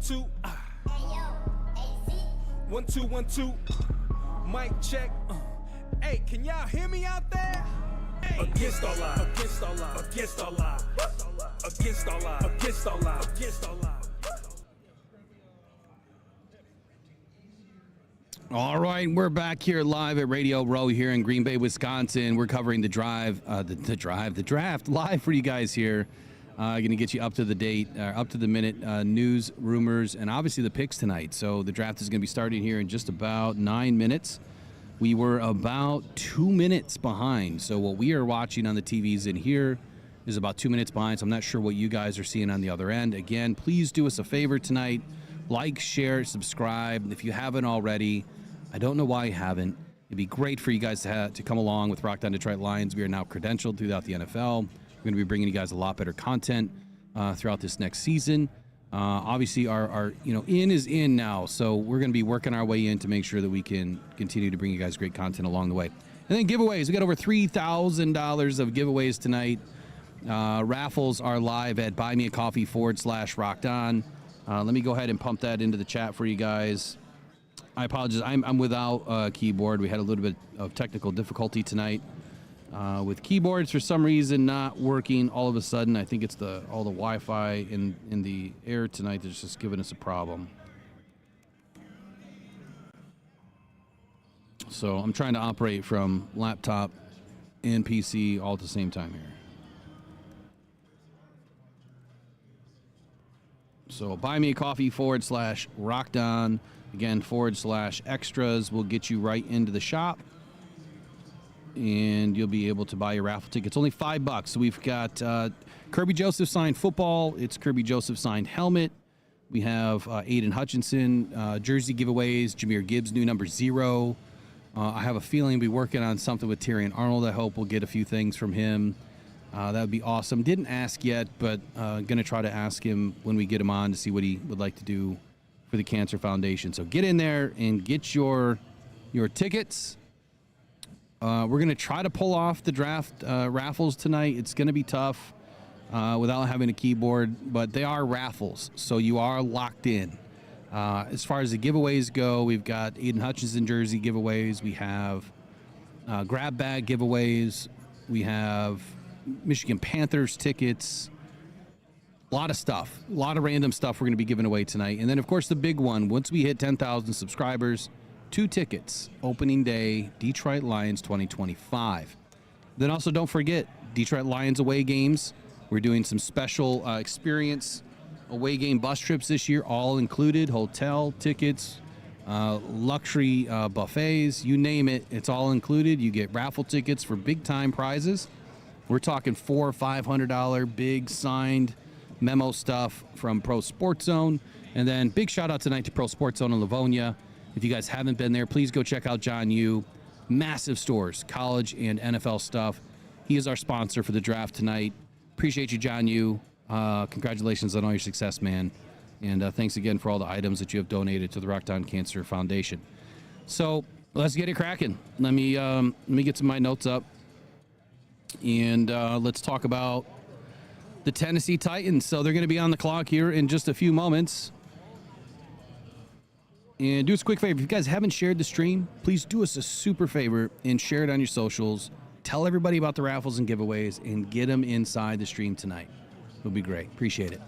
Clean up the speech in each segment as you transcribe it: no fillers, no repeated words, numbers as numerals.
2. One, two, 1, 2. Mic check. Hey, can y'all hear me out there? Hey. Against all odds. Against all odds. Against all odds. Against all odds. Against all odds. Against all odds. All right, we're back here live at Radio Row here in Green Bay, Wisconsin. We're covering the draft live for you guys here. Going to get you up to the date, up to the minute news, rumors, and obviously the picks tonight. So the draft is going to be starting here in just about 9 minutes. We were about 2 minutes behind. So what we are watching on the TVs in here is about 2 minutes behind. So I'm not sure what you guys are seeing on the other end. Again, please do us a favor tonight. Like, share, subscribe. If you haven't already, I don't know why you haven't. It'd be great for you guys to come along with Rockhound Detroit Lions. We are now credentialed throughout the NFL. We're going to be bringing you guys a lot better content throughout this next season. Obviously, our in is in now, so we're going to be working our way in to make sure that we can continue to bring you guys great content along the way. And then giveaways. We got over $3,000 of giveaways tonight. Raffles are live at buymeacoffee.com/rockedon. Let me go ahead and pump that into the chat for you guys. I apologize. I'm without a keyboard. We had a little bit of technical difficulty tonight with keyboards for some reason not working all of a sudden. I think it's all the Wi-Fi in the air tonight that's just giving us a problem. So I'm trying to operate from laptop and PC all at the same time here. So buymeacoffee.com/rockedon. Again, /extras will get you right into the shop. And you'll be able to buy your raffle tickets. Only $5. So we've got Kirby Joseph signed football. It's Kirby Joseph signed helmet. We have Aiden Hutchinson jersey giveaways. Jahmyr Gibbs, new number 0. I have a feeling we'll be working on something with Terrion Arnold. I hope we'll get a few things from him. That would be awesome. Didn't ask yet, but going to try to ask him when we get him on to see what he would like to do for the Cancer Foundation. So get in there and get your tickets. We're going to try to pull off the draft raffles tonight. It's going to be tough without having a keyboard, but they are raffles, so you are locked in. As far as the giveaways go, we've got Aiden Hutchinson jersey giveaways. We have grab bag giveaways. We have Michigan Panthers tickets. A lot of stuff, a lot of random stuff we're going to be giving away tonight. And then, of course, the big one, once we hit 10,000 subscribers, 2 tickets, opening day, Detroit Lions 2025. Then also don't forget, Detroit Lions away games. We're doing some special experience away game bus trips this year, all included, hotel tickets, luxury buffets, you name it, it's all included. You get raffle tickets for big-time prizes. We're talking $400 or $500 big signed memo stuff from Pro Sports Zone. And then big shout out tonight to Pro Sports Zone in Livonia. If you guys haven't been there, please go check out John Yu. Massive stores, college and NFL stuff. He is our sponsor for the draft tonight. Appreciate you, John Yu. Congratulations on all your success, man. And thanks again for all the items that you have donated to the Rockhound Cancer Foundation. So let's get it cracking. Let me get some of my notes up. And let's talk about the Tennessee Titans. So they're going to be on the clock here in just a few moments. And do us a quick favor. If you guys haven't shared the stream, please do us a super favor and share it on your socials. Tell everybody about the raffles and giveaways and get them inside the stream tonight. It'll be great. Appreciate it.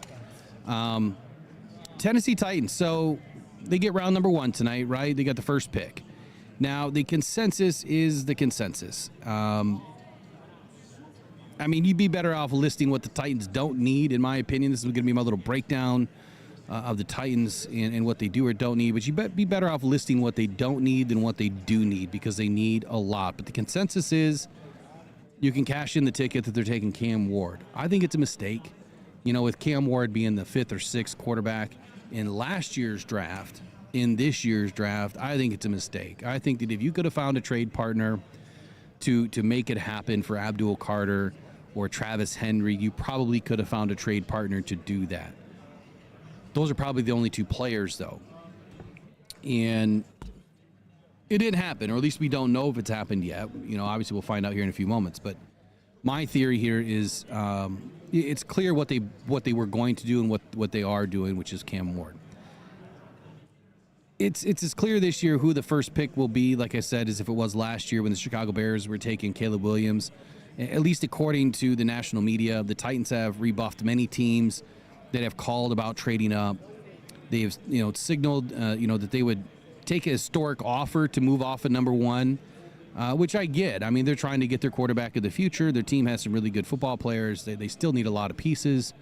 Tennessee Titans. So they get round number 1 tonight, right? They got the first pick. Now, the consensus is the consensus. I mean, you'd be better off listing what the Titans don't need, in my opinion. This is going to be my little breakdown of the Titans and what they do or don't need. But you'd be better off listing what they don't need than what they do need, because they need a lot. But the consensus is you can cash in the ticket that they're taking Cam Ward. I think it's a mistake. You know, with Cam Ward being the 5th or 6th quarterback in last year's draft, in this year's draft, I think it's a mistake. I think that if you could have found a trade partner to make it happen for Abdul Carter or Travis Henry, you probably could have found a trade partner to do that. Those are probably the only 2 players, though. And it didn't happen, or at least we don't know if it's happened yet. You know, obviously we'll find out here in a few moments. But my theory here is it's clear what they were going to do and what they are doing, which is Cam Ward. it's as clear this year who the first pick will be, like I said, as if it was last year when the Chicago Bears were taking Caleb Williams. At least according to the national media, the Titans have rebuffed many teams that have called about trading up. They have, signaled, that they would take a historic offer to move off at number one, which I get. I mean, they're trying to get their quarterback of the future. Their team has some really good football players. They still need a lot of pieces.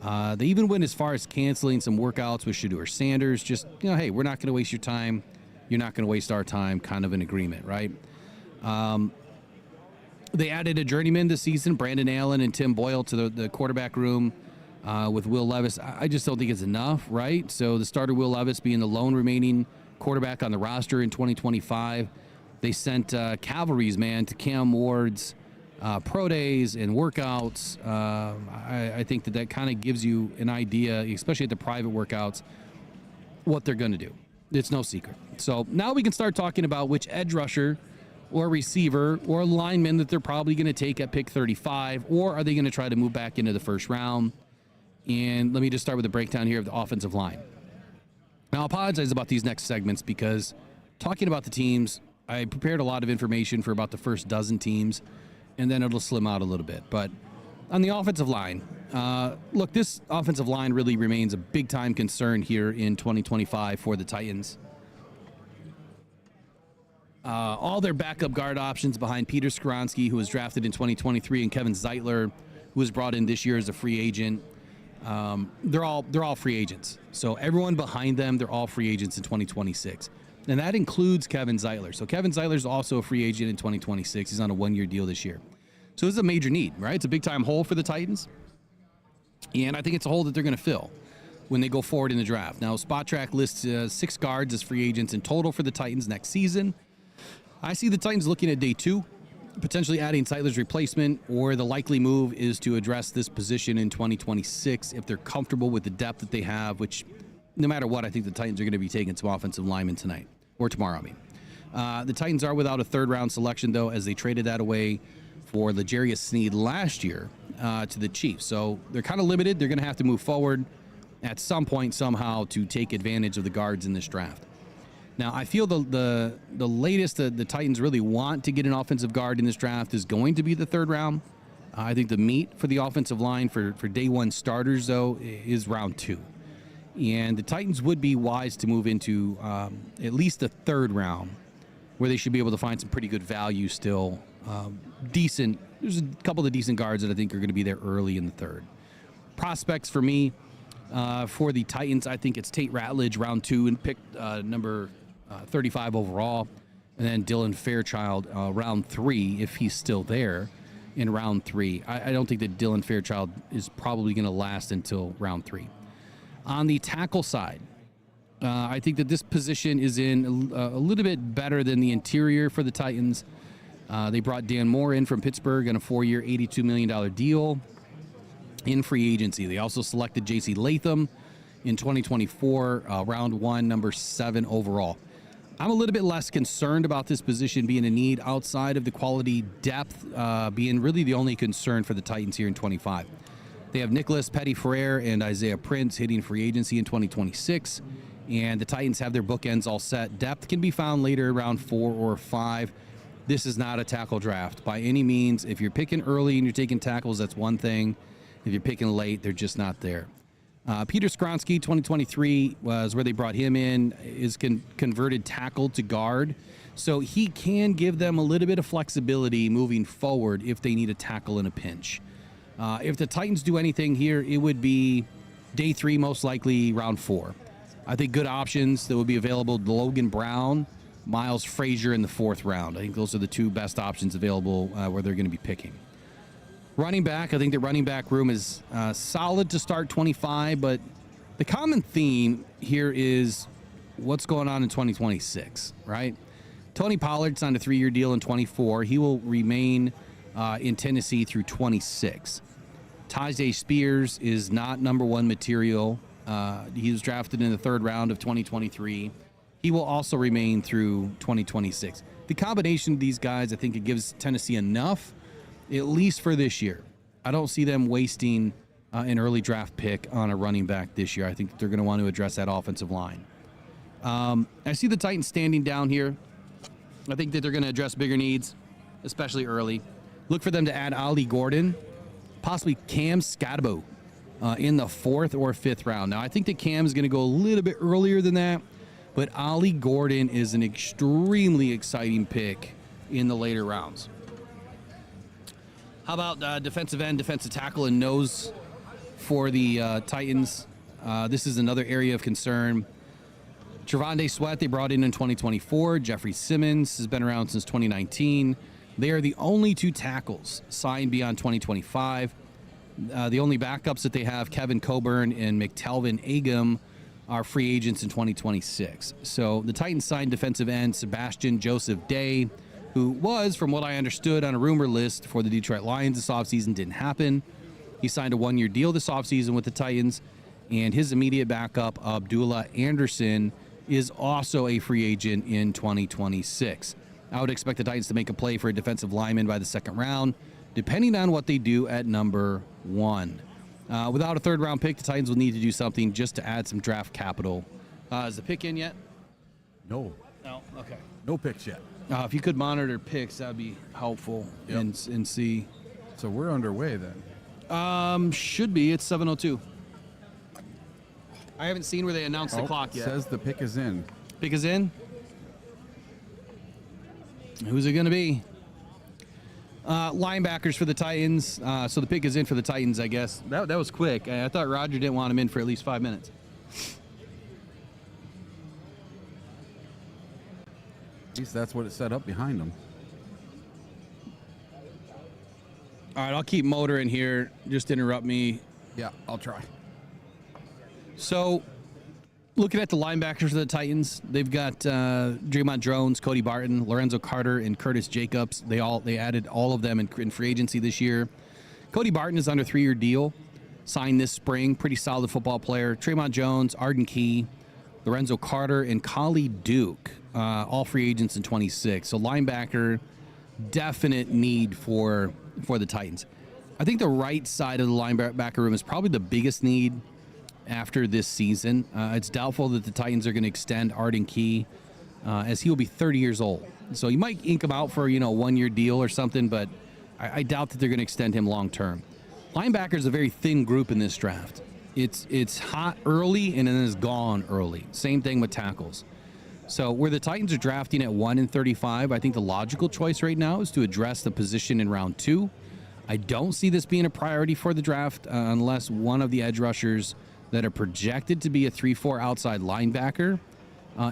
They even went as far as canceling some workouts with Shedeur Sanders. Just, hey, we're not going to waste your time. You're not going to waste our time, kind of an agreement, right? They added a journeyman this season, Brandon Allen and Tim Boyle, to the quarterback room with Will Levis. I just don't think it's enough, right? So the starter, Will Levis, being the lone remaining quarterback on the roster in 2025. They sent Cavalry's man to Cam Ward's pro days and workouts. I think that kind of gives you an idea, especially at the private workouts, what they're going to do. It's no secret. So now we can start talking about which edge rusher or receiver or lineman that they're probably going to take at pick 35, or are they going to try to move back into the first round? And let me just start with a breakdown here of the offensive line. Now, I apologize about these next segments because talking about the teams, I prepared a lot of information for about the first dozen teams, and then it'll slim out a little bit. But on the offensive line, look, this offensive line really remains a big-time concern here in 2025 for the Titans. All their backup guard options behind Peter Skoronski, who was drafted in 2023, and Kevin Zeitler, who was brought in this year as a free agent. They're all free agents. So everyone behind them, they're all free agents in 2026. And that includes Kevin Zeitler. So Kevin Zeitler's also a free agent in 2026. He's on a one-year deal this year. So this is a major need, right? It's a big-time hole for the Titans. And I think it's a hole that they're going to fill when they go forward in the draft. Now, Spot Track lists 6 guards as free agents in total for the Titans next season. I see the Titans looking at day 2, potentially adding Zeitler's replacement, or the likely move is to address this position in 2026 if they're comfortable with the depth that they have, which no matter what, I think the Titans are going to be taking some offensive linemen tonight, or tomorrow, The Titans are without a third-round selection, though, as they traded that away for L'Jarius Sneed last year to the Chiefs. So they're kind of limited. They're going to have to move forward at some point somehow to take advantage of the guards in this draft. Now, I feel the latest the Titans really want to get an offensive guard in this draft is going to be the third round. I think the meat for the offensive line for day 1 starters, though, is round 2. And the Titans would be wise to move into at least the third round, where they should be able to find some pretty good value still. Decent. There's a couple of decent guards that I think are going to be there early in the third. Prospects for me, for the Titans, I think it's Tate Ratledge, round 2, and pick number 35 overall. And then Dylan Fairchild, round 3, if he's still there in round 3. I don't think that Dylan Fairchild is probably going to last until round 3. On the tackle side, I think that this position is in a little bit better than the interior for the Titans. They brought Dan Moore in from Pittsburgh on a 4-year, $82 million deal in free agency. They also selected J.C. Latham in 2024, round 1, number 7 overall. I'm a little bit less concerned about this position being a need outside of the quality depth being really the only concern for the Titans here in 25. They have Nicholas Petty-Ferrer and Isaiah Prince hitting free agency in 2026, and the Titans have their bookends all set. Depth can be found later around 4 or 5. This is not a tackle draft by any means. If you're picking early and you're taking tackles, that's one thing. If you're picking late, they're just not there. Peter Skoronski, 2023, was where they brought him in, is converted tackle to guard. So he can give them a little bit of flexibility moving forward if they need a tackle in a pinch. If the Titans do anything here, it would be day 3, most likely round 4. I think good options that would be available, Logan Brown, Miles Frazier in the 4th round. I think those are the 2 best options available where they're going to be picking. Running back, I think the running back room is solid to start 25, but the common theme here is what's going on in 2026, right? Tony Pollard signed a 3-year deal in 24. He will remain in Tennessee through 26. Tyjae Spears is not number 1 material. He was drafted in the 3rd round of 2023. He will also remain through 2026. The combination of these guys, I think it gives Tennessee enough, at least for this year. I don't see them wasting an early draft pick on a running back this year. I think that they're going to want to address that offensive line. I see the Titans standing down here. I think that they're going to address bigger needs, especially early. Look for them to add Ollie Gordon, possibly Cam Scatabo in the 4th or 5th round. Now, I think that Cam's going to go a little bit earlier than that, but Ollie Gordon is an extremely exciting pick in the later rounds. How about defensive end, defensive tackle, and nose for the Titans? This is another area of concern. Trevonde Sweat, they brought in 2024. Jeffrey Simmons has been around since 2019. They are the only 2 tackles signed beyond 2025. The only backups that they have, Kevin Coburn and McTelvin Agam, are free agents in 2026. So the Titans signed defensive end Sebastian Joseph Day, who was, from what I understood, on a rumor list for the Detroit Lions this offseason. Didn't happen. He signed a 1-year deal this offseason with the Titans, and his immediate backup, Abdullah Anderson, is also a free agent in 2026. I would expect the Titans to make a play for a defensive lineman by the 2nd round, depending on what they do at number 1. Without a 3rd-round pick, the Titans will need to do something just to add some draft capital. Is the pick in yet? No. No? Okay. No picks yet. If you could monitor picks, that would be helpful. Yep. and see. So we're underway then. Should be. It's 7:02. I haven't seen where they announced the clock yet. Says the pick is in. Pick is in. Who's it going to be? Linebackers for the Titans. So the pick is in for the Titans, I guess. That was quick. I thought Roger didn't want him in for at least 5 minutes. At least that's what it set up behind them. All right, I'll keep motoring here. Just interrupt me. Yeah, I'll try. So, looking at the linebackers for the Titans, they've got Draymond Jones, Cody Barton, Lorenzo Carter, and Curtis Jacobs. They added all of them in free agency this year. Cody Barton is under a 3-year deal, signed this spring. Pretty solid football player. Draymond Jones, Arden Key, Lorenzo Carter, and Kali Duke, all free agents in 26. So linebacker, definite need for the Titans. I think the right side of the linebacker room is probably the biggest need after this season. It's doubtful that the Titans are going to extend Arden Key, as he will be 30 years old. So you might ink him out for, a 1-year deal or something, but I doubt that they're going to extend him long term. Linebacker is a very thin group in this draft. It's hot early and then it's gone early. Same thing with tackles. So where the Titans are drafting at 1 and 35, I think the logical choice right now is to address the position in round 2. I don't see this being a priority for the draft unless one of the edge rushers that are projected to be a 3-4 outside linebacker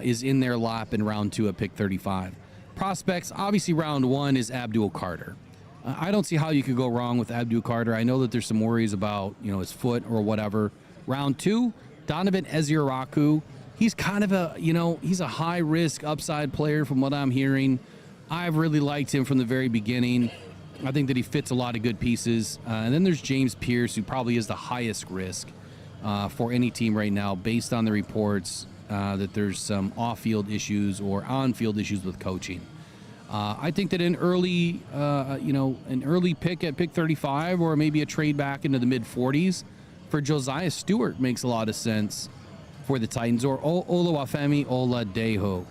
is in their lap in round 2 at pick 35. Prospects, obviously round 1 is Abdul Carter. I don't see how you could go wrong with Abdul Carter. I know that there's some worries about, his foot or whatever. Round 2, Donovan Eziraku. He's kind of he's a high-risk upside player from what I'm hearing. I've really liked him from the very beginning. I think that he fits a lot of good pieces. And then there's James Pierce, who probably is the highest risk for any team right now, based on the reports that there's some off-field issues or on-field issues with coaching. I think that an early pick at pick 35, or maybe a trade back into the mid-40s for Josiah Stewart makes a lot of sense for the Titans, or Oluwafemi Oladejo.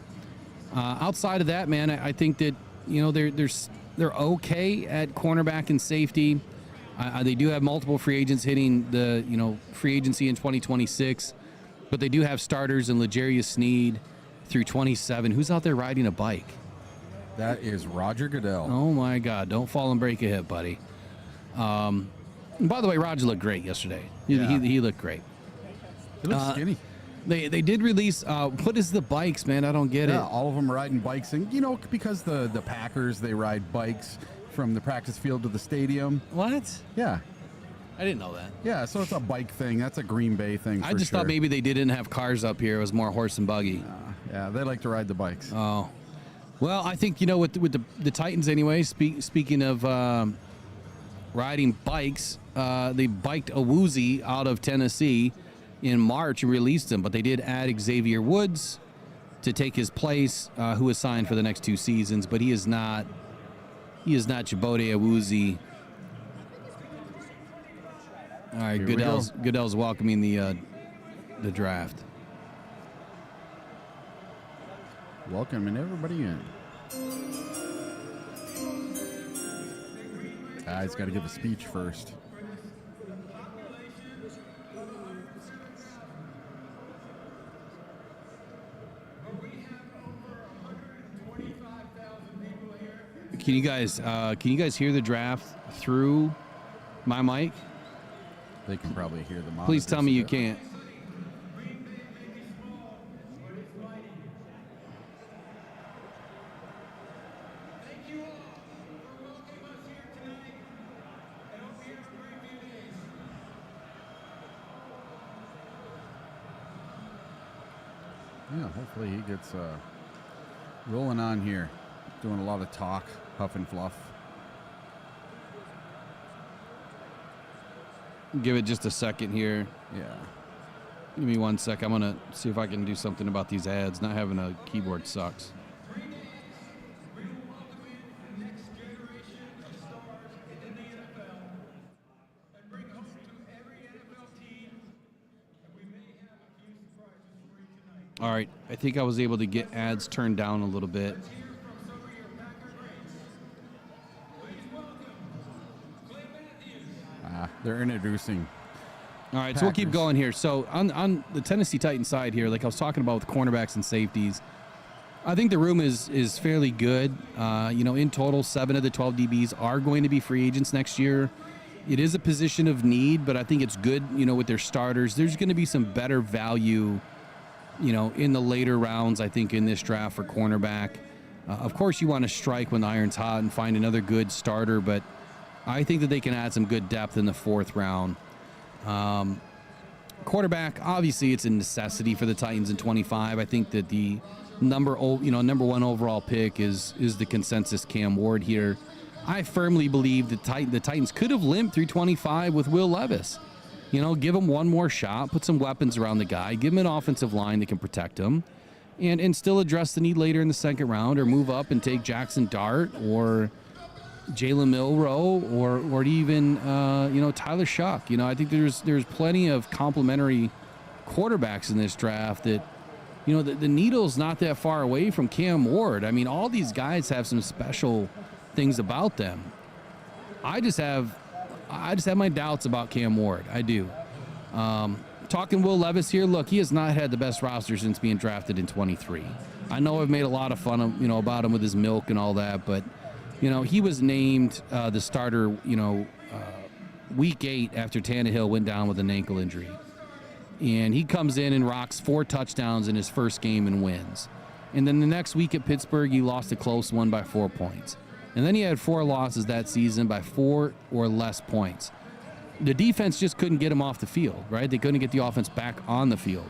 Outside of that, man, I think that they're okay at cornerback and safety. They do have multiple free agents hitting the free agency in 2026, but they do have starters in L'Jarius Sneed through 27. Who's out there riding a bike? That is Roger Goodell. Oh my God! Don't fall and break a hip, buddy. And by the way, Roger looked great yesterday. He looked great. He looks skinny. They did release. What is the bikes, man? I don't get it. Yeah, all of them riding bikes, and because the Packers, they ride bikes from the practice field to the stadium. What? Yeah. I didn't know that. Yeah, so it's a bike thing. That's a Green Bay thing. I just thought maybe they didn't have cars up here. It was more horse and buggy. Yeah, they like to ride the bikes. Oh, well, I think with the Titans anyway. Speaking of riding bikes, they biked Awuzie out of Tennessee in March and released him, but they did add Xavier Woods to take his place, who is signed for the next 2 seasons, but he is not Chibode Awuzie. All right, Goodell's welcoming the draft. welcoming everybody in. He's got to give a speech first. Can you guys hear the draft through my mic? They can probably hear the monitor. Please tell me you can't. Yeah, hopefully he gets rolling on here. Doing a lot of talk, huff and fluff. Give it just a second here. Yeah. Give me 1 sec. I'm going to see if I can do something about these ads. Not having a keyboard sucks. All right. I think I was able to get ads turned down a little bit. They're introducing. All right, so we'll keep going here. So on the Tennessee Titans side here, like I was talking about with cornerbacks and safeties, I think the room is fairly good. In total, 7 of the 12 DBs are going to be free agents next year. It is a position of need, but I think it's good, with their starters. There's going to be some better value, in the later rounds, I think, in this draft for cornerback. Of course, you want to strike when the iron's hot and find another good starter, but I think that they can add some good depth in the 4th round. Quarterback, obviously, it's a necessity for the Titans in 25. I think that the number 1 overall pick is the consensus Cam Ward here. I firmly believe the Titans could have limped through 25 with Will Levis. Give him one more shot, put some weapons around the guy, give him an offensive line that can protect him, and still address the need later in the 2nd round, or move up and take Jackson Dart or Jalen Milroe or even Tyler Shuck. I think there's plenty of complementary quarterbacks in this draft that the needle's not that far away from Cam Ward. I mean, all these guys have some special things about them. I just have my doubts about Cam Ward. I do. Talking Will Levis here, look, he has not had the best roster since being drafted in 23. I know I've made a lot of fun of, about him with his milk and all that, but he was named the starter, week 8 after Tannehill went down with an ankle injury. And he comes in and rocks 4 touchdowns in his first game and wins. And then the next week at Pittsburgh, he lost a close one by 4 points. And then he had 4 losses that season by 4 or less points. The defense just couldn't get him off the field, right? They couldn't get the offense back on the field.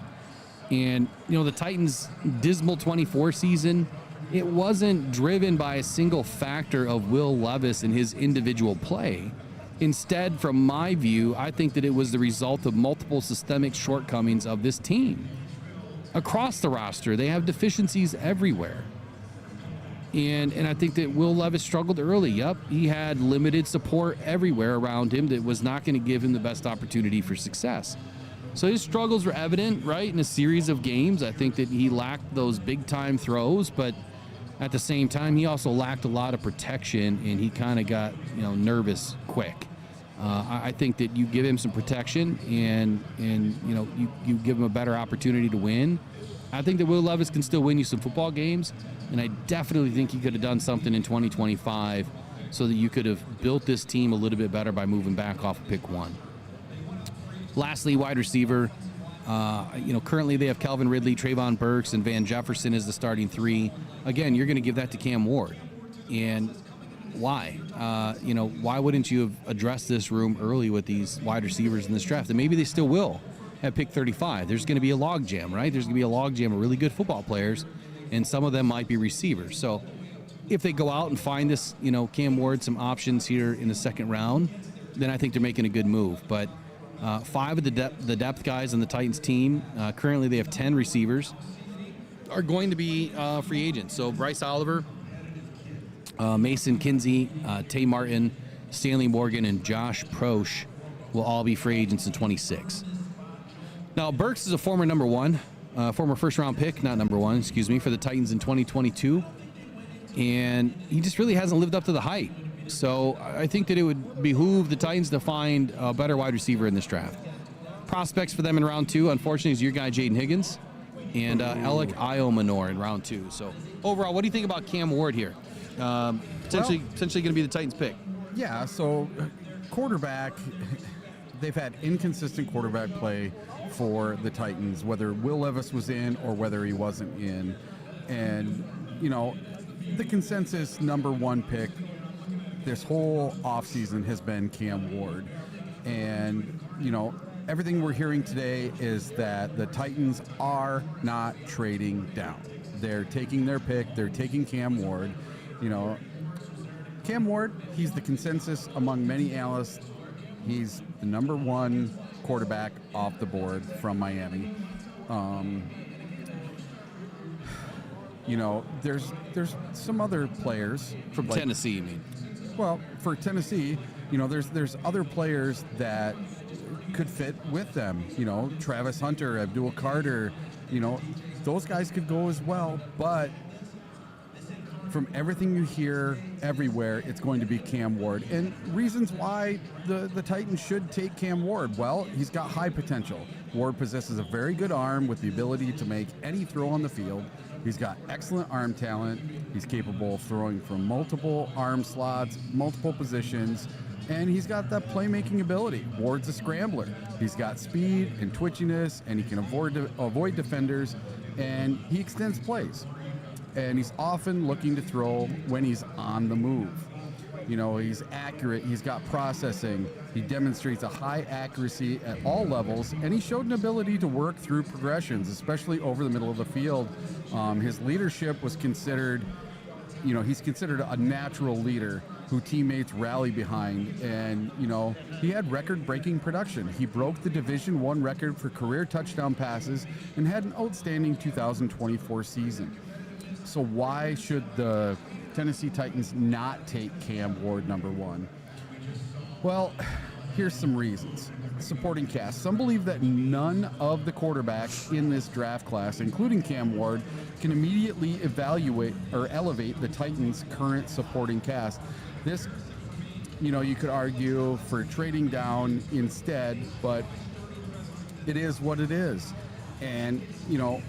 And, the Titans' dismal 24 season, it wasn't driven by a single factor of Will Levis and his individual play. Instead, from my view, I think that it was the result of multiple systemic shortcomings of this team. Across the roster, they have deficiencies everywhere. And I think that Will Levis struggled early. Yep, he had limited support everywhere around him that was not going to give him the best opportunity for success. So his struggles were evident, right, in a series of games. I think that he lacked those big-time throws, but at the same time, he also lacked a lot of protection, and he kind of got, nervous quick. I think that you give him some protection and you give him a better opportunity to win. I think that Will Levis can still win you some football games, and I definitely think he could have done something in 2025 so that you could have built this team a little bit better by moving back off of pick 1. Lastly, wide receiver. Currently they have Calvin Ridley, Trayvon Burks, and Van Jefferson as the starting 3. Again, you're going to give that to Cam Ward. And why? Why wouldn't you have addressed this room early with these wide receivers in this draft? And maybe they still will at pick 35. There's going to be a logjam, right? There's going to be a logjam of really good football players, and some of them might be receivers. So if they go out and find this, Cam Ward, some options here in the 2nd round, then I think they're making a good move. But 5 of the depth guys on the Titans team, currently they have 10 receivers, are going to be free agents. So Bryce Oliver, Mason Kinsey, Tay Martin, Stanley Morgan, and Josh Proche will all be free agents in 26. Now, Burks is a former number 1. former first-round pick, not number one, excuse me, for the Titans in 2022. And he just really hasn't lived up to the hype. So I think that it would behoove the Titans to find a better wide receiver in this draft. Prospects for them in round 2, unfortunately, is your guy, Jaden Higgins, and Alec Iomanor in round 2. So overall, what do you think about Cam Ward here? Potentially going to be the Titans' pick. Yeah, so quarterback, they've had inconsistent quarterback play for the Titans, whether Will Levis was in or whether he wasn't in. And, you know, the consensus number 1 pick this whole offseason has been Cam Ward. And, you know, everything we're hearing today is that the Titans are not trading down. They're taking their pick. They're taking Cam Ward. You know, Cam Ward, he's the consensus among many analysts. He's the number 1 quarterback off the board from Miami. You know, there's some other players From like, Tennessee, you mean? well, for Tennessee, you know, there's other players that could fit with them. You know, Travis Hunter, Abdul Carter, you know, those guys could go as well. But from everything you hear everywhere, it's going to be Cam Ward. And reasons why the Titans should take Cam Ward. Well, he's got high potential. Ward possesses a very good arm with the ability to make any throw on the field. He's got excellent arm talent. He's capable of throwing from multiple arm slots, multiple positions, and he's got that playmaking ability. Ward's a scrambler. He's got speed and twitchiness, and he can avoid defenders, and he extends plays. And he's often looking to throw when he's on the move. You know, he's accurate, he's got processing, he demonstrates a high accuracy at all levels, and he showed an ability to work through progressions, especially over the middle of the field. His leadership was considered, you know, he's considered a natural leader who teammates rally behind, and, you know, he had record-breaking production. He broke the Division I record for career touchdown passes and had an outstanding 2024 season. So why should the Tennessee Titans not take Cam Ward number 1? Well, here's some reasons. Supporting cast. Some believe that none of the quarterbacks in this draft class, including Cam Ward, can immediately evaluate or elevate the Titans' current supporting cast. This, you know, you could argue for trading down instead, but it is what it is. And, you know,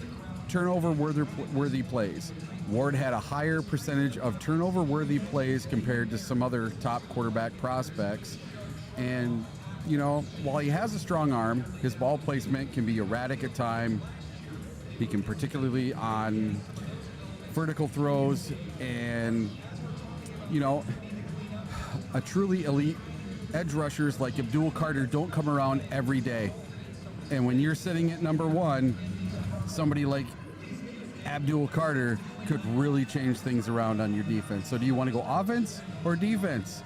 turnover-worthy plays. Ward had a higher percentage of turnover-worthy plays compared to some other top quarterback prospects. And, you know, while he has a strong arm, his ball placement can be erratic at times. He can particularly on vertical throws, and, you know, a truly elite edge rushers like Abdul Carter don't come around every day. And when you're sitting at number 1, somebody like Abdul Carter could really change things around on your defense. So do you want to go offense or defense?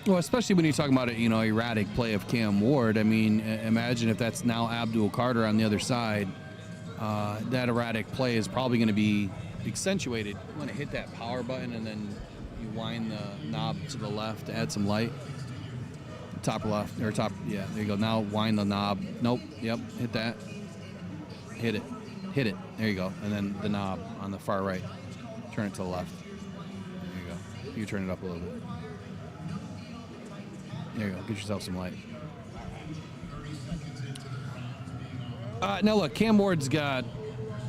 Well, especially when you're talking about a, you know, erratic play of Cam Ward. I mean, imagine if that's now Abdul Carter on the other side. That erratic play is probably going to be accentuated. You want to hit that power button and then you wind the knob to the left to add some light. Top left, or top, yeah, there you go. Now wind the knob. Nope, yep, hit that. Hit it. Hit it. There you go. And then the knob on the far right. Turn it to the left. There you go. You turn it up a little bit. There you go. Get yourself some light. Now, look, Cam Ward's got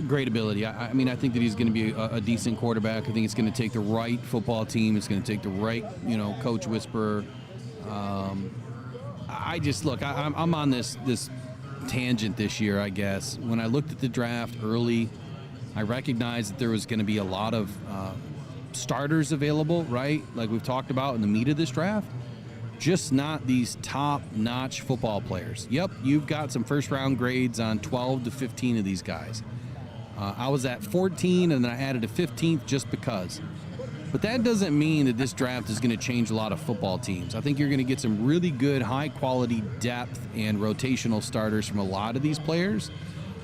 great ability. I mean, I think that he's going to be a decent quarterback. I think it's going to take the right football team. It's going to take the right, you know, coach whisperer. I'm on this tangent this year, I guess. When I looked at the draft early, I recognized that there was going to be a lot of starters available, right? Like we've talked about in the meat of this draft. Just not these top-notch football players. Yep, you've got some first-round grades on 12 to 15 of these guys. I was at 14, and then I added a 15th just because. But that doesn't mean that this draft is going to change a lot of football teams. I think you're going to get some really good, high-quality depth and rotational starters from a lot of these players.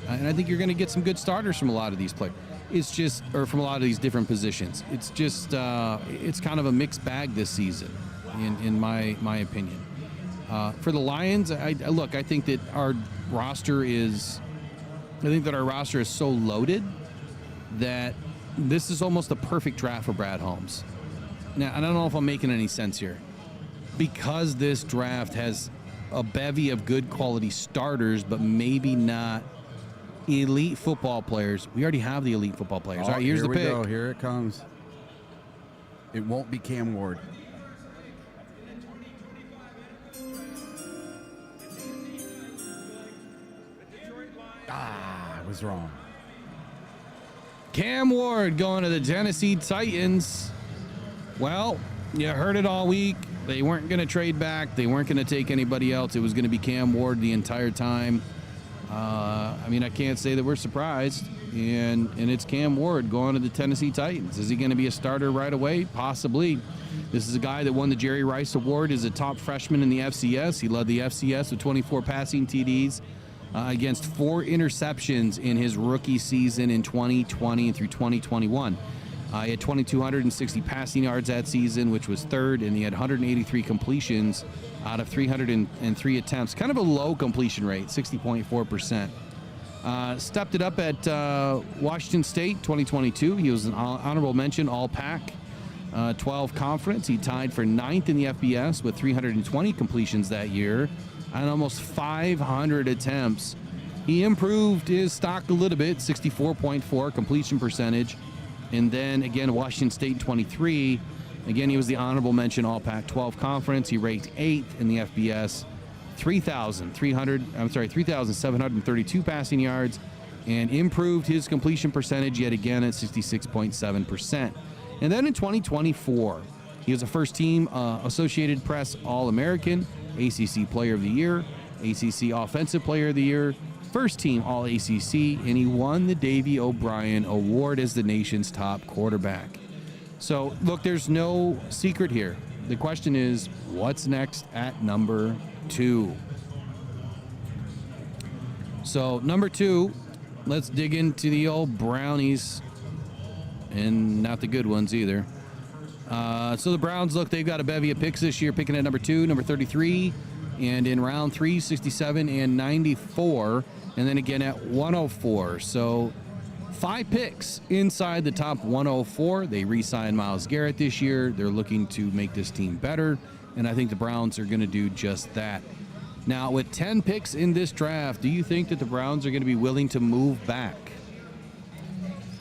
And I think you're going to get some good starters from a lot of these players. It's just, or from a lot of these different positions. It's just, it's kind of a mixed bag this season, in my opinion. For the Lions, I think that our roster is think that our roster is so loaded that this is almost a perfect draft for Brad Holmes. Now, I don't know if I'm making any sense here. Because this draft has a bevy of good quality starters, but maybe not elite football players. We already have the elite football players. All right, here's the pick. Here we go. Here it comes. It won't be Cam Ward. I was wrong. Cam Ward going to the Tennessee Titans. Well, you heard it all week. They weren't going to trade back. They weren't going to take anybody else. It was going to be Cam Ward the entire time. I mean, I can't say that we're surprised. And it's Cam Ward going to the Tennessee Titans. Is he going to be a starter right away? Possibly. This is a guy that won the Jerry Rice Award as a top freshman in the FCS. He led the FCS with 24 passing TDs against 4 interceptions in his rookie season in 2020 and through 2021. He had 2,260 passing yards that season, which was third, and he had 183 completions out of 303 attempts. Kind of a low completion rate, 60.4%. Stepped it up at Washington State 2022. He was an honorable mention All-Pac 12 conference. He tied for 9th in the FBS with 320 completions that year and almost 500 attempts. He improved his stock a little bit, 64.4 completion percentage. And then again, Washington State 23. Again, he was the honorable mention All-Pac 12 conference. He ranked 8th in the FBS, 3,732 passing yards, and improved his completion percentage yet again at 66.7%. And then in 2024, he was a first-team Associated Press All-American, ACC Player of the Year, ACC Offensive Player of the Year, first-team All-ACC, and he won the Davey O'Brien Award as the nation's top quarterback. So, look, there's no secret here. The question is, what's next at number 2? So, number 2, let's dig into the old Brownies, and not the good ones either. So the Browns, look, they've got a bevy of picks this year, picking at number 2, number 33, and in round 3, 67 and 94, and then again at 104. So 5 picks inside the top 104. They re-signed Myles Garrett this year. They're looking to make this team better, and I think the Browns are going to do just that. Now, with 10 picks in this draft, do you think that the Browns are going to be willing to move back?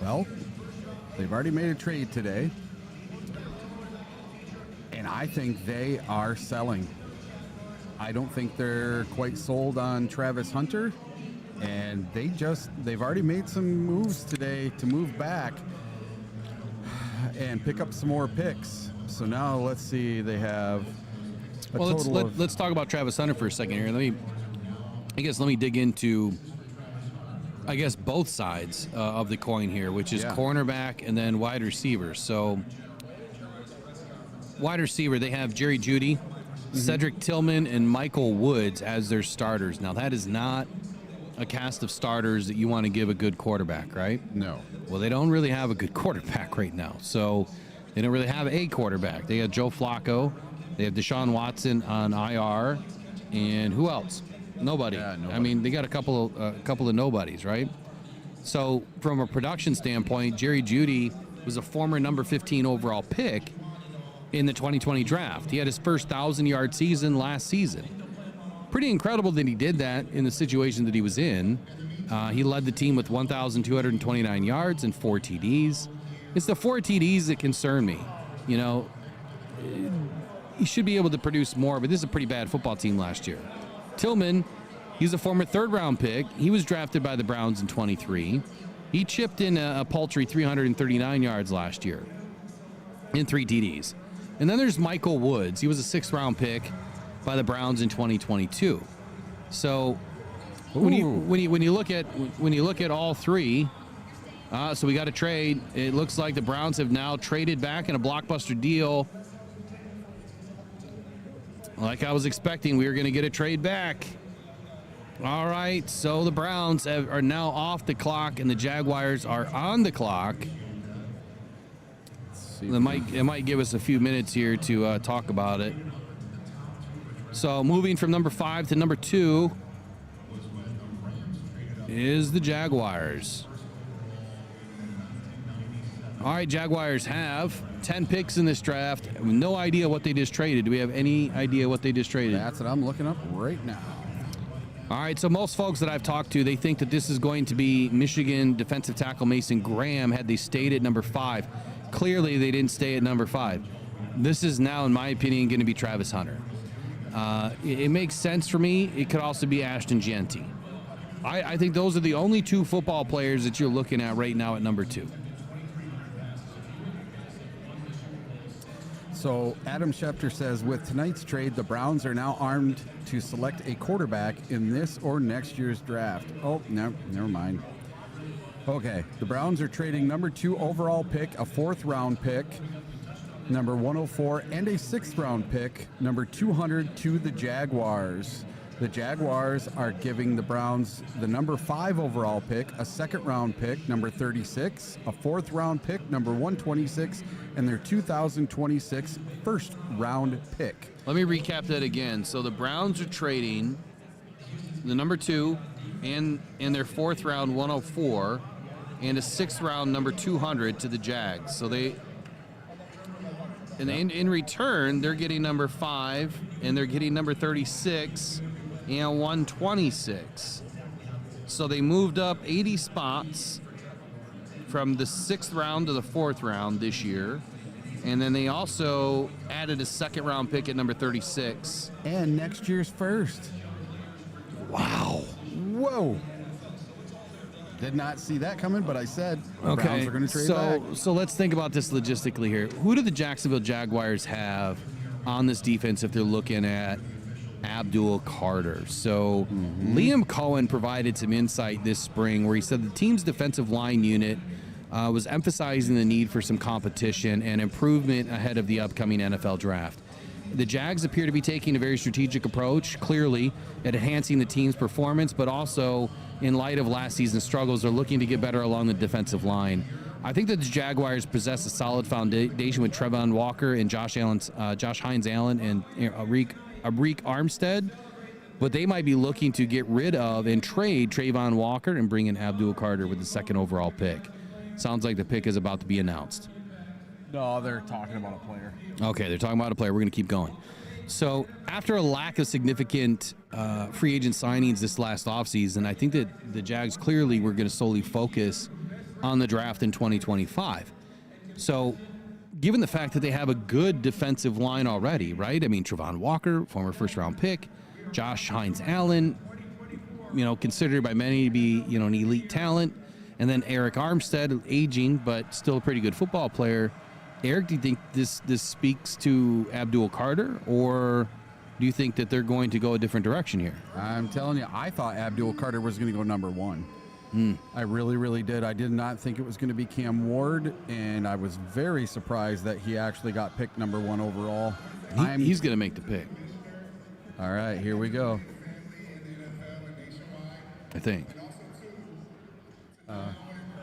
Well, they've already made a trade today, and I think they are selling. I don't think they're quite sold on Travis Hunter, and they've already made some moves today to move back and pick up some more picks. So now let's see, they have a total of... Let's talk about Travis Hunter for a second here. Let me dig into both sides of the coin here, which is cornerback and then wide receiver. So wide receiver, they have Jerry Jeudy, Cedric Tillman, and Michael Woods as their starters. Now, that is not a cast of starters that you want to give a good quarterback, right? No. Well, they don't really have a good quarterback right now. So they don't really have a quarterback. They have Joe Flacco. They have Deshaun Watson on IR. And who else? Nobody. Yeah, nobody. I mean, they got a couple of nobodies, right? So from a production standpoint, Jerry Jeudy was a former number 15 overall pick in the 2020 draft. He had his first 1,000-yard season last season. Pretty incredible that he did that in the situation that he was in. He led the team with 1,229 yards and 4 TDs. It's the 4 TDs that concern me. You know, he should be able to produce more, but this is a pretty bad football team last year. Tillman, he's a former third-round pick. He was drafted by the Browns in 23. He chipped in a paltry 339 yards last year in 3 TDs. And then there's Michael Woods. He was a 6th-round pick by the Browns in 2022. So when you look at all 3, so we got a trade. It looks like the Browns have now traded back in a blockbuster deal. Like I was expecting, we were going to get a trade back. All right, so the Browns are now off the clock, and the Jaguars are on the clock. It might give us a few minutes here to talk about it. So moving from number 5 to number 2 is the Jaguars. All right, Jaguars have 10 picks in this draft. No idea what they just traded. Do we have any idea what they just traded? That's what I'm looking up right now. All right, so most folks that I've talked to, they think that this is going to be Michigan defensive tackle Mason Graham had they stayed at number 5. Clearly, they didn't stay at number 5. This is now, in my opinion, going to be Travis Hunter. It makes sense for me. It could also be Ashton Jeanty. I think those are the only 2 football players that you're looking at right now at number 2. So Adam Schefter says, with tonight's trade, the Browns are now armed to select a quarterback in this or next year's draft. Oh, no, never mind. Okay, the Browns are trading number 2 overall pick, a 4th round pick, number 104, and a 6th round pick, number 200, to the Jaguars. The Jaguars are giving the Browns the number 5 overall pick, a 2nd round pick, number 36, a 4th round pick, number 126, and their 2026 first round pick. Let me recap that again. So the Browns are trading the number 2 and their 4th round 104 and a 6th round number 200 to the Jags. So they, and in return, they're getting number 5 and they're getting number 36 and 126. So they moved up 80 spots from the 6th round to the 4th round this year. And then they also added a 2nd round pick at number 36. And next year's first. Wow. Whoa. Did not see that coming, but I said the Browns are going to trade back. So let's think about this logistically here. Who do the Jacksonville Jaguars have on this defense if they're looking at Abdul Carter? So Liam Cohen provided some insight this spring where he said the team's defensive line unit was emphasizing the need for some competition and improvement ahead of the upcoming NFL draft. The Jags appear to be taking a very strategic approach, clearly, at enhancing the team's performance, but also, in light of last season's struggles, they're looking to get better along the defensive line. I think that the Jaguars possess a solid foundation with Trevon Walker and Josh Hines Allen and Arik Armstead, but they might be looking to get rid of and trade Trayvon Walker and bring in Abdul Carter with the 2nd overall pick. Sounds like the pick is about to be announced. No, they're talking about a player. Okay, they're talking about a player. We're going to keep going. So after a lack of significant free agent signings this last offseason, I think that the Jags clearly were going to solely focus on the draft in 2025. So given the fact that they have a good defensive line already, right? I mean, Trevon Walker, former first-round pick, Josh Hines Allen, considered by many to be, an elite talent, and then Arik Armstead, aging but still a pretty good football player. Eric, do you think this speaks to Abdul Carter, or do you think that they're going to go a different direction here? I'm telling you, I thought Abdul Carter was going to go number 1. I really, really did. I did not think it was going to be Cam Ward, and I was very surprised that he actually got picked number 1 overall. He's going to make the pick. All right, here we go. I think.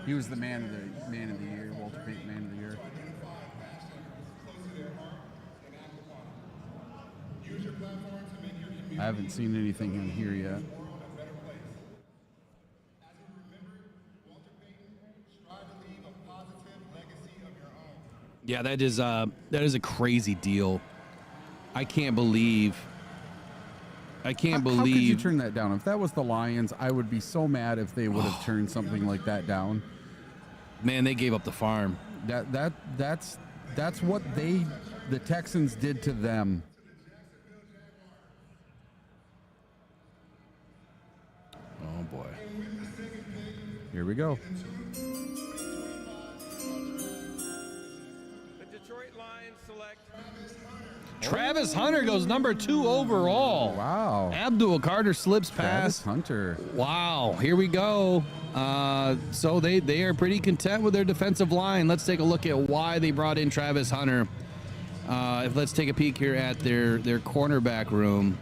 He was the man of the year, Walter Payton man of the year. I haven't seen anything in here yet. Yeah, that is a crazy deal. I can't believe. How could you turn that down? If that was the Lions, I would be so mad if they would have turned something like that down. Man, they gave up the farm. That's what the Texans did to them. Oh boy. Here we go. The Detroit Lions select Travis Hunter goes number 2 overall. Wow. Abdul Carter slips Travis past. Hunter. Wow. Here we go. So they are pretty content with their defensive line. Let's take a look at why they brought in Travis Hunter. Let's take a peek here at their cornerback room.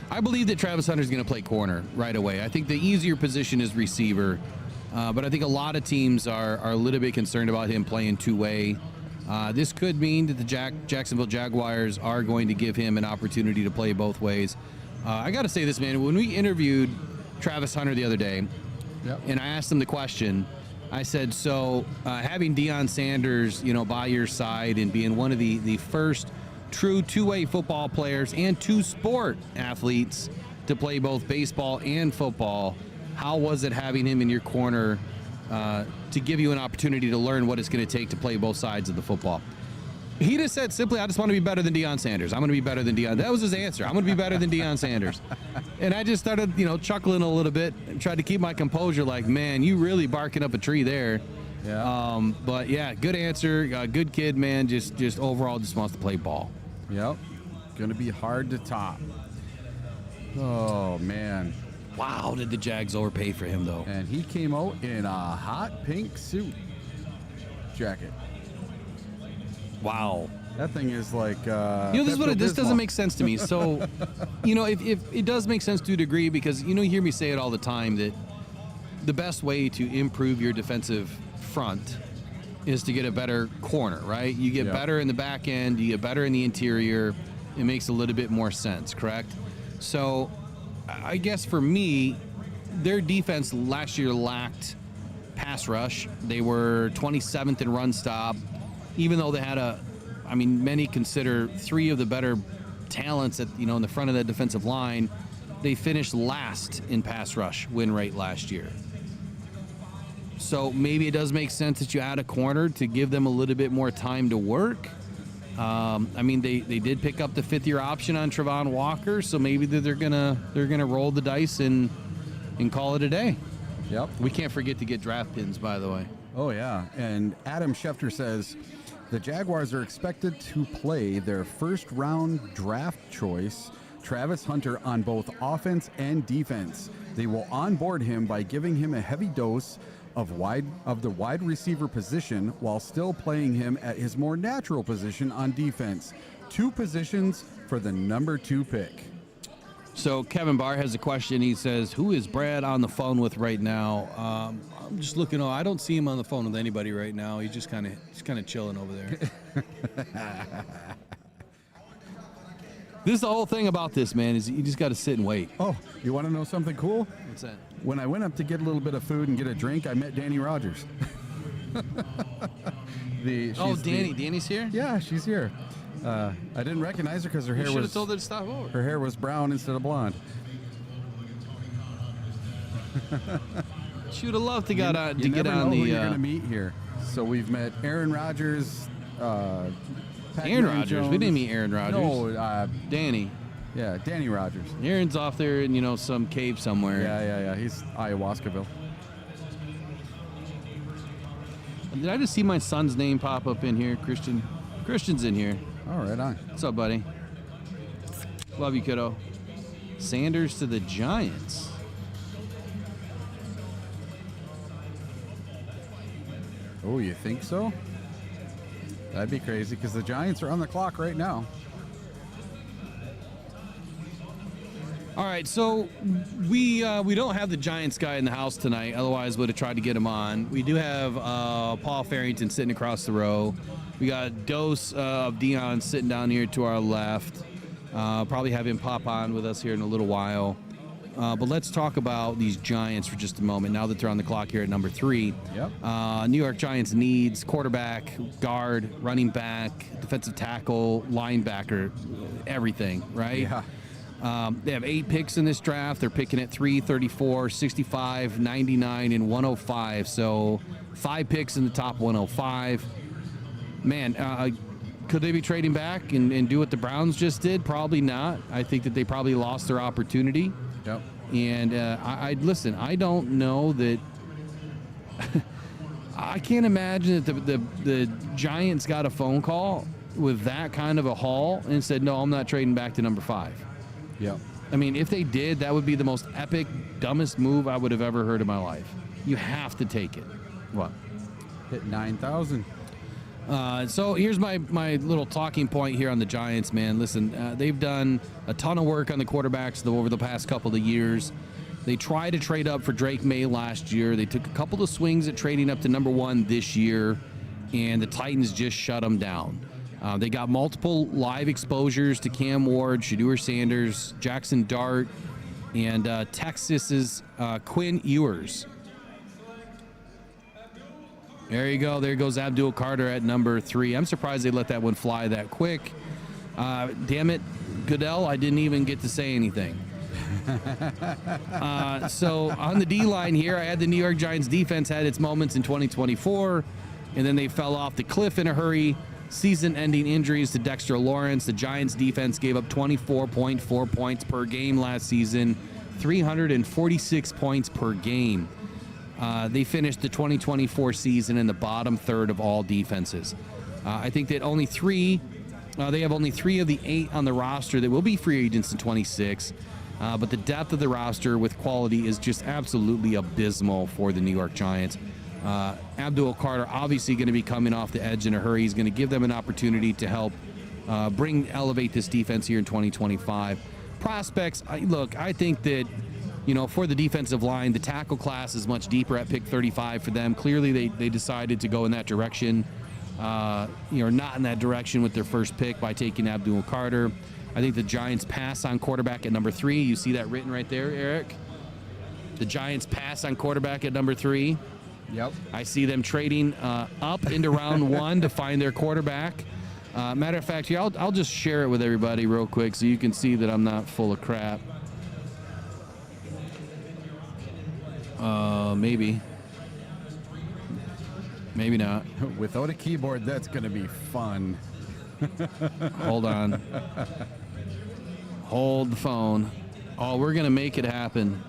I believe that Travis Hunter is going to play corner right away. I think the easier position is receiver, but I think a lot of teams are a little bit concerned about him playing two-way. This could mean that the Jacksonville Jaguars are going to give him an opportunity to play both ways. I got to say this, man. When we interviewed Travis Hunter the other day, and I asked him the question. I said, so having Deion Sanders, by your side and being one of the first true two-way football players and two-sport athletes to play both baseball and football, how was it having him in your corner to give you an opportunity to learn what it's going to take to play both sides of the football? He just said simply, I just want to be better than Deion Sanders. I'm going to be better than Deion. That was his answer. I'm going to be better than Deion Sanders. And I just started, chuckling a little bit and tried to keep my composure like, man, you really barking up a tree there. Yeah. But, yeah, good answer. Good kid, man. Just overall just wants to play ball. Yep. Going to be hard to top. Oh, man. Wow, did the Jags overpay for him, though. And he came out in a hot pink suit jacket. Wow. That thing is like this doesn't make sense to me. So, if it does make sense to a degree, because you hear me say it all the time that the best way to improve your defensive front is to get a better corner, right? You get better in the back end, you get better in the interior. It makes a little bit more sense, correct? So, I guess for me, their defense last year lacked pass rush. They were 27th in run stop. Even though they had many consider three of the better talents at, in the front of that defensive line, they finished last in pass rush win rate last year. So maybe it does make sense that you add a corner to give them a little bit more time to work. They did pick up the 5th-year option on Travon Walker, so maybe they're gonna roll the dice and call it a day. Yep. We can't forget to get draft pins, by the way. Oh yeah, and Adam Schefter says the Jaguars are expected to play their first-round draft choice, Travis Hunter, on both offense and defense. They will onboard him by giving him a heavy dose of the wide receiver position while still playing him at his more natural position on defense. 2 positions for the number 2 pick. So Kevin Barr has a question. He says, who is Brad on the phone with right now? I'm just looking. I don't see him on the phone with anybody right now. He's just kind of chilling over there. This is the whole thing about this, man, is you just got to sit and wait. Oh, you want to know something cool? What's that? When I went up to get a little bit of food and get a drink, I met Danny Rogers. Danny's here? Yeah, she's here. I didn't recognize her because her hair was... You should have told her to stop over. Her hair was brown instead of blonde. She would have loved to get on who the... you're going to meet here. So we've met Aaron Rodgers, Aaron Rodgers? Jones. We didn't meet Aaron Rodgers. No, Danny. Yeah, Danny Rogers. Aaron's off there in, some cave somewhere. Yeah. He's Ayahuascaville. Did I just see my son's name pop up in here? Christian's in here. All right, on. What's up, buddy? Love you, kiddo. Sanders to the Giants. Oh, you think so? That'd be crazy because the Giants are on the clock right now. All right, so we don't have the Giants guy in the house tonight. Otherwise, would have tried to get him on. We do have Paul Farrington sitting across the row. We got Dose of Dion sitting down here to our left. Probably have him pop on with us here in a little while. But let's talk about these Giants for just a moment. Now that they're on the clock here at number 3. Yep. New York Giants needs quarterback, guard, running back, defensive tackle, linebacker, everything, right? Yeah. They have 8 picks in this draft. They're picking at 3, 34, 65, 99, and 105. So 5 picks in the top 105. Man, could they be trading back and do what the Browns just did? Probably not. I think that they probably lost their opportunity. Yep. And listen, I don't know that. I can't imagine that the Giants got a phone call with that kind of a haul and said, no, I'm not trading back to number 5. Yep. I mean, if they did, that would be the most epic, dumbest move I would have ever heard in my life. You have to take it. What? Hit 9,000. So here's my little talking point here on the Giants, man. Listen, they've done a ton of work on the quarterbacks over the past couple of years. They tried to trade up for Drake May last year. They took a couple of swings at trading up to number 1 this year, and the Titans just shut them down. They got multiple live exposures to Cam Ward, Shedeur Sanders, Jackson Dart, And Texas's Quinn Ewers. There you go. There goes Abdul Carter at number 3. I'm surprised they let that one fly that quick. Damn it, Goodell, I didn't even get to say anything. So on the D-line here, I had the New York Giants defense had its moments in 2024, and then they fell off the cliff in a hurry. Season-ending injuries to Dexter Lawrence. The Giants defense gave up 24.4 points per game last season, 346 points per game. They finished the 2024 season in the bottom third of all defenses. I think that they have only 3 of the 8 on the roster that will be free agents in 26. But the depth of the roster with quality is just absolutely abysmal for the New York Giants. Abdul Carter obviously going to be coming off the edge in a hurry. He's going to give them an opportunity to help elevate this defense here in 2025. Prospects, I think that, for the defensive line, the tackle class is much deeper at pick 35 for them. Clearly, they decided to go in that direction, not in that direction with their first pick by taking Abdul Carter. I think the Giants pass on quarterback at number 3. You see that written right there, Eric? The Giants pass on quarterback at number 3. Yep. I see them trading up into round 1 to find their quarterback. Matter of fact, here, I'll just share it with everybody real quick so you can see that I'm not full of crap. Maybe. Maybe not. Without a keyboard, that's going to be fun. Hold on. Hold the phone. Oh, we're going to make it happen.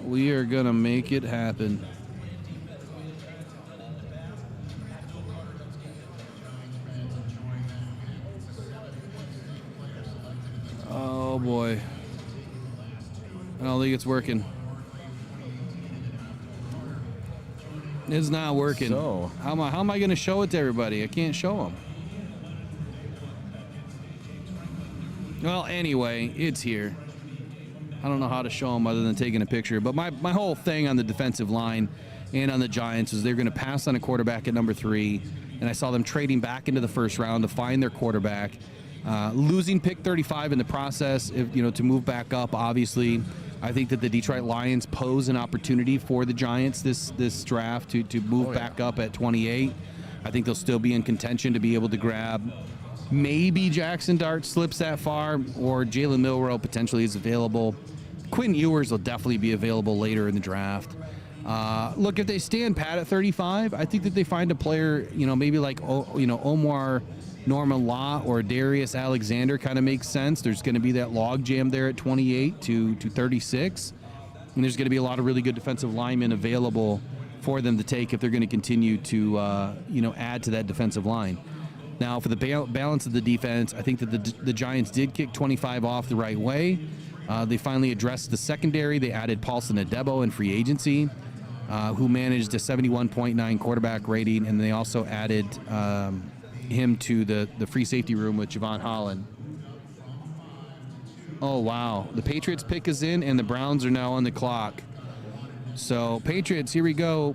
We are going to make it happen. Oh, boy. I don't think it's working. It's not working. So how am I going to show it to everybody? I can't show them. Well, anyway, it's here. I don't know how to show them other than taking a picture. But my whole thing on the defensive line and on the Giants is they're going to pass on a quarterback at number 3. And I saw them trading back into the first round to find their quarterback. Losing pick 35 in the process, to move back up, obviously. I think that the Detroit Lions pose an opportunity for the Giants this draft to move back up at 28. I think they'll still be in contention to be able to grab maybe Jackson Dart slips that far, or Jalen Milroe potentially is available. Quinn Ewers will definitely be available later in the draft. Look, if they stand pat at 35, I think that they find a player, maybe like Omar Norman Law or Darius Alexander kind of makes sense. There's going to be that log jam there at 28 to 36. And there's going to be a lot of really good defensive linemen available for them to take if they're going to continue to, add to that defensive line. Now, for the balance of the defense, I think that the Giants did kick 25 off the right way. They finally addressed the secondary. They added Paulson Adebo in free agency, who managed a 71.9 quarterback rating, and they also added him to the free safety room with Javon Holland. Oh, wow. The Patriots pick is in, and the Browns are now on the clock. So, Patriots, here we go.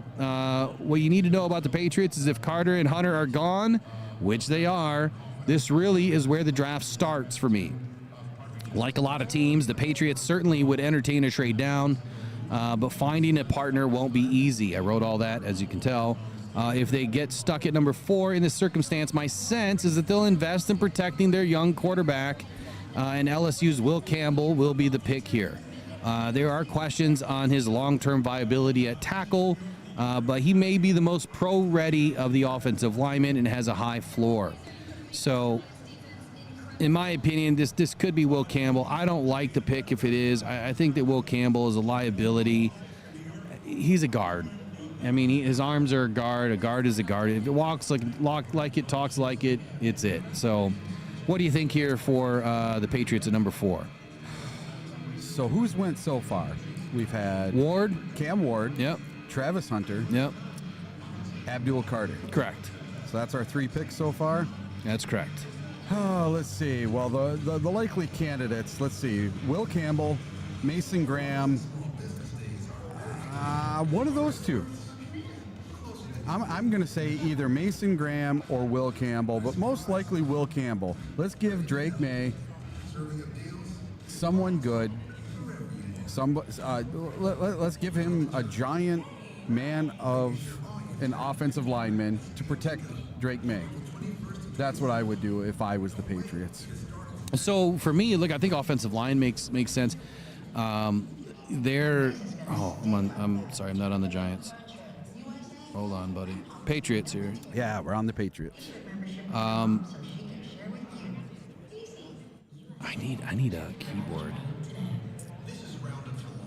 What you need to know about the Patriots is if Carter and Hunter are gone, which they are, this really is where the draft starts for me. Like a lot of teams, the Patriots certainly would entertain a trade down, but finding a partner won't be easy. I wrote all that, as you can tell. If they get stuck at number 4 in this circumstance, my sense is that they'll invest in protecting their young quarterback, and LSU's Will Campbell will be the pick here. There are questions on his long-term viability at tackle, but he may be the most pro-ready of the offensive linemen and has a high floor. So, in my opinion, this could be Will Campbell. I don't like the pick if it is. I think that Will Campbell is a liability. He's a guard. I mean, his arms are a guard. A guard is a guard. If it walks like it, talks like it, it's it. So, what do you think here for the Patriots at number 4? So who's went so far? We've had Cam Ward. Yep. Travis Hunter. Yep. Abdul Carter. Correct. So that's our 3 picks so far. That's correct. Oh, let's see. Well, the likely candidates, let's see. Will Campbell, Mason Graham. One of those two. I'm going to say either Mason Graham or Will Campbell, but most likely Will Campbell. Let's give Drake May someone good. Let's give him a giant man of an offensive lineman to protect Drake May. That's what I would do if I was the Patriots. So for me, look, I think offensive line makes sense. I'm sorry, I'm not on the Giants. Hold on, buddy. Patriots here. Yeah, we're on the Patriots. I need a keyboard.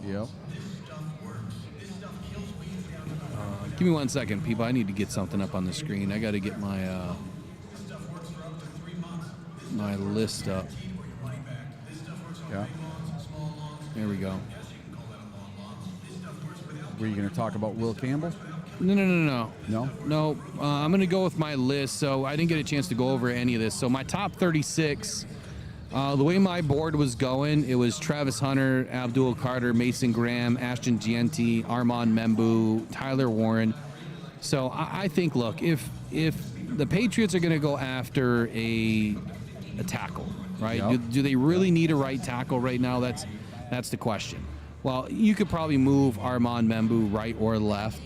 Yep. Give me 1 second, people. I need to get something up on the screen. I got to get my my list up. Yeah. There we go. Were you going to talk about Will Campbell? No. No? I'm going to go with my list. So I didn't get a chance to go over any of this. So my top 36, the way my board was going, it was Travis Hunter, Abdul Carter, Mason Graham, Ashton Jeanty, Armand Membu, Tyler Warren. So I think, look, if the Patriots are going to go after a tackle, right? Yep. Do they really need a right tackle right now? That's the question. Well, you could probably move Armand Membu right or left.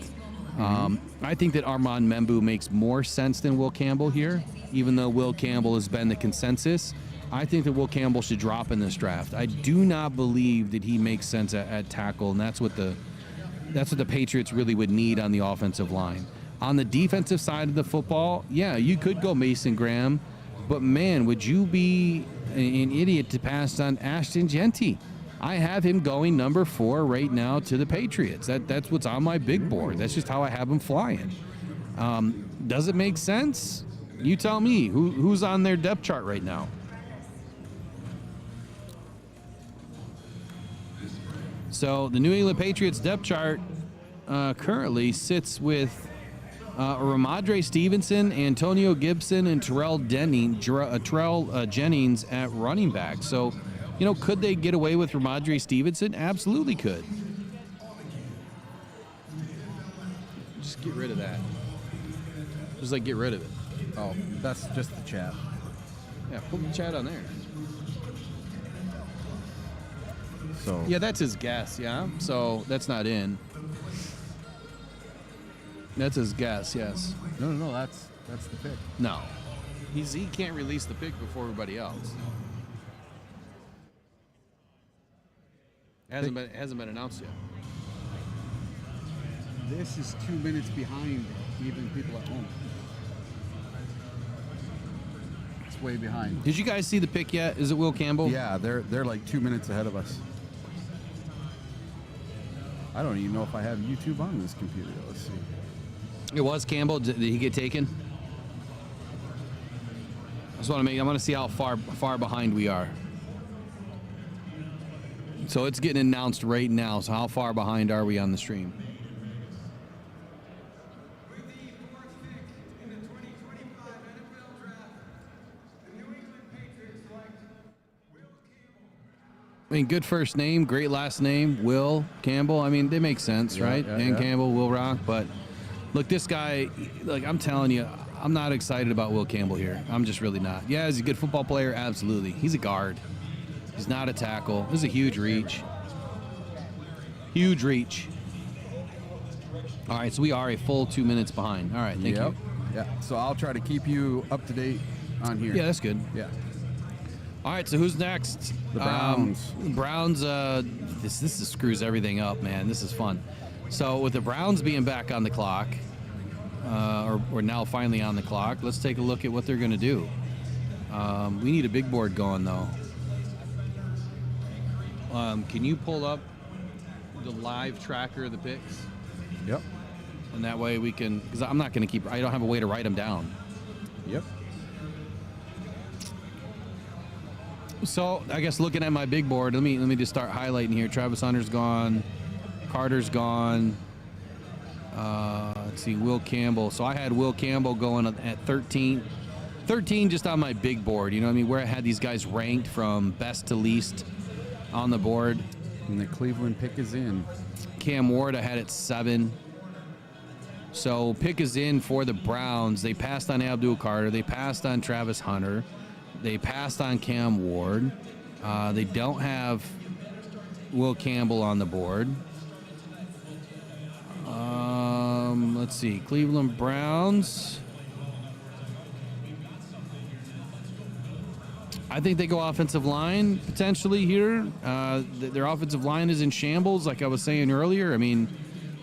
I think that Armand Membu makes more sense than Will Campbell here, even though Will Campbell has been the consensus. I think that Will Campbell should drop in this draft. I do not believe that he makes sense at tackle, and that's what the Patriots really would need on the offensive line. On the defensive side of the football, yeah, you could go Mason Graham, but man, would you be an idiot to pass on Ashton Jeanty? I have him going number 4 right now to the Patriots. That's what's on my big board. That's just how I have him flying. Does it make sense? You tell me. Who's on their depth chart right now? So the New England Patriots depth chart currently sits with Ramondre Stevenson, Antonio Gibson, and Terrell Jennings at running back. So, could they get away with Ramondre Stevenson? Absolutely could. Just get rid of that. Just get rid of it. Oh, that's just the chat. Yeah, put the chat on there. So Yeah, that's his guess, yeah? So that's not in. That's his guess, yes. No, that's the pick. No. He can't release the pick before everybody else. Hasn't been announced yet. This is 2 minutes behind even people at home. It's way behind. Did you guys see the pick yet? Is it Will Campbell? Yeah, they're like 2 minutes ahead of us. I don't even know if I have YouTube on this computer. Let's see. It was Campbell. Did he get taken? I want to see how far behind we are. So it's getting announced right now. So how far behind are we on the stream? I mean, good first name, great last name, Will Campbell. I mean, they make sense, right? And Campbell, Will Rock. But look, this guy, I'm telling you, I'm not excited about Will Campbell here. I'm just really not. Yeah, is he a good football player? Absolutely. He's a guard. He's not a tackle. This is a huge reach. Huge reach. All right, so we are a full 2 minutes behind. All right, thank you. Yeah, so I'll try to keep you up to date on here. Yeah, that's good. Yeah. All right, so who's next? The Browns. Browns, this screws everything up, man. This is fun. So with the Browns being back on the clock, or now finally on the clock, let's take a look at what they're going to do. We need a big board going, though. Can you pull up the live tracker of the picks? Yep. And that way we can, because I'm not going to keep, I don't have a way to write them down. Yep. So I guess looking at my big board, let me just start highlighting here. Travis Hunter's gone, Carter's gone. Let's see, Will Campbell. So I had Will Campbell going at 13. 13 just on my big board, where I had these guys ranked from best to least on the board. And the Cleveland pick is in. Cam Ward, I had at 7. So pick is in for the Browns. They passed on Abdul Carter. They passed on Travis Hunter. They passed on Cam Ward. They don't have Will Campbell on the board. Let's see. Cleveland Browns. I think they go offensive line potentially here. Their offensive line is in shambles, like I was saying earlier. I mean,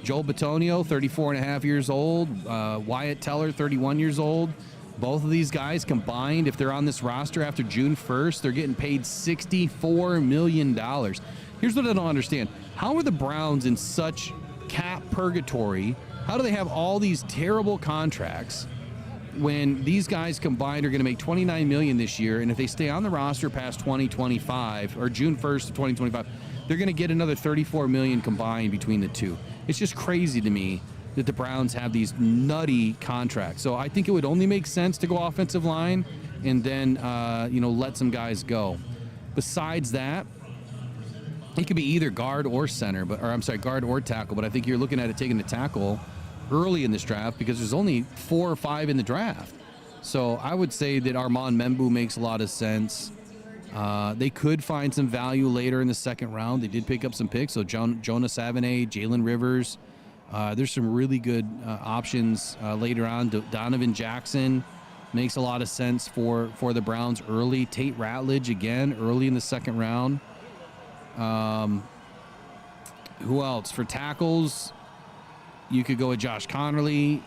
Joel Bitonio, 34 and a half years old. Wyatt Teller, 31 years old. Both of these guys combined, if they're on this roster after June 1st, they're getting paid $64 million. Here's what I don't understand. How are the Browns in such cap purgatory? How do they have all these terrible contracts when these guys combined are going to make $29 million this year, and if they stay on the roster past 2025 or June 1st of 2025, they're going to get another $34 million combined between the two? It's just crazy to me that the Browns have these nutty contracts. So I think it would only make sense to go offensive line and then let some guys go. Besides that, it could be either guard or center, guard or tackle. But I think you're looking at it taking the tackle early in this draft because there's only 4 or 5 in the draft. So I would say that Armand Membu makes a lot of sense. They could find some value later in the second round. They did pick up some picks. So Jonah Savane, Jalen Rivers. There's some really good options later on. Donovan Jackson makes a lot of sense for the Browns early. Tate Ratledge again early in the second round. Who else? For tackles, you could go with Josh Connerly,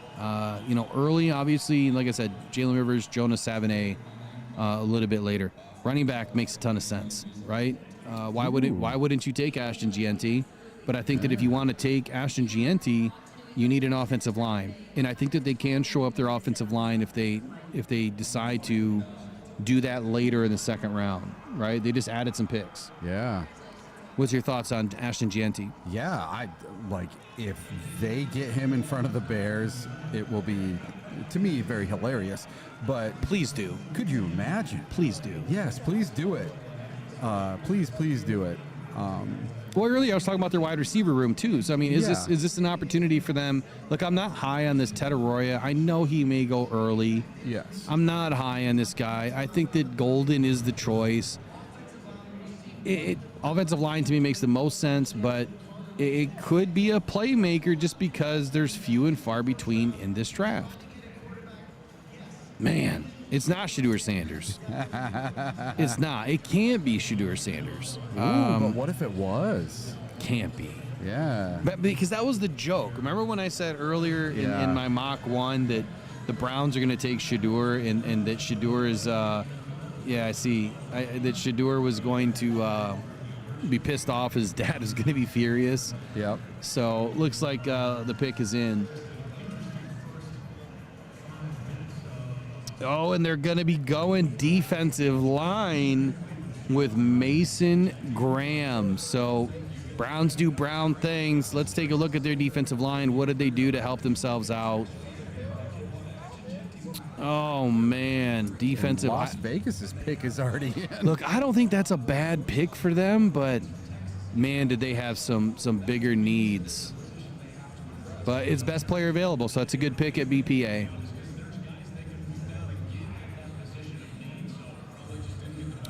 early, obviously. Like I said, Jalen Rivers, Jonah Savane, a little bit later. Running back makes a ton of sense, right? Why wouldn't you take Ashton Jeanty? But I think that if you want to take Ashton Jeanty, you need an offensive line. And I think that they can show up their offensive line if they decide to do that later in the second round, right? They just added some picks. Yeah. What's your thoughts on Ashton Jeanty? Yeah, if they get him in front of the Bears, it will be, to me, very hilarious. But please do. Could you imagine? Please do. Yes, please do it. Please do it. Well, earlier I was talking about their wide receiver room too. So I mean, is this an opportunity for them? Look, I'm not high on this Ted Arroyo. I know he may go early. Yes. I'm not high on this guy. I think that Golden is the choice. Offensive line to me makes the most sense, but it could be a playmaker just because there's few and far between in this draft. Man, it's not Shedeur Sanders. It's not. It can't be Shedeur Sanders. But what if it was? Can't be. Yeah. But because that was the joke. Remember when I said earlier in my mock one that the Browns are going to take Shedeur and that Shedeur is I see. That Shedeur was going to be pissed off. His dad is going to be furious. Yep. So looks like the pick is in. Oh, and they're going to be going defensive line with Mason Graham. So Browns do Brown things. Let's take a look at their defensive line. What did they do to help themselves out? Oh, man. Defensive. And Las Vegas's pick is already in. Look, I don't think that's a bad pick for them, but, man, did they have some bigger needs. But it's best player available, so that's a good pick at BPA.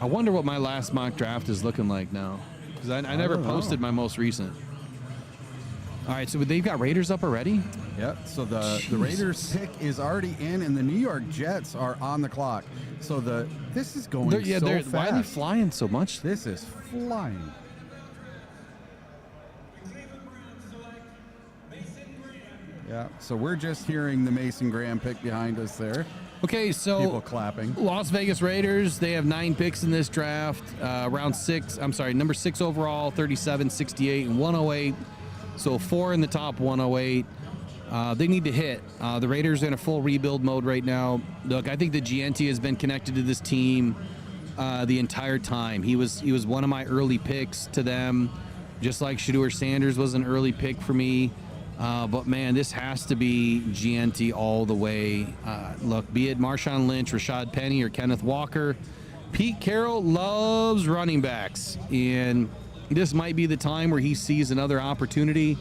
I wonder what my last mock draft is looking like now, because I never posted my most recent. All right, so they've got Raiders up already? Yep, so the Raiders pick is already in, and the New York Jets are on the clock. So this is going so fast. Why are they flying so much? This is flying. Yeah, so we're just hearing the Mason Graham pick behind us there. Okay, so people clapping. Las Vegas Raiders, they have 9 picks in this draft. Number 6 overall, 37, 68, and 108. So 4 in the top 108. They need to hit. The Raiders are in a full rebuild mode right now. Look, I think that Jeanty has been connected to this team the entire time. He was one of my early picks to them, just like Shedeur Sanders was an early pick for me. But, man, this has to be Jeanty all the way. Look, be it Marshawn Lynch, Rashad Penny, or Kenneth Walker, Pete Carroll loves running backs. And this might be the time where he sees another opportunity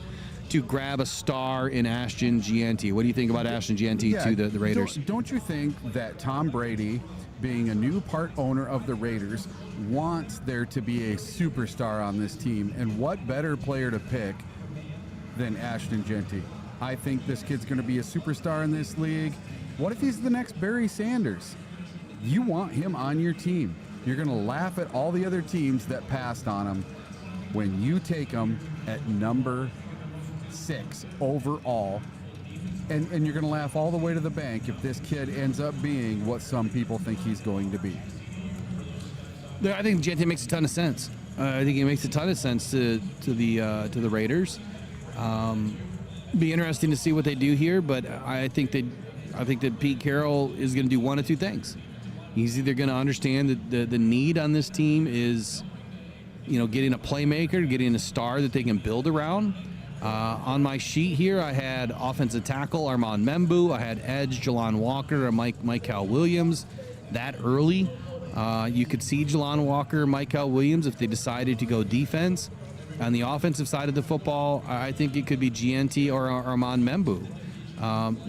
to grab a star in Ashton Jeanty. What do you think about Ashton Jeanty to the Raiders? Don't you think that Tom Brady being a new part owner of the Raiders, wants there to be a superstar on this team. And what better player to pick than Ashton Jeanty? I think this kid's going to be a superstar in this league. What if he's the next Barry Sanders? You want him on your team. You're going to laugh at all the other teams that passed on him when you take him at number 6 overall. And you're going to laugh all the way to the bank if this kid ends up being what some people think he's going to be. Yeah, I think Jeanty makes a ton of sense. I think he makes a ton of sense to the Raiders. Be interesting to see what they do here, but I think that Pete Carroll is going to do one of two things. He's either going to understand that the need on this team is, getting a playmaker, getting a star that they can build around. On my sheet here, I had offensive tackle Armand Membu. I had edge Jalon Walker or Michael Williams. That early, you could see Jalon Walker, Michael Williams if they decided to go defense. On the offensive side of the football, I think it could be Jeanty or Armand Membu.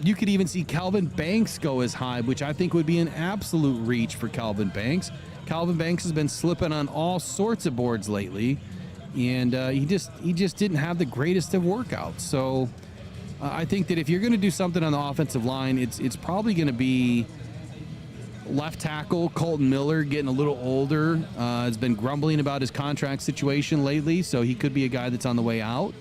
You could even see Calvin Banks go as high, which I think would be an absolute reach for Calvin Banks. Calvin Banks has been slipping on all sorts of boards lately, and he just didn't have the greatest of workouts. So I think that if you're going to do something on the offensive line, it's probably going to be left tackle Colton Miller, getting a little older. Has been grumbling about his contract situation lately, so he could be a guy that's on the way out.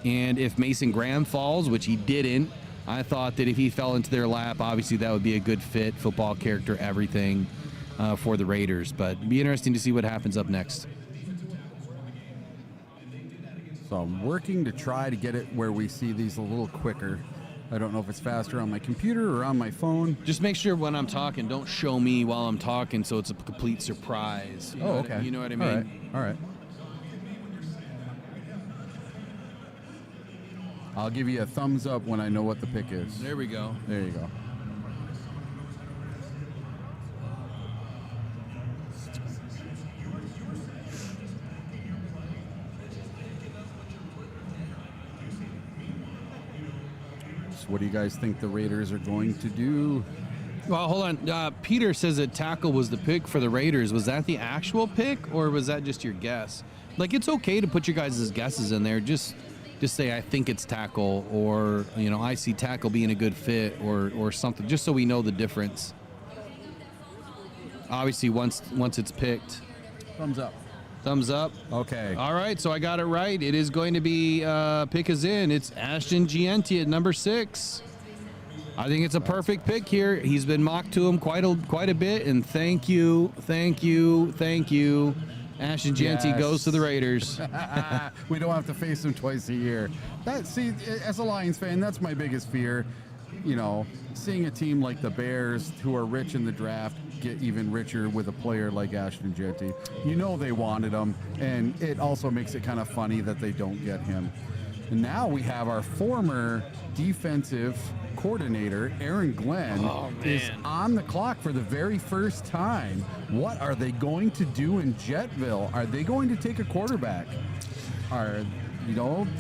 And if Mason Graham falls, which he didn't, I thought that if he fell into their lap, obviously that would be a good fit, football character, everything for the Raiders. But it'd be interesting to see what happens up next. So I'm working to try to get it where we see these a little quicker. I don't know if it's faster on my computer or on my phone. Just make sure when I'm talking, don't show me while I'm talking so it's a complete surprise. Okay. You know what I mean? All right. I'll give you a thumbs up when I know what the pick is. There we go. There you go. So what do you guys think the Raiders are going to do? Well, hold on. Peter says that tackle was the pick for the Raiders. Was that the actual pick, or was that just your guess? Like, it's okay to put your guys' guesses in there. Just say, I think it's tackle, or, I see tackle being a good fit, or something, just so we know the difference. Obviously, once it's picked. Thumbs up. Thumbs up. Okay. All right, so I got it right. It is going to be pick is in. It's Ashton Jeanty at number 6. I think it's a perfect pick here. He's been mocked to him quite a bit, and thank you. Ashton Jeanty goes to the Raiders. We don't have to face him twice a year. See, as a Lions fan, that's my biggest fear. Seeing a team like the Bears, who are rich in the draft, get even richer with a player like Ashton Jeanty. They wanted him, and it also makes it kind of funny that they don't get him. And now we have our former defensive coordinator, Aaron Glenn, is on the clock for the very first time. What are they going to do in Jetville? Are they going to take a quarterback? Are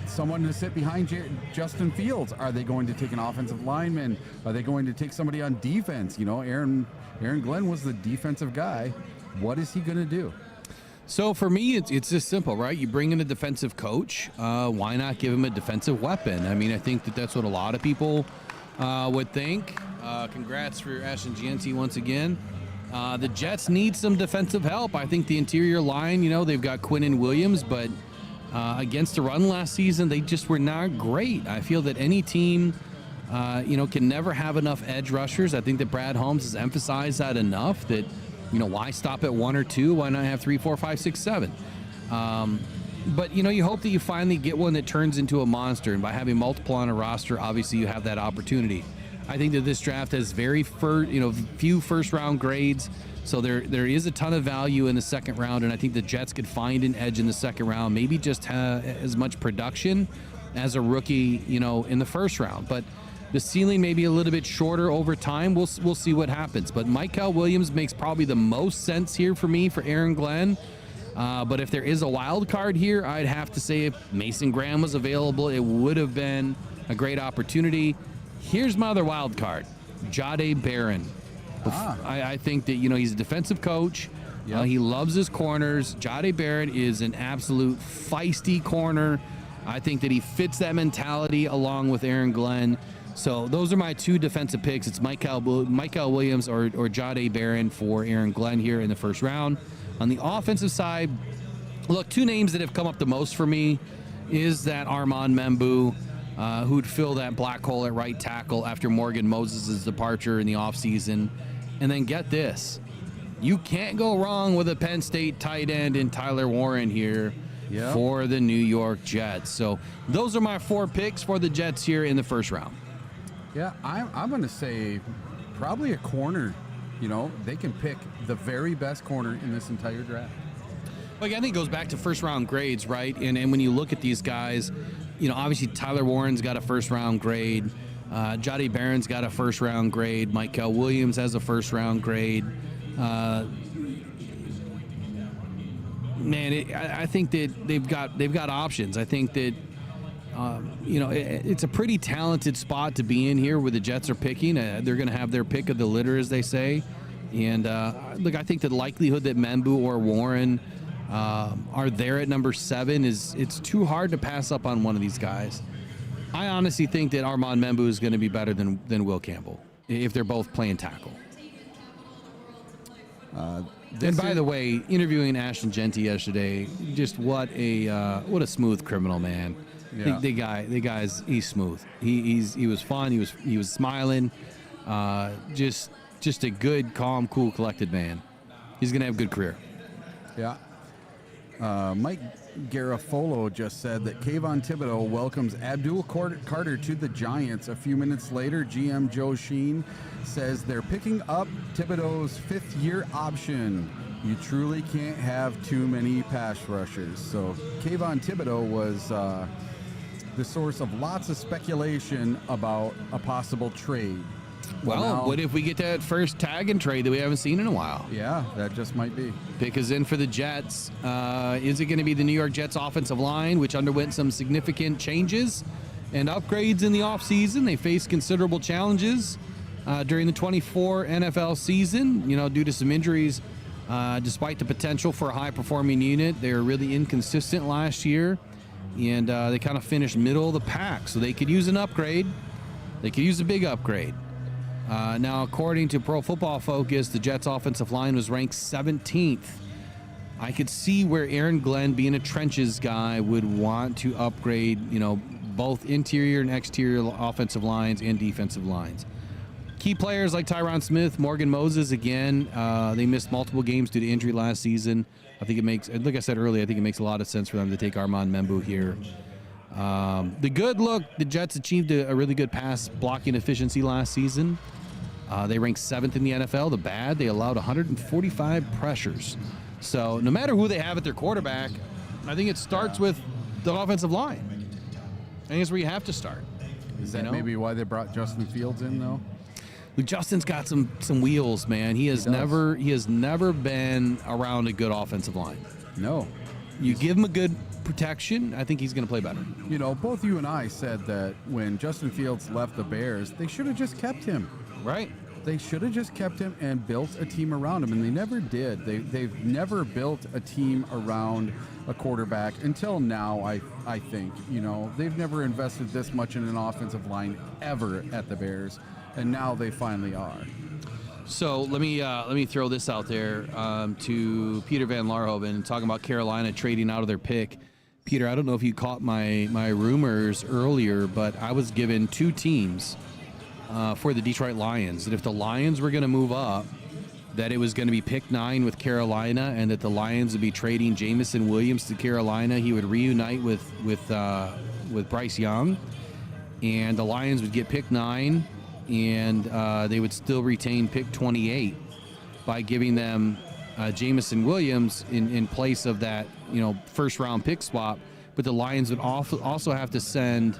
someone to sit behind Justin Fields? Are they going to take an offensive lineman? Are they going to take somebody on defense? Aaron Glenn was the defensive guy. What is he going to do? So for me, it's just simple, right? You bring in a defensive coach. Why not give him a defensive weapon? I mean, I think that's what a lot of people would think. Congrats for Ashton Jeanty once again. The Jets need some defensive help. I think the interior line, they've got Quinnen Williams, but against the run last season, they just were not great. I feel that any team, can never have enough edge rushers. I think that Brad Holmes has emphasized that enough that, why stop at 1 or 2? Why not have 3, 4, 5, 6, 7? But, you hope that you finally get one that turns into a monster. And by having multiple on a roster, obviously you have that opportunity. I think that this draft has few first-round grades. So there is a ton of value in the second round. And I think the Jets could find an edge in the second round, maybe just have as much production as a rookie, in the first round. But the ceiling may be a little bit shorter over time. We'll see what happens. But Michael Williams makes probably the most sense here for me for Aaron Glenn. But if there is a wild card here, I'd have to say if Mason Graham was available, it would have been a great opportunity. Here's my other wild card, Jahdae Barron. I think that, he's a defensive coach. Yep. He loves his corners. Jahdae Barrett is an absolute feisty corner. I think that he fits that mentality along with Aaron Glenn. So those are my two defensive picks. It's Michael Williams or Jahdae Barrett for Aaron Glenn here in the first round. On the offensive side, look, two names that have come up the most for me is that Armand Membu, who'd fill that black hole at right tackle after Morgan Moses' departure in the offseason. And then get this. You can't go wrong with a Penn State tight end in Tyler Warren here for the New York Jets. So those are my 4 picks for the Jets here in the first round. Yeah, I'm going to say probably a corner. They can pick the very best corner in this entire draft. Like, I think it goes back to first-round grades, right? And when you look at these guys, obviously Tyler Warren's got a first-round grade. Jahdae Barron's got a first-round grade. Michael Williams has a first-round grade. I think that they've got options. I think that it's a pretty talented spot to be in here where the Jets are picking. They're going to have their pick of the litter, as they say. And look, I think the likelihood that Membu or Warren are there at number 7 it's too hard to pass up on one of these guys. I honestly think that Armand Membu is going to be better than Will Campbell if they're both playing tackle. And by the way, interviewing Ashton Jeanty yesterday, just what a smooth criminal, man. Yeah. The guy's he's smooth. He was fun. He was smiling. Just a good, calm, cool, collected man. He's gonna have a good career. Yeah. Mike Garofolo just said that Kayvon Thibodeau welcomes Abdul Carter to the Giants. A few minutes later, GM Joe Sheen says they're picking up Thibodeau's 5th-year option. You truly can't have too many pass rushers. So Kayvon Thibodeau was the source of lots of speculation about a possible trade. Well, what if we get that first tag and trade that we haven't seen in a while? Yeah, that just might be. Pick is in for the Jets. Is it going to be the New York Jets offensive line, which underwent some significant changes and upgrades in the offseason? They faced considerable challenges during the 24 NFL season, due to some injuries. Despite the potential for a high-performing unit, they were really inconsistent last year, and they kind of finished middle of the pack. So they could use an upgrade. They could use a big upgrade. Now, according to Pro Football Focus, the Jets' offensive line was ranked 17th. I could see where Aaron Glenn, being a trenches guy, would want to upgrade, both interior and exterior offensive lines and defensive lines. Key players like Tyron Smith, Morgan Moses, again, they missed multiple games due to injury last season. I think it makes, like I said earlier, I think it makes a lot of sense for them to take Armand Membu here. The good look, the Jets achieved a really good pass blocking efficiency last season. They ranked 7th in the NFL. The bad, they allowed 145 pressures. So no matter who they have at their quarterback, I think it starts with the offensive line. I think it's where you have to start. Is that maybe why they brought Justin Fields in, though? Justin's got some wheels, man. He has never been around a good offensive line. No. You give him a good protection, I think he's going to play better. Both you and I said that when Justin Fields left the Bears, they should have just kept him. Right. They should have just kept him and built a team around him, and they never did. They've never built a team around a quarterback until now, I think. They've never invested this much in an offensive line ever at the Bears, and now they finally are. So let me throw this out there to Peter Van Larhoven, talking about Carolina trading out of their pick. Peter, I don't know if you caught my rumors earlier, but I was given 2 teams for the Detroit Lions, that if the Lions were going to move up, that it was going to be pick 9 with Carolina, and that the Lions would be trading Jamison Williams to Carolina. He would reunite with Bryce Young, and the Lions would get pick 9, and they would still retain pick 28 by giving them Jamison Williams in place of that first round pick swap. But the Lions would also have to send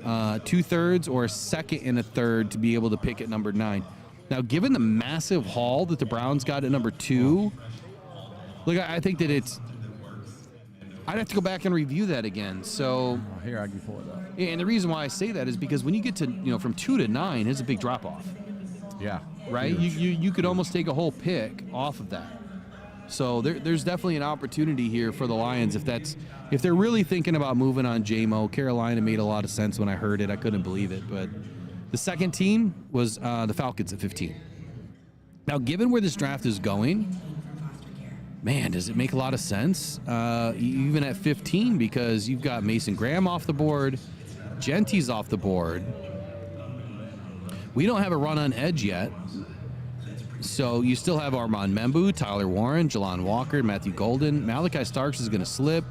2/3 or a second and a third to be able to pick at number 9. Now, given the massive haul that the Browns got at number 2, look, I think that I'd have to go back and review that again. So here, I can pull it up. And the reason why I say that is because when you get to from 2 to 9, it's a big drop off. Yeah. right? You could almost take a whole pick off of that. So there's definitely an opportunity here for the Lions if they're really thinking about moving on J-Mo. Carolina made a lot of sense when I heard it. I couldn't believe it. But the second team was the Falcons at 15. Now, given where this draft is going, man, does it make a lot of sense? Even at 15, because you've got Mason Graham off the board, Jeanty's off the board. We don't have a run on edge yet. So you still have Armand Membu, Tyler Warren, Jelon Walker, Matthew Golden. Malachi Starks is going to slip.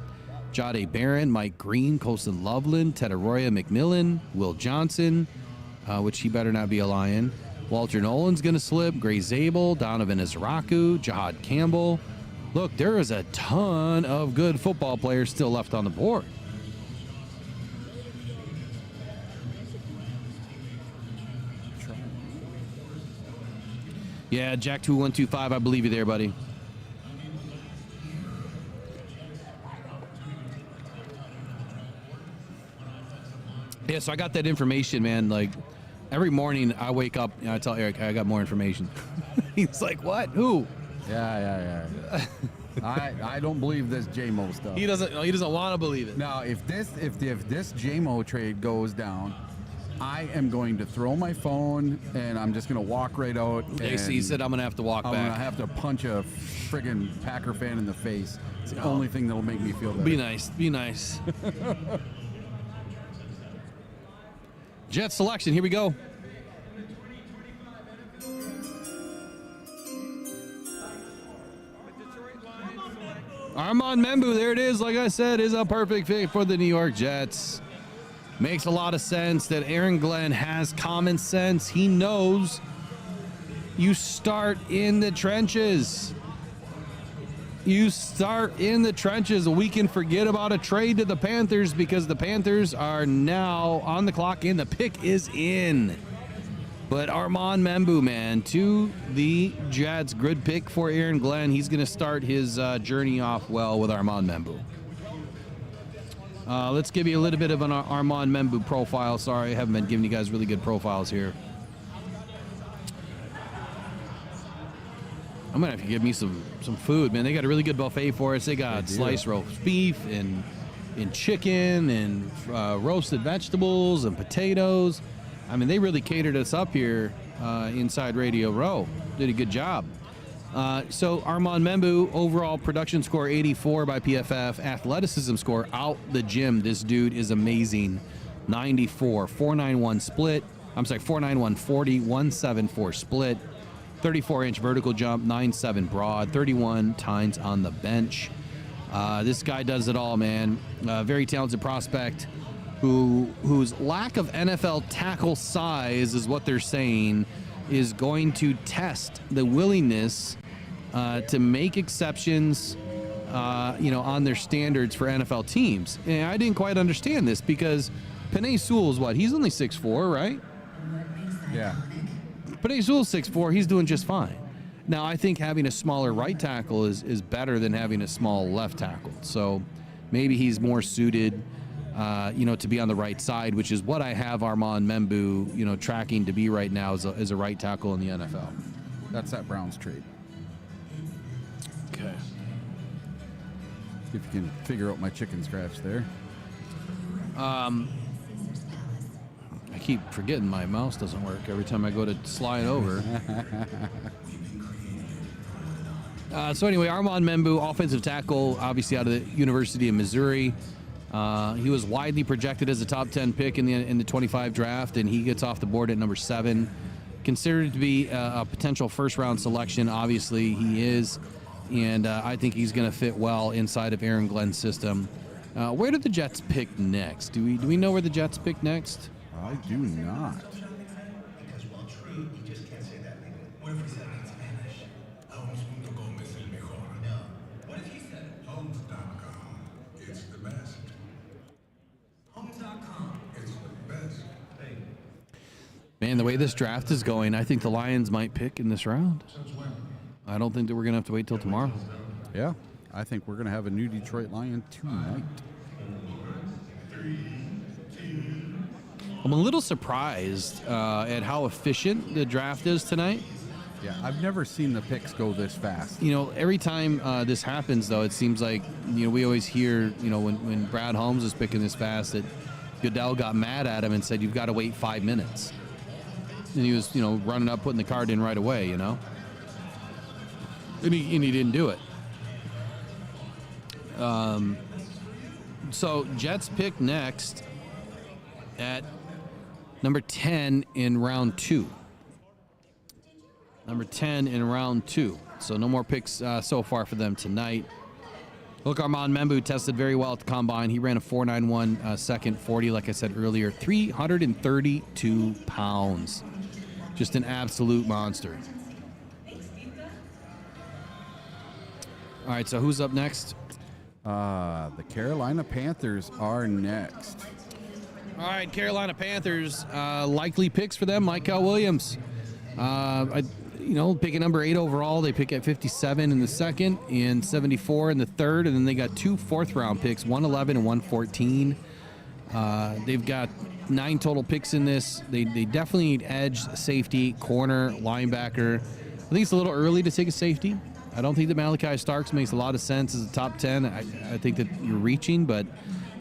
Jahdae Barron, Mike Green, Colston Loveland, Ted Arroyo, McMillan, Will Johnson, which he better not be a Lion. Walter Nolan's going to slip. Gray Zabel, Donovan Izaraku, Jahad Campbell. Look, there is a ton of good football players still left on the board. Yeah, Jack 2125, I believe you there, buddy. Yeah, so I got that information, man. Like, every morning I wake up and I tell Eric, I got more information. He's like, what? Who? Yeah. I don't believe this J-Mo stuff. He doesn't want to believe it. Now, if this J-Mo trade goes down, I am going to throw my phone and I'm just going to walk right out. He said I'm going to have to walk back. I'm going to have to punch a friggin' Packer fan in the face. It's the only thing that'll make me feel better. Be nice. Jet selection, here we go. Armand Membu, there it is. Like I said, is a perfect fit for the New York Jets. Makes a lot of sense that Aaron Glenn has common sense. He knows you start in the trenches. We can forget about a trade to the Panthers because the Panthers are now on the clock and the pick is in. But Armand Membu, man, to the Jets. Good pick for Aaron Glenn. He's going to start his journey off well with Armand Membu. Let's give you a little bit of an Armand Membu profile. Sorry, I haven't been giving you guys really good profiles here. I'm going to have to give me some food, man. They got a really good buffet for us. They got sliced roast beef and chicken and roasted vegetables and potatoes. I mean, they really catered us up here inside Radio Row. Did a good job. So Armand Membu, overall production score 84 by PFF. Athleticism score out the gym. This dude is amazing. 94, 491 split. I'm sorry, 491 40, 174 split. 34-inch vertical jump, 9'7" broad, 31 times on the bench. This guy does it all, man. Very talented prospect whose lack of NFL tackle size is what they're saying is going to test the willingness to make exceptions, on their standards for NFL teams. And I didn't quite understand this because Penei Sewell's what? He's only 6'4", right? Yeah. Penei Sewell's 6'4", he's doing just fine. Now, I think having a smaller right tackle is better than having a small left tackle. So maybe he's more suited, to be on the right side, which is what I have Armand Membu, tracking to be right now as a right tackle in the NFL. That's that Browns trade. Okay. If you can figure out my chicken scratch there. I keep forgetting my mouse doesn't work every time I go to slide over. So anyway, Armand Membu, offensive tackle, obviously out of the University of Missouri. He was widely projected as a top 10 pick in the 25 draft, and he gets off the board at number 7. Considered to be a potential first-round selection. Obviously, he is, and I think he's going to fit well inside of Aaron Glenn's system. Where do the Jets pick next? Do we know where the Jets pick next? I do not. Man, the way this draft is going, I think the Lions might pick in this round. I don't think that we're going to have to wait till tomorrow. Yeah, I think we're going to have a new Detroit Lion tonight. I'm a little surprised at how efficient the draft is tonight. Yeah, I've never seen the picks go this fast. You know, every time this happens, though, it seems like, you know, we always hear, you know, when Brad Holmes was picking this fast, that Goodell got mad at him and said, you've got to wait 5 minutes. And he was, you know, running up, putting the card in right away, you know. And he didn't do it. So Jets pick next at number 10 in round 2. Number 10 in round 2. So no more picks so far for them tonight. Look, Armand Membu tested very well at the combine. He ran a 4.91 second 40, like I said earlier, 332 pounds. Just an absolute monster. All right, so who's up next? The Carolina Panthers are next. All right, Carolina Panthers, likely picks for them, Michael Williams. Pick at number 8 overall. They pick at 57 in the second and 74 in the third, and then they got 2 fourth-round picks, 111 and 114. They've got 9 total picks in this. They definitely need edge, safety, corner, linebacker. I think it's a little early to take a safety. I don't think that Malachi Starks makes a lot of sense as a top 10. I think that you're reaching, but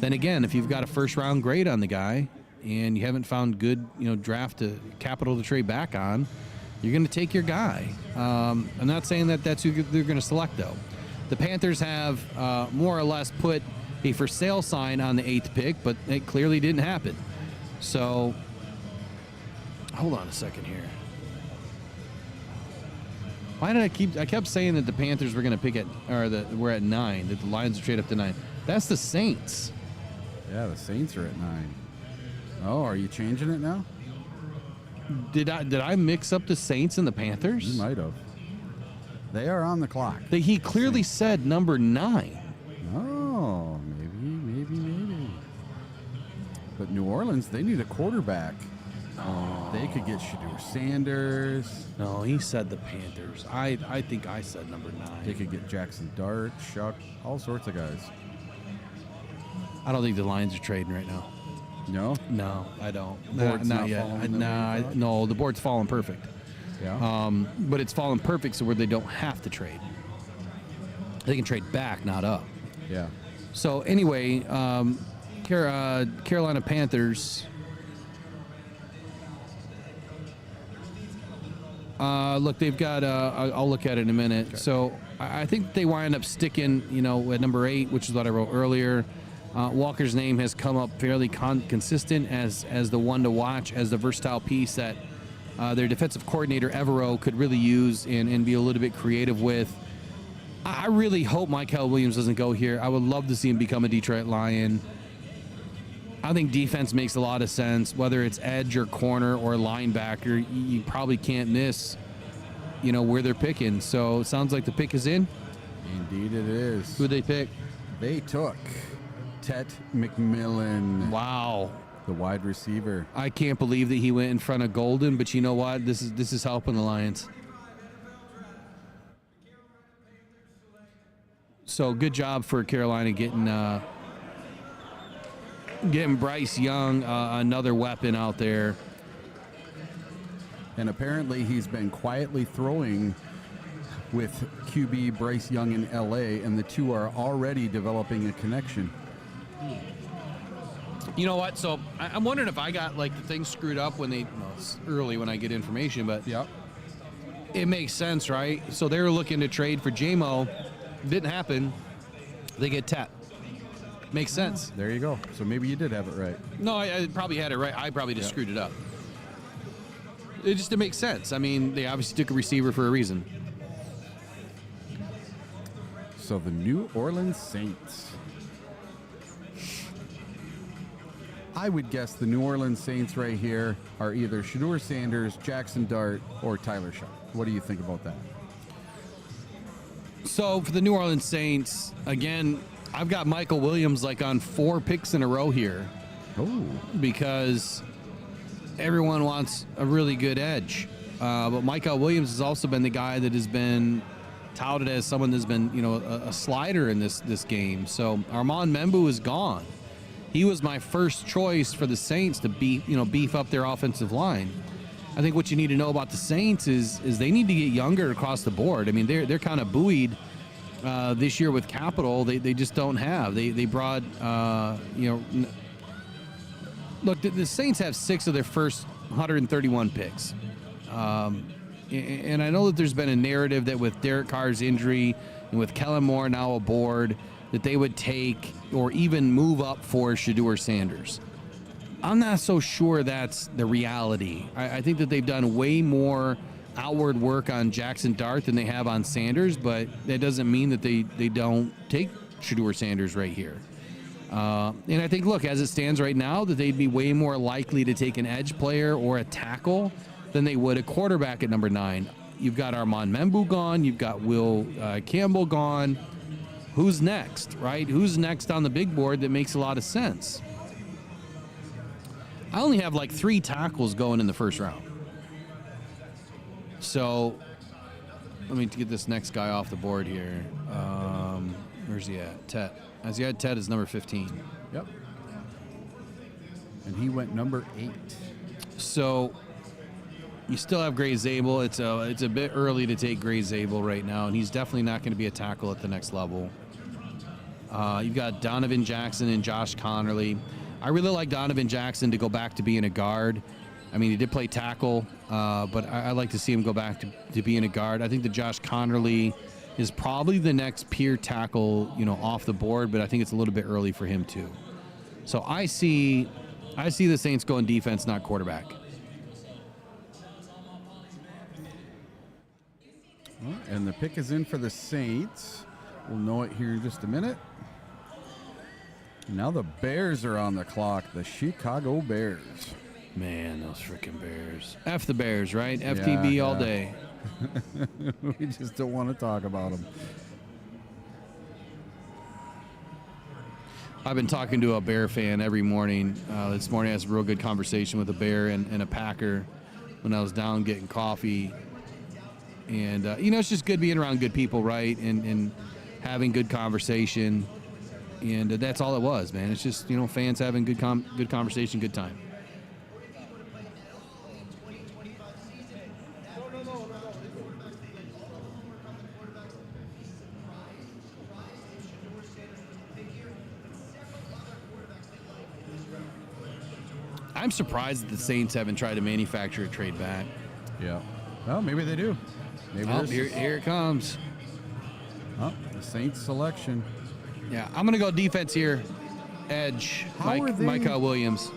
then again, if you've got a first-round grade on the guy and you haven't found good, draft capital to trade back on, you're going to take your guy. I'm not saying that that's who they're going to select, though. The Panthers have more or less put a for sale sign on the 8th pick, but it clearly didn't happen. So, hold on a second here. Why did I kept saying that the Panthers were going to pick we're at 9, that the Lions would trade up to 9. That's the Saints. Yeah, the Saints are at 9. Oh, are you changing it now? Did I mix up the Saints and the Panthers? You might have. They are on the clock. He clearly said number 9. Oh, maybe. But New Orleans, they need a quarterback. Oh. They could get Shedeur Sanders. No, he said the Panthers. I think I said number 9. They could get Jackson Dart, Shuck, all sorts of guys. I don't think the Lions are trading right now. No? No, I don't. Board's not yet. No, the board's falling perfect. Yeah. But it's falling perfect so where they don't have to trade. They can trade back, not up. Yeah. So anyway, Carolina Panthers. Look, they've got. I'll look at it in a minute. Okay. So I think they wind up sticking, at number 8, which is what I wrote earlier. Walker's name has come up fairly consistent as the one to watch, as the versatile piece that their defensive coordinator Evero could really use and be a little bit creative with. I really hope Michael Williams doesn't go here. I would love to see him become a Detroit Lion. I think defense makes a lot of sense, whether it's edge or corner or linebacker. You probably can't miss, where they're picking. So it sounds like the pick is in. Indeed it is. Who'd they pick? They took Tet McMillan. Wow. The wide receiver. I can't believe that he went in front of Golden, but you know what? This is helping the Lions. So good job for Carolina getting Bryce Young, another weapon out there. And apparently he's been quietly throwing with QB Bryce Young in LA, and the two are already developing a connection. You know what? So I'm wondering if I got the thing screwed up when it's early when I get information, but yep. It makes sense, right? So they were looking to trade for JMO. Didn't happen. They get Tet. Makes sense. There you go. So maybe you did have it right. No, I probably had it right. I probably just screwed it up. It makes sense. I mean, they obviously took a receiver for a reason. So the New Orleans Saints. I would guess the New Orleans Saints right here are either Shedeur Sanders, Jackson Dart, or Tyler Shuck. What do you think about that? So for the New Orleans Saints, again, I've got Michael Williams on 4 picks in a row here. Oh. Because everyone wants a really good edge. But Michael Williams has also been the guy that has been touted as someone that's been, a slider in this game. So Armand Membu is gone. He was my first choice for the Saints to beef up their offensive line. I think what you need to know about the Saints is they need to get younger across the board. I mean, they're kind of buoyed this year with capital. They just don't have. They brought look, the Saints have 6 of their first 131 picks. And I know that there's been a narrative that with Derek Carr's injury and with Kellen Moore now aboard, that they would take or even move up for Shedeur Sanders. I'm not so sure that's the reality. I think that they've done way more outward work on Jackson Dart than they have on Sanders, but that doesn't mean that they don't take Shedeur Sanders right here. And I think, look, as it stands right now, that they'd be way more likely to take an edge player or a tackle than they would a quarterback at number 9. You've got Armand Membu gone. You've got Will Campbell gone. Who's next, right? Who's next on the big board that makes a lot of sense? I only have like 3 tackles going in the first round. So let me get this next guy off the board here. Where's he at? Tet. As he had Tet is number 15. Yep. And he went number 8. So you still have Gray Zabel. It's a bit early to take Gray Zabel right now, and he's definitely not going to be a tackle at the next level. You've got Donovan Jackson and Josh Connerly. I really like Donovan Jackson to go back to being a guard. I mean, he did play tackle, but I like to see him go back to being a guard. I think that Josh Connerly is probably the next peer tackle, off the board, but I think it's a little bit early for him too. So I see the Saints going defense, not quarterback. And the pick is in for the Saints. We'll know it here in just a minute. Now the Bears are on the clock. The Chicago Bears. Man, those freaking Bears. F the Bears, right? FTB all day. We just don't want to talk about them. I've been talking to a Bear fan every morning. This morning I had a real good conversation with a Bear and a Packer when I was down getting coffee. And, it's just good being around good people, right? And having good conversation. And that's all it was, man. It's just, fans having good conversation, good time. I'm surprised that the Saints haven't tried to manufacture a trade back. Yeah. Well, maybe they do. Maybe here it comes. Oh, the Saints selection. Yeah, I'm going to go defense here. Edge, Micah Williams.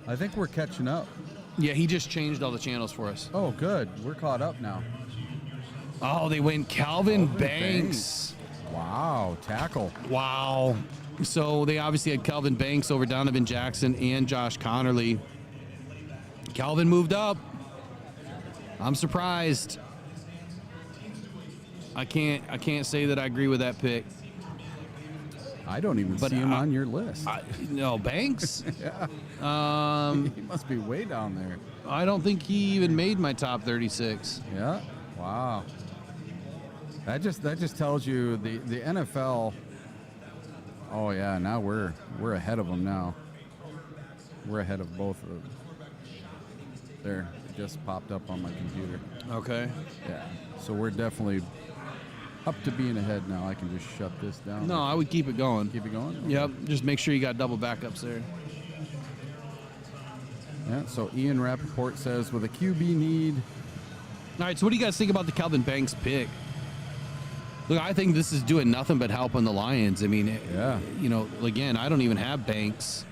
I think we're catching up. Yeah, he just changed all the channels for us. Oh, good. We're caught up now. Oh, they went Calvin Banks. Wow, tackle. Wow. So they obviously had Calvin Banks over Donovan Jackson and Josh Connerly. Calvin moved up. I'm surprised. I can't say that I agree with that pick. I don't even see him on your list. No, Banks? Yeah. He must be way down there. I don't think he even made my top 36. Yeah. Wow. That just tells you the NFL. Oh yeah, now we're ahead of them now. We're ahead of both of them. There, it just popped up on my computer. Okay. Yeah. So we're definitely up to being ahead now. I can just shut this down. No, I would keep it going. Keep it going? Okay. Yep. Just make sure you got double backups there. Yeah, so Ian Rappaport says, with a QB need. All right, so what do you guys think about the Calvin Banks pick? Look, I think this is doing nothing but helping the Lions. I mean, yeah. Again, I don't even have Banks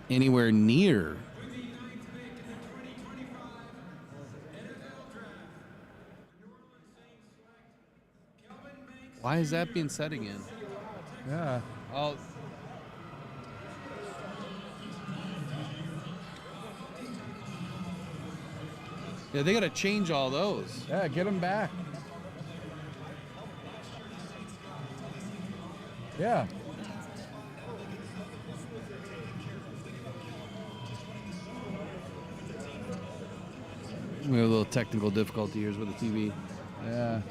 anywhere near. Why is that being said again? Yeah. Oh. Yeah, they got to change all those. Yeah, get him back. Yeah. We have a little technical difficulty here with the TV. Yeah.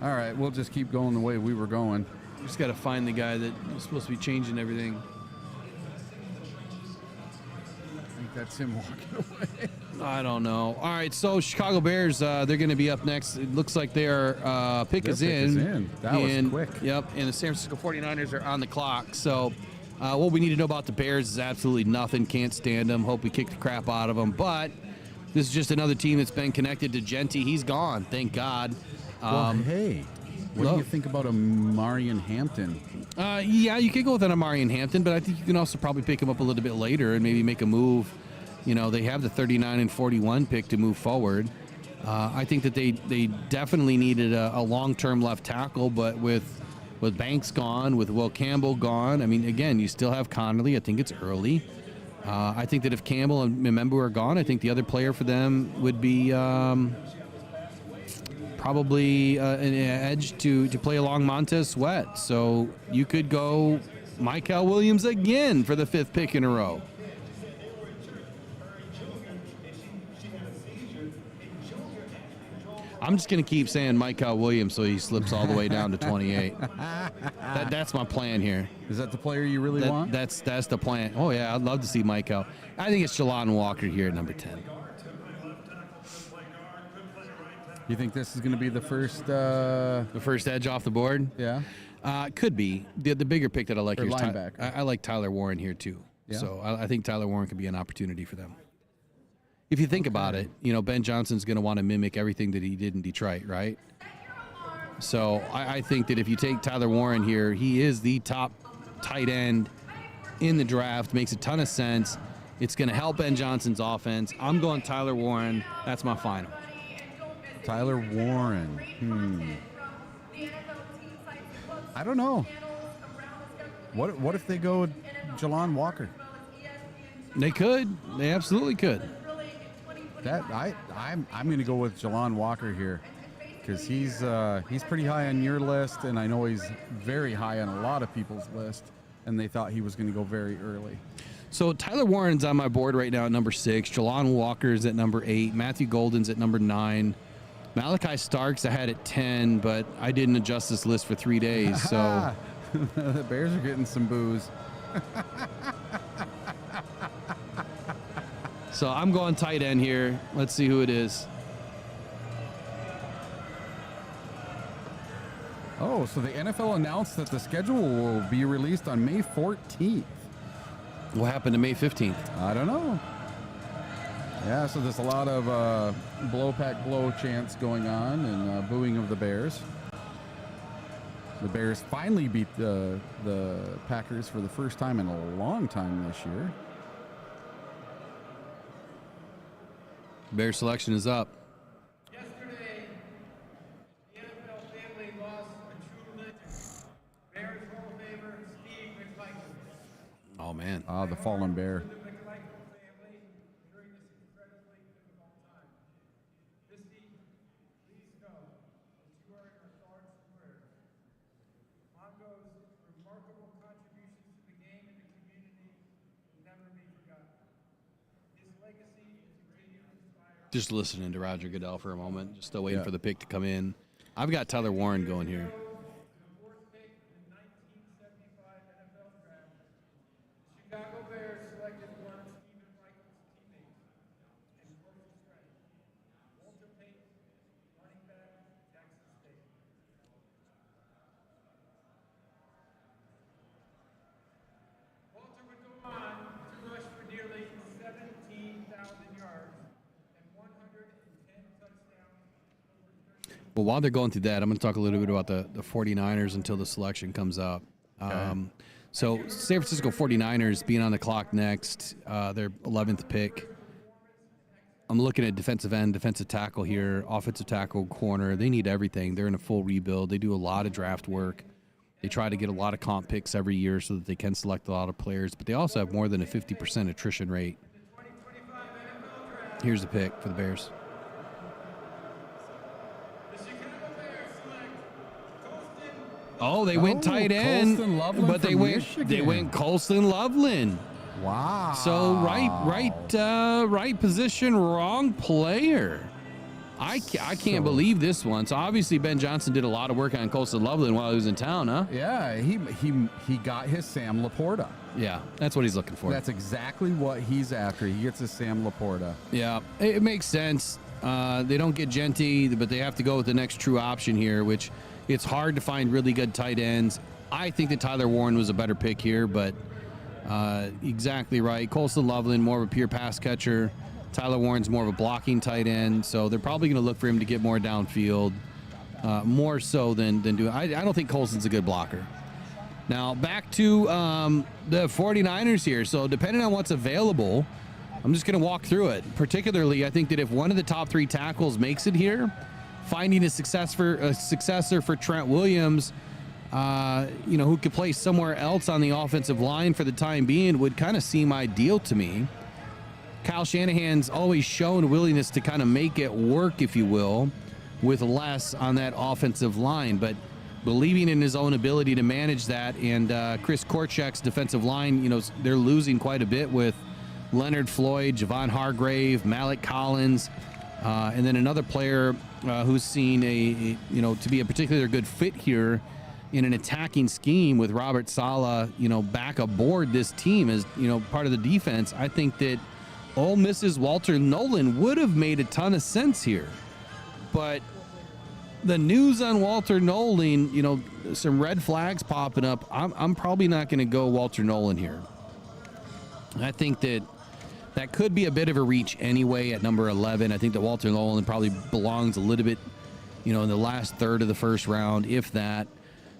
All right, we'll just keep going the way we were going. Just got to find the guy that is supposed to be changing everything. that's him walking away. I don't know. All right, so Chicago Bears, they're going to be up next. It looks like their pick is in. That was quick. Yep, and the San Francisco 49ers are on the clock. So what we need to know about the Bears is absolutely nothing. Can't stand them. Hope we kick the crap out of them. But this is just another team that's been connected to Jeanty. He's gone, thank God. Well, hey, what do you think about a Marion Hampton? Yeah, you could go with an Amarian Hampton, but I think you can also probably pick him up a little bit later and maybe make a move. You know, they have the 39 and 41 pick to move forward. I think that they definitely needed a long-term left tackle, but with Banks gone, with Will Campbell gone, I mean, again, you still have Connolly. I think it's early. I think that if Campbell and Memembu are gone, I think the other player for them would be probably an edge to play along Montez Sweat. So you could go Michael Williams again for the 5th pick in a row. I'm just going to keep saying Michael Williams so he slips all the way down to 28. That's my plan here. Is that the player you really want? That's the plan. Oh, yeah, I'd love to see Michael. I think it's Jalon Walker here at number 10. You think this is going to be the first edge off the board? Yeah. Could be. The bigger pick that I like Or here is linebacker. I like Tyler Warren here, too. Yeah. So I think Tyler Warren could be an opportunity for them. If you think about it, you know, Ben Johnson's going to want to mimic everything that he did in Detroit, right? So I think that if you take Tyler Warren here, he is the top tight end in the draft. Makes a ton of sense. It's going to help Ben Johnson's offense. I'm going Tyler Warren. That's my final. Tyler Warren. I don't know. What if they go Jalon Walker? They could. They absolutely could. I'm going to go with Jalon Walker here because he's pretty high on your list, and I know he's very high on a lot of people's list, and they thought he was going to go very early. So Tyler Warren's on my board right now at number 6. Jalon Walker's at number 8. Matthew Golden's at number 9. Malachi Starks I had at 10, but I didn't adjust this list for 3 days. So the Bears are getting some booze. So I'm going tight end here. Let's see who it is. Oh, so the NFL announced that the schedule will be released on May 14th. What happened to May 15th? I don't know. Yeah, so there's a lot of blow pack blow chants going on and booing of the Bears. The Bears finally beat the Packers for the first time in a long time this year. Bear selection is up. Yesterday, the NFL family lost a true legend. Bears Hall of Famer Steve McMillan. Oh, man. The fallen Bear. The McMillan family during this incredibly difficult time. Misty, please know that you are in our thoughts and prayers. Mongo's remarkable contributions to the game and the community will never be forgotten. His legacy is greatly inspired. Just listening to Roger Goodell for a moment. Just still waiting Yeah. for the pick to come in. I've got Tyler Warren going here. The fourth pick in the 1975 NFL Draft, the Chicago Bears selected one of Stephen Reichel's teammates and closest friend, Walter Payton, running back, Jackson State. Walter would go on to rush for nearly 17,000 yards and 110 touchdowns. Well, while they're going through that, I'm going to talk a little bit about the 49ers until the selection comes up. So San Francisco 49ers being on the clock next, their 11th pick. I'm looking at defensive end, defensive tackle here, offensive tackle, corner. They need everything. They're in a full rebuild. They do a lot of draft work. They try to get a lot of comp picks every year so that they can select a lot of players, but they also have more than a 50% attrition rate. Here's the pick for the Bears. Oh, they went tight end, Colston Loveland but they from went Michigan. Colston Loveland. Wow. So right position, wrong player. I can't believe this one. So obviously Ben Johnson did a lot of work on Coastal Loveland while he was in town, huh? Yeah, he got his Sam Laporta. Yeah, that's what he's looking for. That's exactly what he's after. He gets his Sam Laporta. Yeah, it makes sense. They don't get Jeanty, but they have to go with the next true option here, which it's hard to find really good tight ends. I think that Tyler Warren was a better pick here, but exactly right. Coastal Loveland, more of a pure pass catcher. Tyler Warren's more of a blocking tight end, so they're probably going to look for him to get more downfield, more so than doing. I don't think Colson's a good blocker. Now, back to the 49ers here. So depending on what's available, I'm just going to walk through it. Particularly, I think that if one of the top 3 tackles makes it here, finding a successor for Trent Williams, who could play somewhere else on the offensive line for the time being, would kind of seem ideal to me. Kyle Shanahan's always shown a willingness to kind of make it work, if you will, with less on that offensive line, but believing in his own ability to manage that. And Chris Korchak's defensive line, they're losing quite a bit with Leonard Floyd, Javon Hargrave, Malik Collins, and then another player who's seen to be a particularly good fit here in an attacking scheme with Robert Saleh, back aboard this team as, part of the defense. I think that Ole Miss's Walter Nolan would have made a ton of sense here. But the news on Walter Nolan, some red flags popping up. I'm probably not going to go Walter Nolan here. I think that could be a bit of a reach anyway at number 11. I think that Walter Nolan probably belongs a little bit, in the last third of the first round, if that.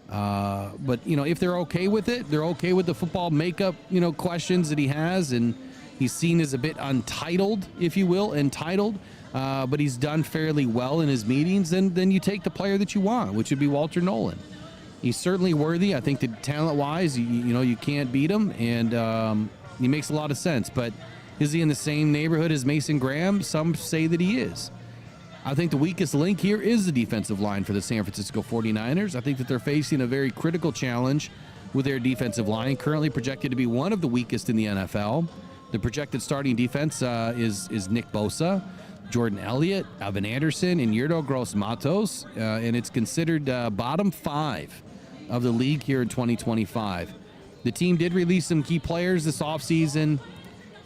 But, if they're okay with it, they're okay with the football makeup, questions that he has, and he's seen as a bit untitled, if you will, but he's done fairly well in his meetings, then you take the player that you want, which would be Walter Nolan. He's certainly worthy. I think that talent-wise, you can't beat him, and he makes a lot of sense. But is he in the same neighborhood as Mason Graham? Some say that he is. I think the weakest link here is the defensive line for the San Francisco 49ers. I think that they're facing a very critical challenge with their defensive line, currently projected to be one of the weakest in the NFL. The projected starting defense is Nick Bosa, Jordan Elliott, Evan Anderson, and Yurdo Gross-Matos, and it's considered bottom 5 of the league here in 2025. The team did release some key players this offseason,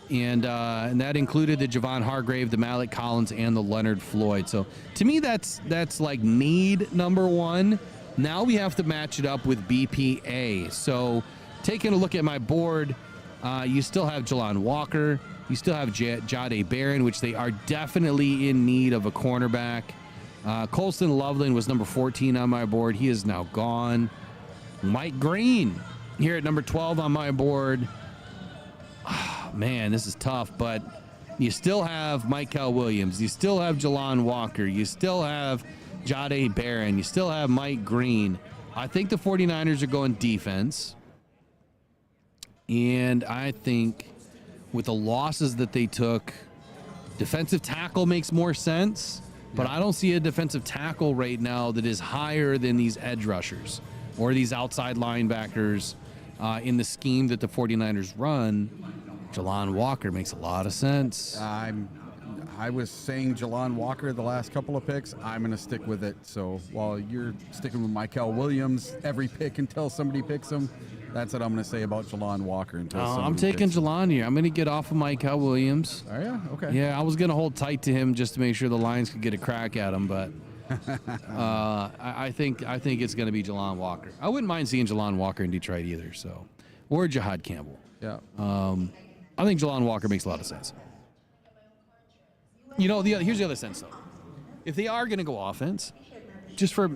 and that included the Javon Hargrave, the Malik Collins, and the Leonard Floyd. So to me, that's like need number 1. Now we have to match it up with BPA. So taking a look at my board, you still have Jalon Walker. You still have Jahdae Barron, which they are definitely in need of a cornerback. Colston Loveland was number 14 on my board. He is now gone. Mike Green here at number 12 on my board. Oh, man, this is tough, but you still have Mykel Williams. You still have Jalon Walker. You still have Jahdae Barron. You still have Mike Green. I think the 49ers are going defense. And I think with the losses that they took, defensive tackle makes more sense, but I don't see a defensive tackle right now that is higher than these edge rushers or these outside linebackers in the scheme that the 49ers run. Jalon Walker makes a lot of sense. I was saying Jalon Walker the last couple of picks. I'm going to stick with it. So while you're sticking with Mykel Williams every pick until somebody picks him, that's what I'm going to say about Jalon Walker until somebody I'm taking picks him. Jalon here. I'm going to get off of Mykel Williams. Oh, yeah? Okay. Yeah, I was going to hold tight to him just to make sure the Lions could get a crack at him, but I think it's going to be Jalon Walker. I wouldn't mind seeing Jalon Walker in Detroit either, or Jahad Campbell. Yeah. I think Jalon Walker makes a lot of sense. Here's the other sense though. If they are going to go offense, just for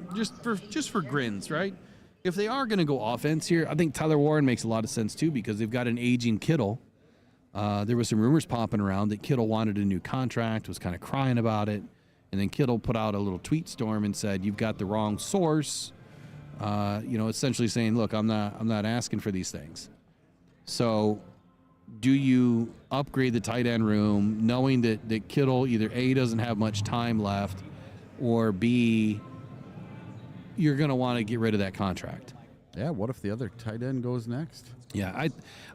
grins, right? If they are going to go offense here, I think Tyler Warren makes a lot of sense too, because they've got an aging Kittle. There was some rumors popping around that Kittle wanted a new contract, was kind of crying about it, and then Kittle put out a little tweet storm and said, "You've got the wrong source." Essentially saying, "Look, I'm not asking for these things." So, do you upgrade the tight end room knowing that Kittle either A, doesn't have much time left, or B, you're going to want to get rid of that contract? Yeah, what if the other tight end goes next? Yeah,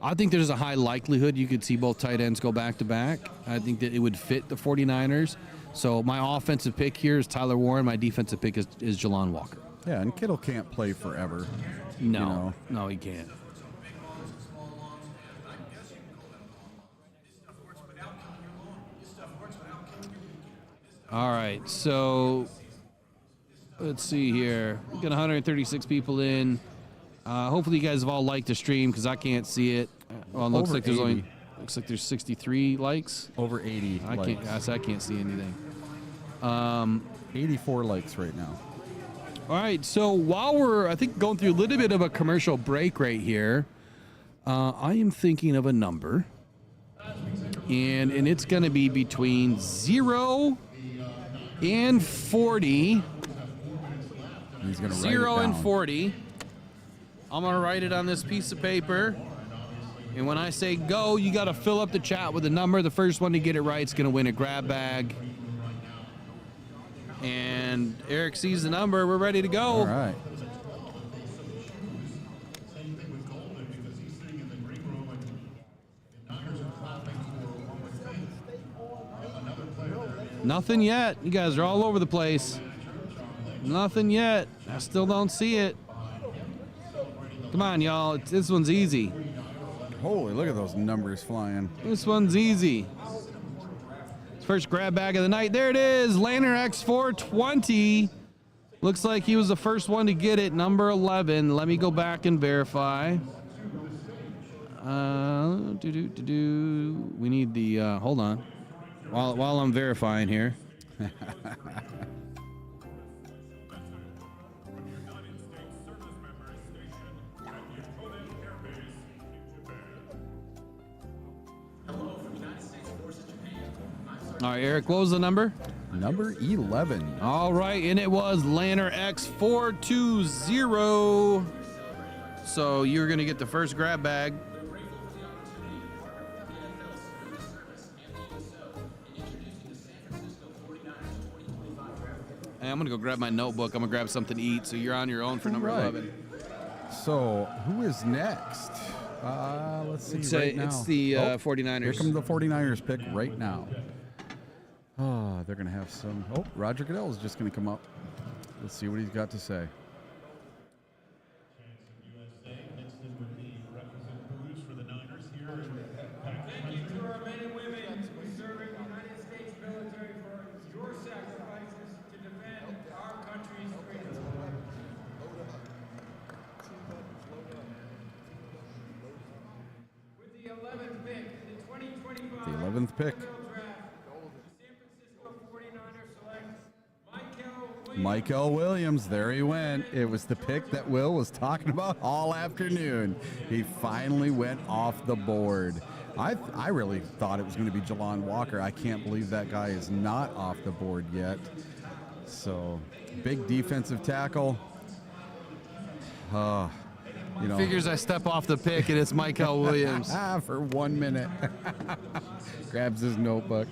I think there's a high likelihood you could see both tight ends go back-to-back. I think that it would fit the 49ers. So my offensive pick here is Tyler Warren. My defensive pick is Jalon Walker. Yeah, and Kittle can't play forever. No, no, he can't. All right, so let's see here. We got 136 people in. Hopefully, you guys have all liked the stream because I can't see it. Well, it looks Over like there's 80. looks like there's 63 likes. Over 80 I likes. can't see anything. 84 likes right now. All right, so while we're, I think, going through a little bit of a commercial break right here, I am thinking of a number, and it's going to be between 0 and 40. He's going to 0 write it and down. 40. I'm going to write it on this piece of paper, and when I say go, you got to fill up the chat with a number. The first one to get it right is going to win a grab bag. And Eric sees the number. We're ready to go. All right. Nothing yet. You guys are all over the place. Nothing yet. I still don't see it. Come on, y'all. This one's easy. Holy, look at those numbers flying. This one's easy. First grab bag of the night. There it is. Lanner X420. Looks like he was the first one to get it. Number 11. Let me go back and verify. We need the, hold on. While I'm verifying here. All right, Eric, what was the number? Number 11. All right, and it was Lanner X420. So you're going to get the first grab bag. Hey, I'm going to go grab my notebook. I'm going to grab something to eat. So you're on your own for number Right. 11. So who is next? Let's see right now. It's the 49ers. Here comes the 49ers pick right now. Oh, they're going to have some. Oh, Roger Goodell is just going to come up. Let's see what he's got to say. Thank you to our men and women who serve in the United States military for your sacrifices to defend our country's freedom. With the 11th pick in the 2025 The 11th pick. NFL Draft, the San Francisco 49ers select Michael Williams, there he went. It was the pick that Will was talking about all afternoon. He finally went off the board. I really thought it was going to be Jalon Walker. I can't believe that guy is not off the board yet. So, big defensive tackle. Figures I step off the pick and it's Michael Williams. For 1 minute. Grabs his notebook.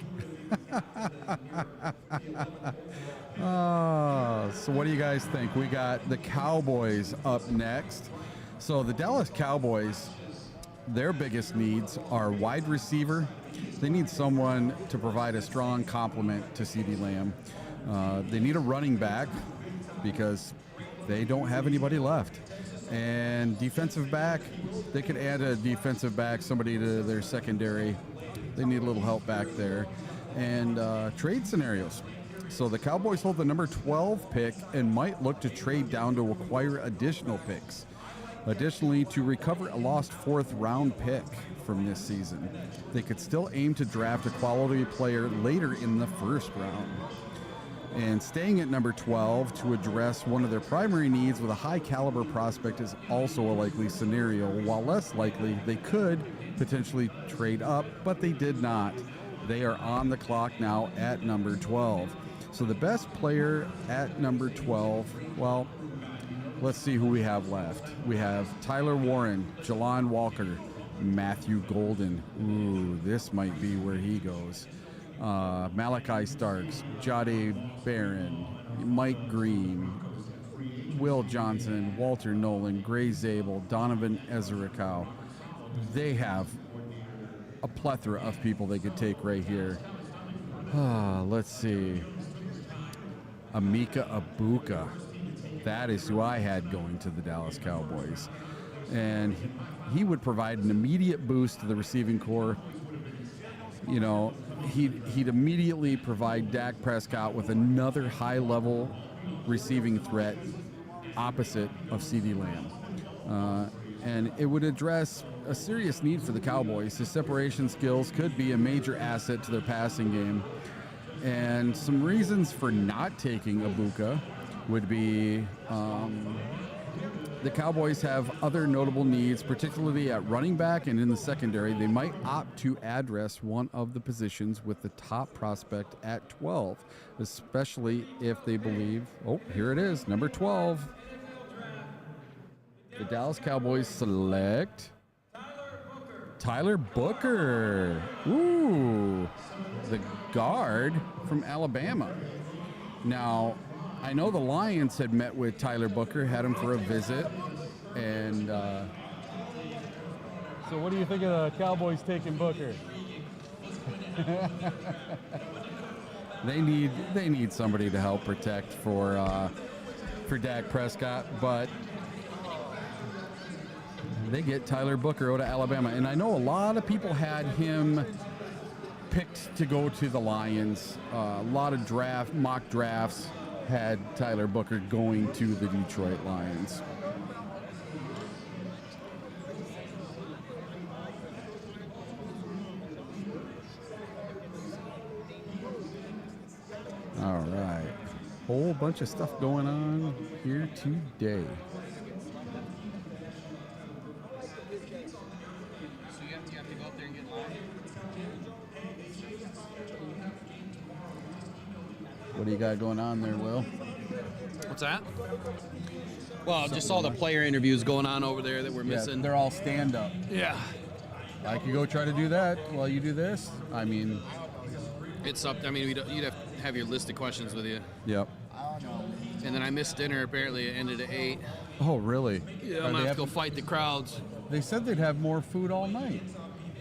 So what do you guys think? We got the Cowboys up next. So the Dallas Cowboys, their biggest needs are wide receiver. They need someone to provide a strong complement to CeeDee Lamb. They need a running back because they don't have anybody left. And defensive back, they could add a defensive back, somebody to their secondary. They need a little help back there. And trade scenarios. So the Cowboys hold the number 12 pick and might look to trade down to acquire additional picks. Additionally, to recover a lost 4th round pick from this season. They could still aim to draft a quality player later in the 1st round. And staying at number 12 to address one of their primary needs with a high caliber prospect is also a likely scenario. While less likely, they could potentially trade up, but they did not. They are on the clock now at number 12. So the best player at number 12, well, let's see who we have left. We have Tyler Warren, Jalon Walker, Matthew Golden. Ooh, this might be where he goes. Malachi Starks, Jade Barron, Mike Green, Will Johnson, Walter Nolan, Gray Zabel, Donovan Ezrakow. They have a plethora of people they could take right here. Let's see. Egbuka. That is who I had going to the Dallas Cowboys. And he would provide an immediate boost to the receiving corps. You know, he'd immediately provide Dak Prescott with another high-level receiving threat opposite of CeeDee Lamb. And it would address a serious need for the Cowboys. His separation skills could be a major asset to their passing game. And some reasons for not taking Egbuka would be the Cowboys have other notable needs, particularly at running back and in the secondary. They might opt to address one of the positions with the top prospect at 12, especially if they believe, oh, here it is, number 12. The Dallas Cowboys select Tyler Booker. Ooh, the guard from Alabama. Now, I know the Lions had met with Tyler Booker, had him for a visit, and So what do you think of the Cowboys taking Booker? they need somebody to help protect for Dak Prescott, but they get Tyler Booker out of Alabama, and I know a lot of people had him picked to go to the Lions. A lot of mock drafts had Tyler Booker going to the Detroit Lions. All right. Whole bunch of stuff going on here today. So you have to go up there and get live? What do you got going on there, Will? What's that? Well, just all the player interviews going on over there that we're missing. They're all stand-up. Yeah. I could go try to do that while you do this. I mean, It's up. I mean, you'd have to have your list of questions with you. yep. And then I missed dinner. Apparently, it ended at 8. Oh, really? Yeah, Are I'm they gonna have to having- go fight the crowds. They said they'd have more food all night.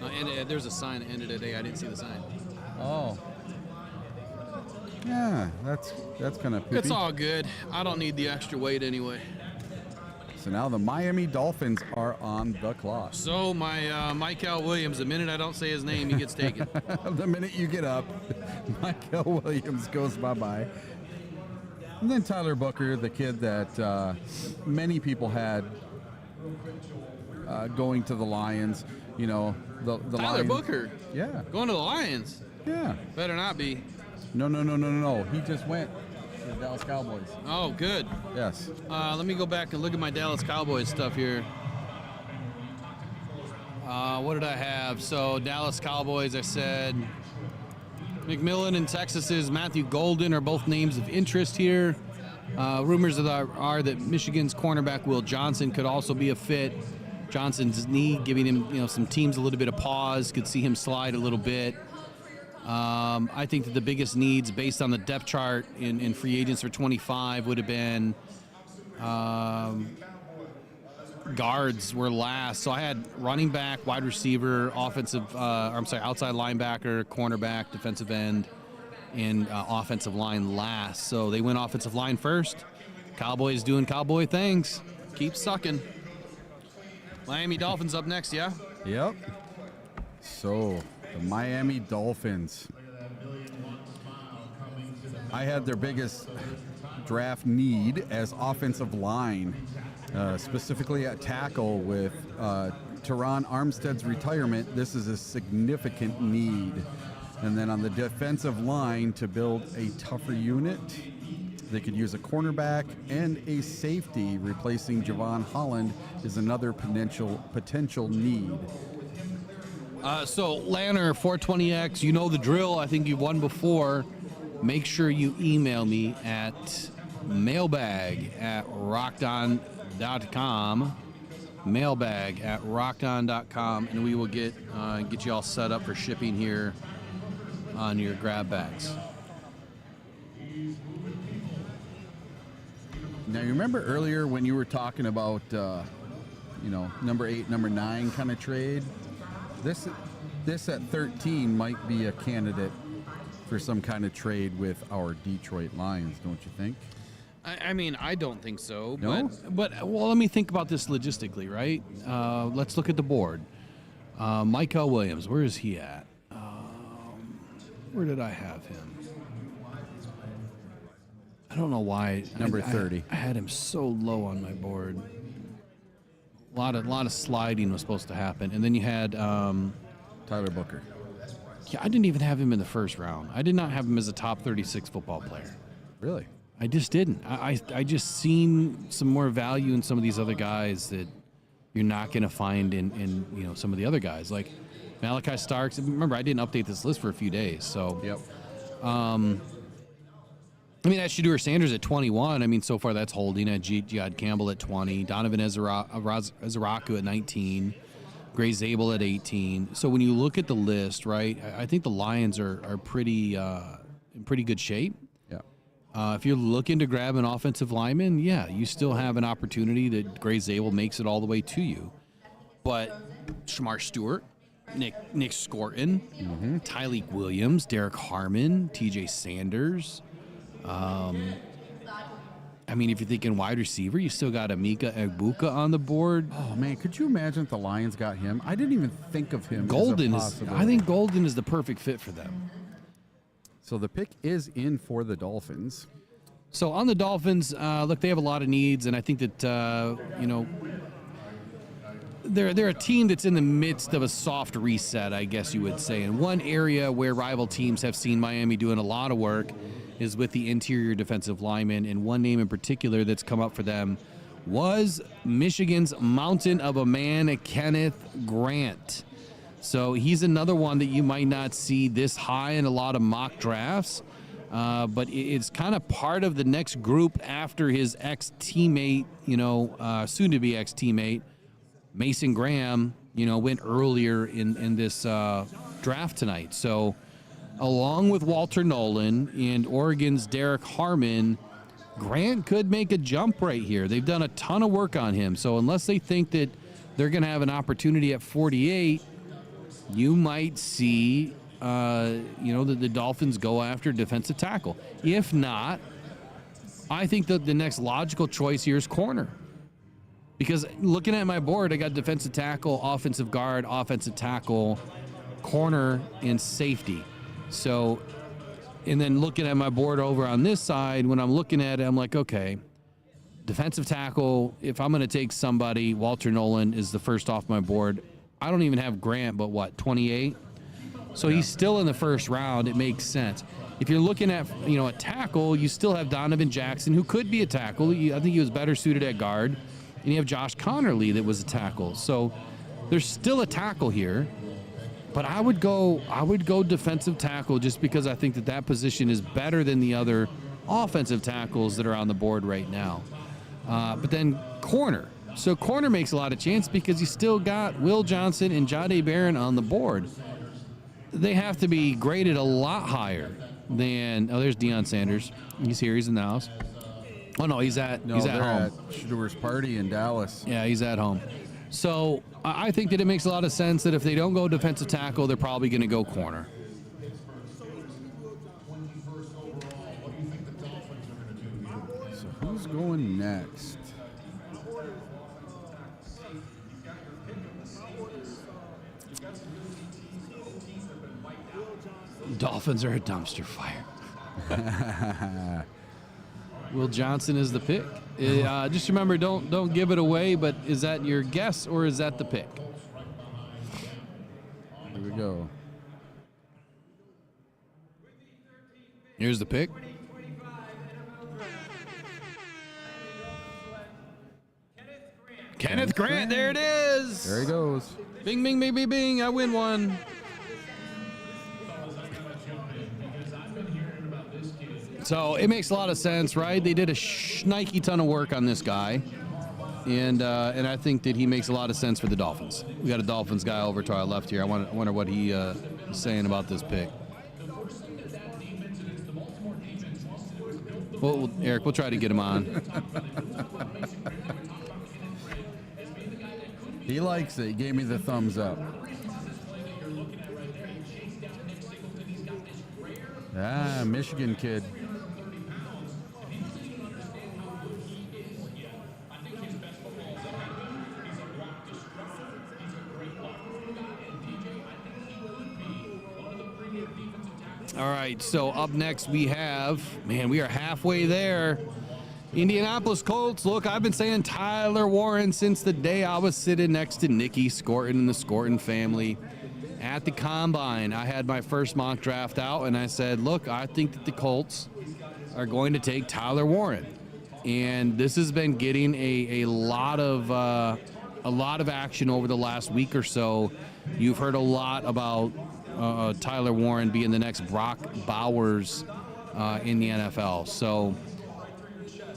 And there's a sign that ended at 8. I didn't see the sign. Oh. Yeah, that's kind of poopy. It's all good. I don't need the extra weight anyway. So now the Miami Dolphins are on the clock. So my Michael Williams, the minute I don't say his name, he gets taken. The minute you get up, Michael Williams goes bye-bye. And then Tyler Booker, the kid that many people had going to the Lions. You know, the Tyler Lions. Booker Yeah, going to the Lions. yeah. Better not be. No. He just went to the Dallas Cowboys. Oh, good. Yes. Let me go back and look at my Dallas Cowboys stuff here. What did I have? So Dallas Cowboys, I said McMillan and Texas's Matthew Golden are both names of interest here. Rumors are that Michigan's cornerback Will Johnson could also be a fit. Johnson's knee giving him, some teams a little bit of pause. Could see him slide a little bit. I think that the biggest needs based on the depth chart in free agents for 25 would have been guards were last. So I had running back, wide receiver, outside linebacker, cornerback, defensive end, and offensive line last. So they went offensive line first. Cowboys doing cowboy things. Keep sucking. Miami Dolphins up next, yeah? Yep. So, the Miami Dolphins. I had their biggest draft need as offensive line, specifically at tackle with Teron Armstead's retirement. This is a significant need. And then on the defensive line, to build a tougher unit, they could use a cornerback and a safety. Replacing Javon Holland is another potential need. So Lanner 420X, you know the drill. I think you've won before. Make sure you email me at mailbag@rockdown.com. Mailbag@rockdown.com, and we will get you all set up for shipping here on your grab bags. Now, you remember earlier when you were talking about, number 8, number 9 kind of trade? This at 13 might be a candidate for some kind of trade with our Detroit Lions, don't you think? I mean, I don't think so. No? But well, let me think about this logistically, right? Let's look at the board. Michael Williams, where is he at? Where did I have him? I don't know why. Number 30. I had him so low on my board. A lot of sliding was supposed to happen, and then you had Tyler Booker. Yeah, I didn't even have him in the first round. I did not have him as a top 36 football player. Really? I just didn't. I just seen some more value in some of these other guys that you're not going to find in some of the other guys like Malachi Starks. Remember, I didn't update this list for a few days, so Yep. I mean, at Shedeur Sanders at 21. I mean, so far that's holding. At Jihad Campbell at 20. Donovan Ezeraku at 19. Gray Zabel at 18. So when you look at the list, right, I think the Lions are pretty in pretty good shape. Yeah. If you're looking to grab an offensive lineman, yeah, you still have an opportunity that Gray Zabel makes it all the way to you. But Shamar Stewart, Nick Scorton, Tyleek Williams, Derek Harmon, TJ Sanders. I mean, if you're thinking wide receiver, you still got Emeka Egbuka on the board. Oh, man, could you imagine if the Lions got him? I didn't even think of him Golden as a is, possibility. I think Golden is the perfect fit for them. So the pick is in for the Dolphins. So on the Dolphins, look, they have a lot of needs, and I think that they're a team that's in the midst of a soft reset, I guess you would say. And one area where rival teams have seen Miami doing a lot of work is with the interior defensive linemen, and one name in particular that's come up for them was Michigan's mountain of a man, Kenneth Grant. So he's another one that you might not see this high in a lot of mock drafts, but it's kind of part of the next group after his ex-teammate, soon-to-be ex-teammate, Mason Graham, went earlier in this draft tonight. So along with Walter Nolan and Oregon's Derek Harmon, Grant could make a jump right here. They've done a ton of work on him. So unless they think that they're going to have an opportunity at 48, you might see, the Dolphins go after defensive tackle. If not, I think that the next logical choice here is corner. Because looking at my board, I got defensive tackle, offensive guard, offensive tackle, corner, and safety. So, and then looking at my board over on this side, when I'm looking at it, I'm like, okay, defensive tackle, if I'm going to take somebody, Walter Nolan is the first off my board. I don't even have Grant, but 28? So he's still in the first round. It makes sense. If you're looking at, a tackle, you still have Donovan Jackson, who could be a tackle. I think he was better suited at guard. And you have Josh Connerly that was a tackle. So there's still a tackle here. But I would go defensive tackle just because I think that position is better than the other offensive tackles that are on the board right now. But then corner. So corner makes a lot of chance because you still got Will Johnson and Jahdae Barron on the board. They have to be graded a lot higher than, there's Deion Sanders. He's here. He's in the house. Oh, no, he's at home. At Shedeur's party in Dallas. Yeah, he's at home. So I think that it makes a lot of sense that if they don't go defensive tackle, they're probably going to go corner. So who's going next? Dolphins are a dumpster fire. Will Johnson is the pick. Just remember, don't give it away, but is that your guess or is that the pick? Here we go. Here's the pick. Kenneth Grant, there it is. There he goes. Bing, bing, bing, bing, bing. I win one. So it makes a lot of sense, right? They did a shnikey ton of work on this guy, and I think that he makes a lot of sense for the Dolphins. We got a Dolphins guy over to our left here. I wonder what he is saying about this pick. Well, Eric, we'll try to get him on. He likes it. He gave me the thumbs up. Yeah, Michigan kid. All right, so up next we have, man, we are halfway there. Indianapolis Colts. Look, I've been saying Tyler Warren since the day I was sitting next to Nikki Scorton and the Scorton family at the Combine. I had my first mock draft out, and I said, look, I think that the Colts are going to take Tyler Warren. And this has been getting a lot of action over the last week or so. You've heard a lot about Tyler Warren being the next Brock Bowers in the NFL. So,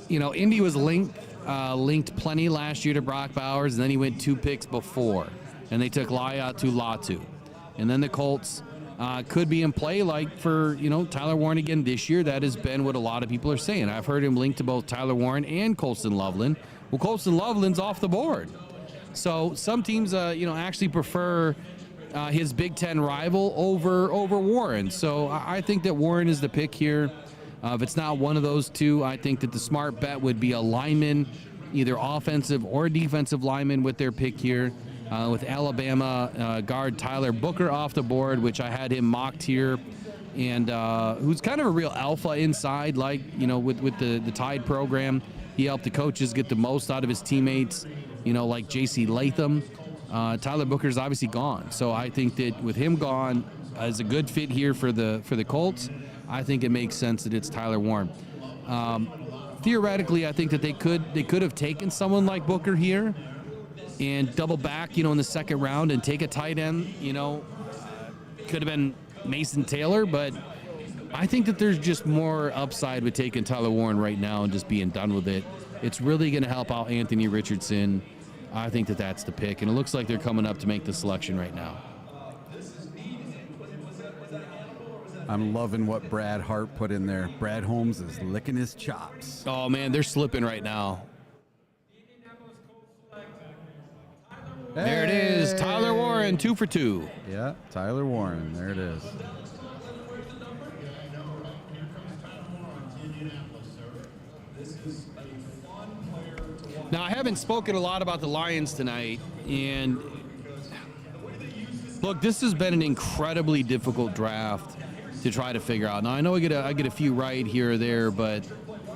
you know, Indy was linked plenty last year to Brock Bowers, and then he went 2 picks before, and they took Laiatu Latu. And then the Colts could be in play, like for, you know, Tyler Warren again this year. That has been what a lot of people are saying. I've heard him linked to both Tyler Warren and Colston Loveland. Well, Colston Loveland's off the board. So some teams, actually prefer his Big Ten rival over Warren. So I think that Warren is the pick here. If it's not one of those two, I think that the smart bet would be a lineman, either offensive or defensive lineman with their pick here. With Alabama guard Tyler Booker off the board, which I had him mocked here, and who's kind of a real alpha inside, like, you know, with the Tide program. He helped the coaches get the most out of his teammates, you know, like J.C. Latham. Tyler Booker's obviously gone, so I think that with him gone, as a good fit here for the Colts, I think it makes sense that it's Tyler Warren. Theoretically, I think that they could have taken someone like Booker here and double back, you know, in the second round and take a tight end, you know. Could have been Mason Taylor, but I think that there's just more upside with taking Tyler Warren right now and just being done with it. It's really going to help out Anthony Richardson. I think that that's the pick, and it looks like they're coming up to make the selection right now. I'm loving what Brad Hart put in there. Brad Holmes is licking his chops. Oh, man, they're slipping right now. There it is, Tyler Warren, 2 for 2. Yeah, Tyler Warren, there it is. Now, I haven't spoken a lot about the Lions tonight, and look, this has been an incredibly difficult draft to try to figure out. Now, I know I get a few right here or there, but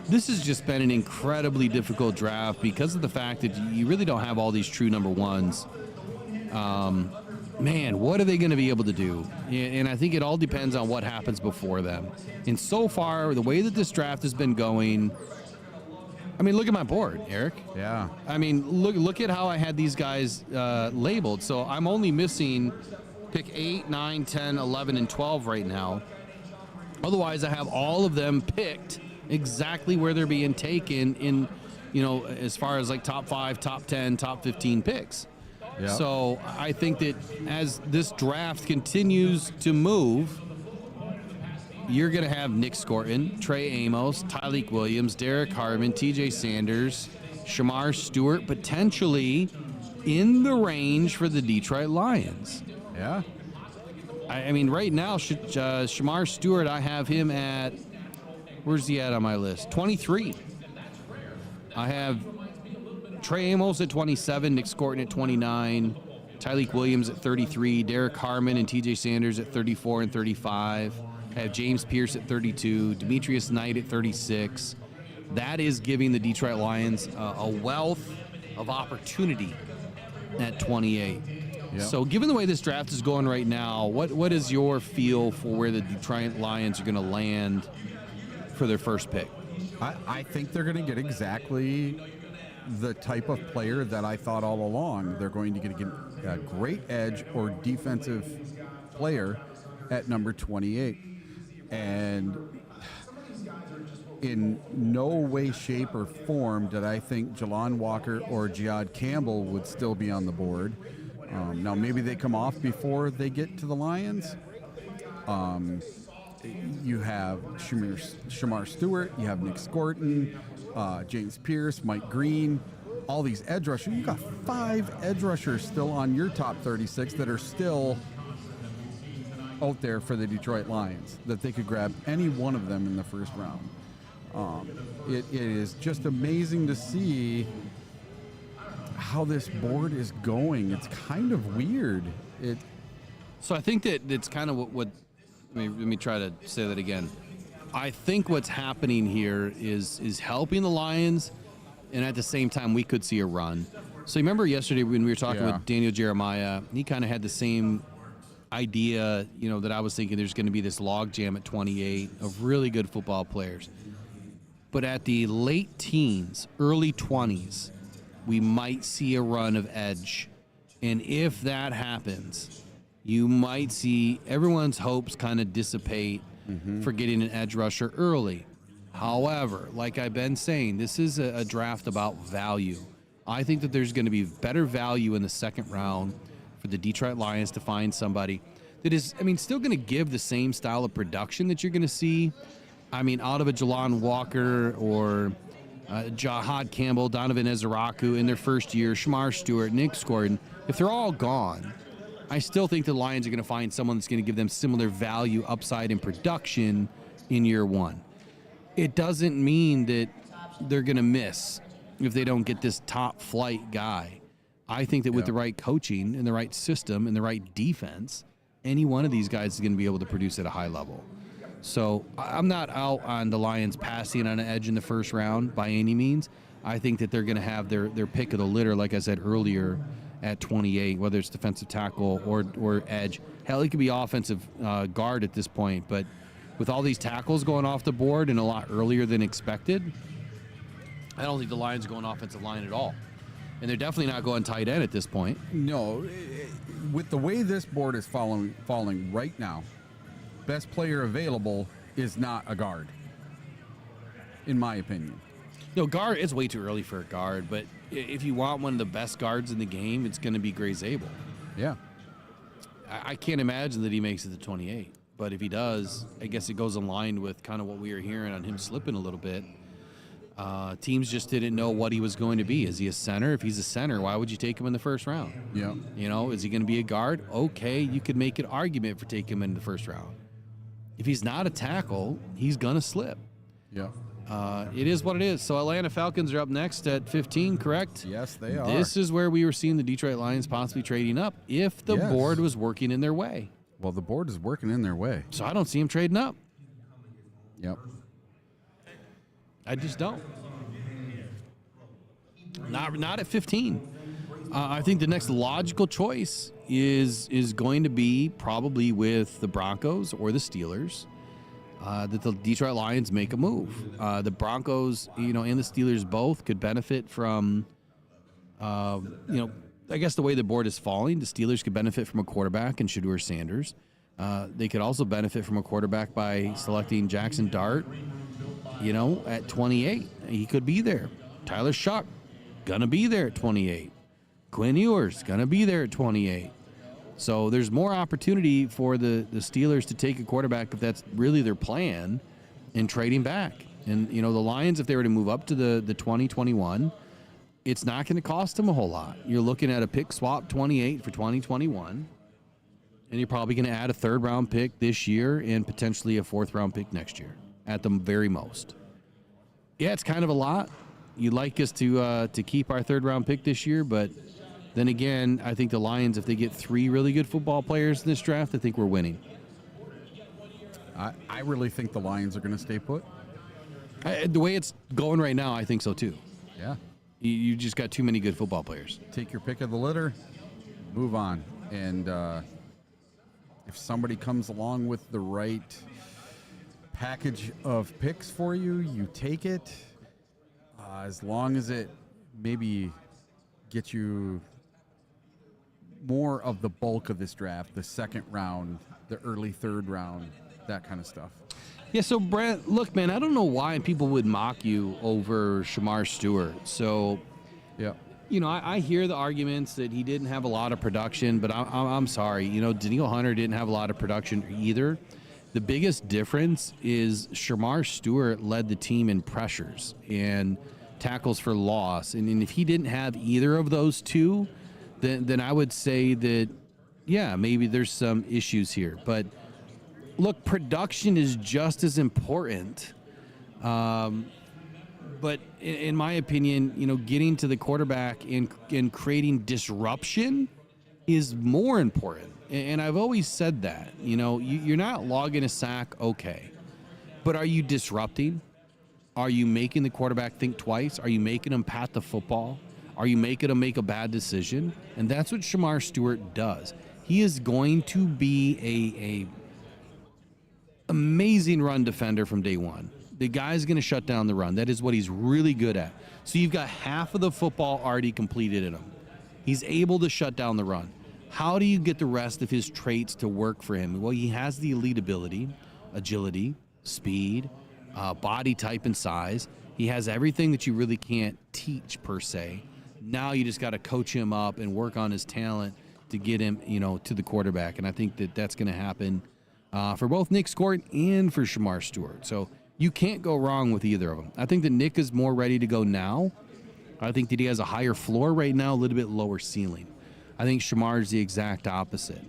this has just been an incredibly difficult draft because of the fact that you really don't have all these true number ones. Man, what are they going to be able to do? And I think it all depends on what happens before them. And so far, the way that this draft has been going, I mean, look at my board, Eric. Yeah. I mean, look at how I had these guys labeled. So I'm only missing pick 8, 9, 10, 11, and 12 right now. Otherwise, I have all of them picked exactly where they're being taken in, you know, as far as like top 5, top 10, top 15 picks. Yep. So I think that as this draft continues to move, you're going to have Nick Scorton, Trey Amos, Tyleik Williams, Derek Harmon, TJ Sanders, Shamar Stewart, potentially in the range for the Detroit Lions. Yeah. I mean, right now, Shamar Stewart, I have him at, where's he at on my list? 23. I have Trey Amos at 27, Nick Scorton at 29, Tyleik Williams at 33, Derek Harmon and TJ Sanders at 34 and 35. I have James Pierce at 32, Demetrius Knight at 36. That is giving the Detroit Lions a wealth of opportunity at 28. Yep. So given the way this draft is going right now, what is your feel for where the Detroit Lions are going to land for their first pick? I think they're going to get exactly the type of player that I thought all along. They're going to get a great edge or defensive player at number 28. And in no way, shape, or form did I think Jalon Walker or Jihad Campbell would still be on the board. Now, maybe they come off before they get to the Lions. You have Shamar Stewart, you have Nick Scorton, James Pierce, Mike Green, all these edge rushers. You got 5 edge rushers still on your top 36 that are still out there for the Detroit Lions that they could grab any one of them in the first round. It is just amazing to see how this board is going. It's kind of weird. So I think that it's kind of what let me try to say that again. I think what's happening here is helping the Lions, and at the same time we could see a run. So you remember yesterday when we were talking with Daniel Jeremiah, he kind of had the same idea, that I was thinking there's going to be this logjam at 28 of really good football players. But at the late teens, early 20s, we might see a run of edge. And if that happens, you might see everyone's hopes kind of dissipate for getting an edge rusher early. However, like I've been saying, this is a draft about value. I think that there's going to be better value in the second round for the Detroit Lions to find somebody that is, still going to give the same style of production that you're going to see, out of a Jalon Walker or Jahad Campbell, Donovan Ezeraku in their first year, Shamar Stewart, Nick Gordon. If they're all gone, I still think the Lions are going to find someone that's going to give them similar value, upside, and production in year one. It doesn't mean that they're going to miss if they don't get this top flight guy. I think that with the right coaching and the right system and the right defense, any one of these guys is going to be able to produce at a high level. So I'm not out on the Lions passing on an edge in the first round by any means. I think that they're going to have their pick of the litter, like I said earlier, at 28, whether it's defensive tackle or edge. Hell, it could be offensive guard at this point. But with all these tackles going off the board and a lot earlier than expected, I don't think the Lions are going offensive line at all. And they're definitely not going tight end at this point. No, with the way this board is falling right now, best player available is not a guard, in my opinion. No, guard, it's way too early for a guard, but if you want one of the best guards in the game, it's going to be Gray Zabel. Yeah. I can't imagine that he makes it to 28, but if he does, I guess it goes in line with kind of what we were hearing on him slipping a little bit. Teams just didn't know what he was going to be. Is he a center? If he's a center, why would you take him in the first round? Yeah. Is he going to be a guard? Okay, you could make an argument for taking him in the first round. If he's not a tackle, he's going to slip. Yeah. It is what it is. So Atlanta Falcons are up next at 15, correct? Yes, they are. This is where we were seeing the Detroit Lions possibly trading up if the board was working in their way. Well, the board is working in their way. So I don't see them trading up. Yep. I just don't. Not at 15. I think the next logical choice is going to be probably with the Broncos or the Steelers. That the Detroit Lions make a move. The Broncos, and the Steelers both could benefit from, I guess the way the board is falling, the Steelers could benefit from a quarterback in Shedeur Sanders. They could also benefit from a quarterback by selecting Jackson Dart, at 28. He could be there. Tyler Shuck, gonna be there at 28. Quinn Ewers, gonna be there at 28. So there's more opportunity for the Steelers to take a quarterback if that's really their plan and trading back. And, the Lions, if they were to move up to the 2021, it's not going to cost them a whole lot. You're looking at a pick swap 28 for 2021, and you're probably going to add a third-round pick this year and potentially a fourth-round pick next year at the very most. Yeah, it's kind of a lot. You'd like us to keep our third-round pick this year, but then again, I think the Lions, if they get 3 really good football players in this draft, I think we're winning. I really think the Lions are going to stay put. The way it's going right now, I think so too. Yeah. You just got too many good football players. Take your pick of the litter, move on. And if somebody comes along with the right package of picks for you, you take it. As long as it maybe gets you more of the bulk of this draft, the second round, the early third round, that kind of stuff. Yeah, so Brent, look, man, I don't know why people would mock you over Shamar Stewart. So, yeah, I hear the arguments that he didn't have a lot of production, but I'm sorry. Danielle Hunter didn't have a lot of production either. The biggest difference is Shamar Stewart led the team in pressures and tackles for loss. And if he didn't have either of those two, then I would say that, yeah, maybe there's some issues here. But look, production is just as important. But in my opinion, getting to the quarterback and creating disruption is more important. And I've always said that. You're not logging a sack, okay. But are you disrupting? Are you making the quarterback think twice? Are you making him pat the football? Are you making him make a bad decision? And that's what Shamar Stewart does. He is going to be a amazing run defender from day one. The guy's going to shut down the run. That is what he's really good at. So you've got half of the football already completed in him. He's able to shut down the run. How do you get the rest of his traits to work for him? Well, he has the elite ability, agility, speed, body type and size. He has everything that you really can't teach per se. Now you just got to coach him up and work on his talent to get him, to the quarterback. And I think that that's going to happen for both Nick Scott and for Shamar Stewart. So you can't go wrong with either of them. I think that Nick is more ready to go now. I think that he has a higher floor right now, a little bit lower ceiling. I think Shamar is the exact opposite.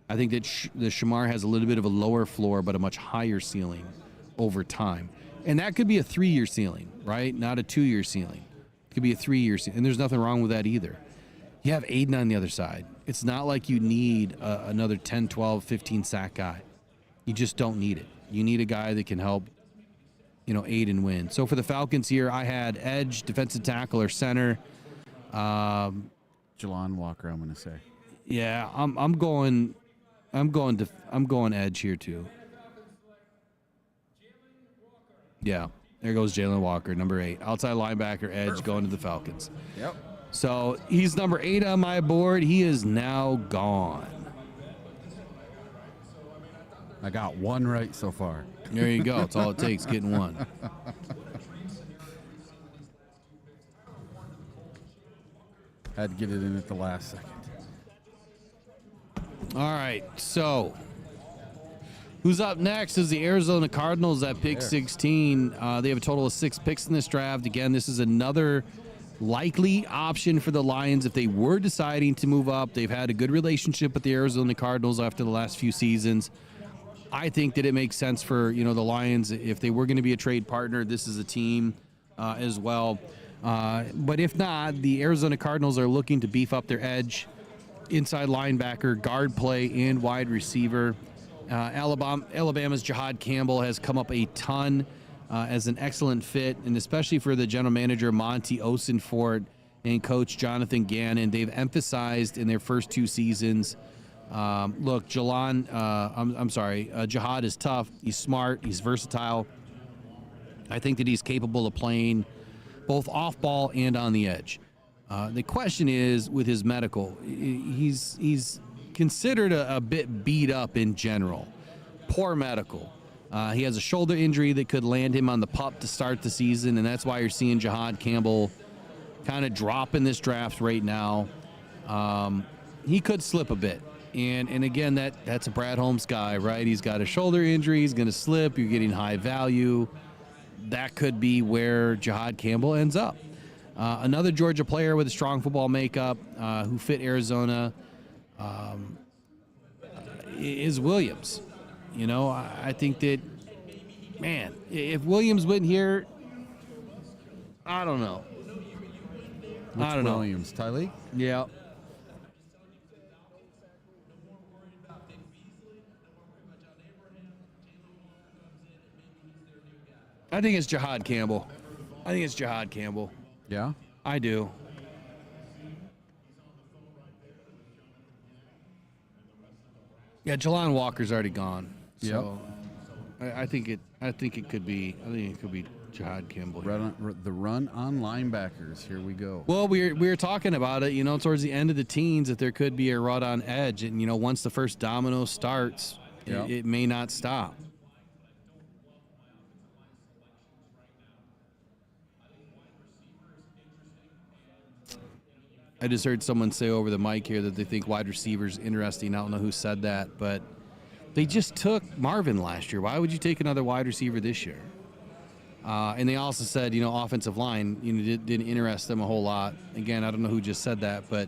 I think that the Shamar has a little bit of a lower floor, but a much higher ceiling over time. And that could be a 3-year ceiling, right? Not a 2-year ceiling. It could be a 3-year ceiling. And there's nothing wrong with that either. You have Aiden on the other side. It's not like you need another 10, 12, 15 sack guy. You just don't need it. You need a guy that can help, aid and win. So for the Falcons here, I had edge, defensive tackle, or center. Jelon Walker, I'm going to say. Yeah, I'm going edge here too. Yeah, there goes Jalen Walker, number 8, outside linebacker, edge. Perfect. Going to the Falcons. Yep. So he's number 8 on my board. He is now gone. I got one right so far. There you go. That's all it takes, getting one. Had to get it in at the last second. All right, so who's up next is the Arizona Cardinals at pick 16. They have a total of 6 picks in this draft. Again, this is another likely option for the Lions if they were deciding to move up. They've had a good relationship with the Arizona Cardinals after the last few seasons. I think that it makes sense for the Lions if they were going to be a trade partner. This is a team as well. But if not, the Arizona Cardinals are looking to beef up their edge, inside linebacker, guard play, and wide receiver. Alabama's Jahad Campbell has come up a ton as an excellent fit, and especially for the general manager Monty Osenfort and coach Jonathan Gannon. They've emphasized in their first 2 seasons. Jahad is tough. He's smart. He's versatile. I think that he's capable of playing both off ball and on the edge. The question is with his medical, he's considered a bit beat up in general. Poor medical. He has a shoulder injury that could land him on the pup to start the season, and that's why you're seeing Jahad Campbell kind of drop in this draft right now. He could slip a bit. And again, that's a Brad Holmes guy, right? He's got a shoulder injury. He's going to slip. You're getting high value. That could be where Jahad Campbell ends up. Another Georgia player with a strong football makeup who fit Arizona is Williams. I think that, man, if Williams went here, I don't know. I don't know. Williams, Tyleek? Yeah. I think it's Jahad Campbell. Yeah? I do. Yeah, Jelon Walker's already gone. So I think it could be Jahad Campbell. The run on linebackers. Here we go. Well, we were talking about it, towards the end of the teens, that there could be a run on edge, and once the first domino starts, it may not stop. I just heard someone say over the mic here that they think wide receivers interesting. I don't know who said that, but they just took Marvin last year. Why would you take another wide receiver this year? And they also said, offensive line, didn't interest them a whole lot. Again, I don't know who just said that, but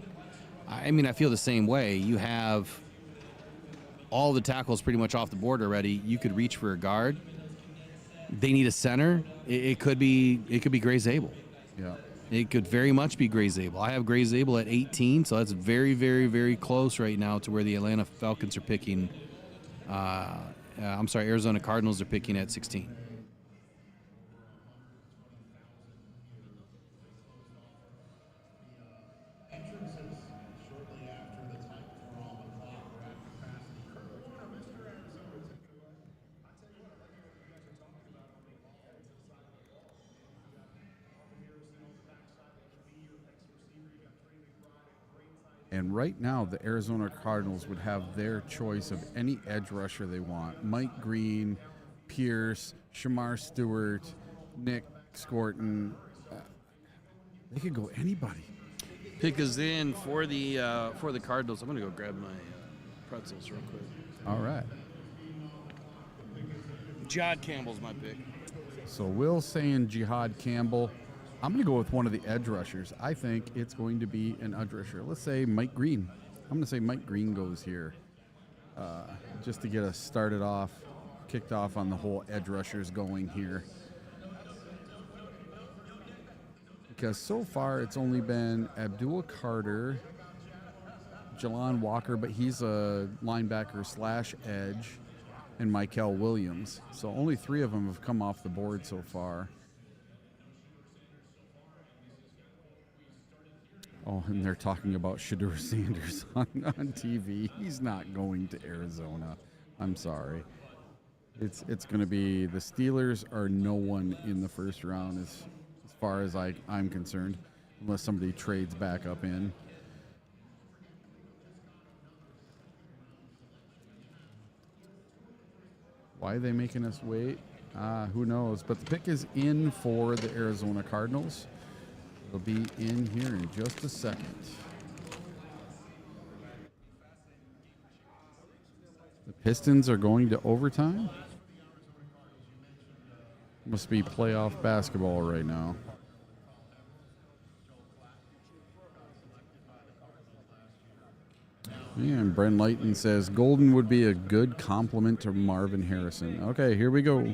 I feel the same way. You have all the tackles pretty much off the board already. You could reach for a guard. They need a center. It could be Gray Zabel. Yeah. It could very much be Gray Zabel. I have Gray Zabel at 18, so that's very, very, very close right now to where the Atlanta Falcons are picking. Arizona Cardinals are picking at 16. And right now, the Arizona Cardinals would have their choice of any edge rusher they want. Mike Green, Pierce, Shamar Stewart, Nick Scorton. They could go anybody. Pick us in for the Cardinals. I'm going to go grab my pretzels real quick. All right. Jod Campbell's my pick. So Will's saying Jihad Campbell. I'm going to go with one of the edge rushers. I think it's going to be an edge rusher. Let's say Mike Green. I'm going to say Mike Green goes here just to get us started off, kicked off on the whole edge rushers going here. Because so far it's only been Abdul Carter, Jelon Walker, but he's a linebacker / edge, and Michael Williams. So only 3 of them have come off the board so far. Oh, and they're talking about Shadur Sanders on TV. He's not going to Arizona. I'm sorry. It's going to be the Steelers are no one in the first round as far as I'm concerned, unless somebody trades back up in. Why are they making us wait? Who knows? But the pick is in for the Arizona Cardinals. It'll be in here in just a second. The Pistons are going to overtime. Must be playoff basketball right now. And Brent Lighton says Golden would be a good compliment to Marvin Harrison. Okay, here we go.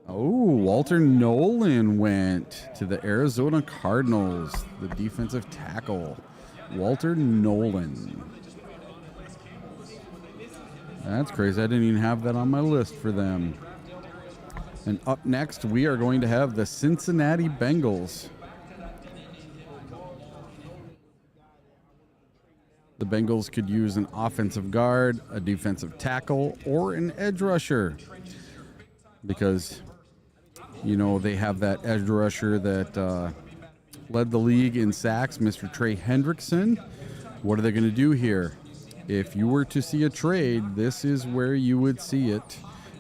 Oh, Walter Nolan went to the Arizona Cardinals, the defensive tackle. Walter Nolan. That's crazy. I didn't even have that on my list for them. And up next, we are going to have the Cincinnati Bengals. The Bengals could use an offensive guard, a defensive tackle, or an edge rusher. Because, you know, they have that edge rusher that led the league in sacks, Mr. Trey Hendrickson. What are they going to do here? If you were to see a trade, this is where you would see it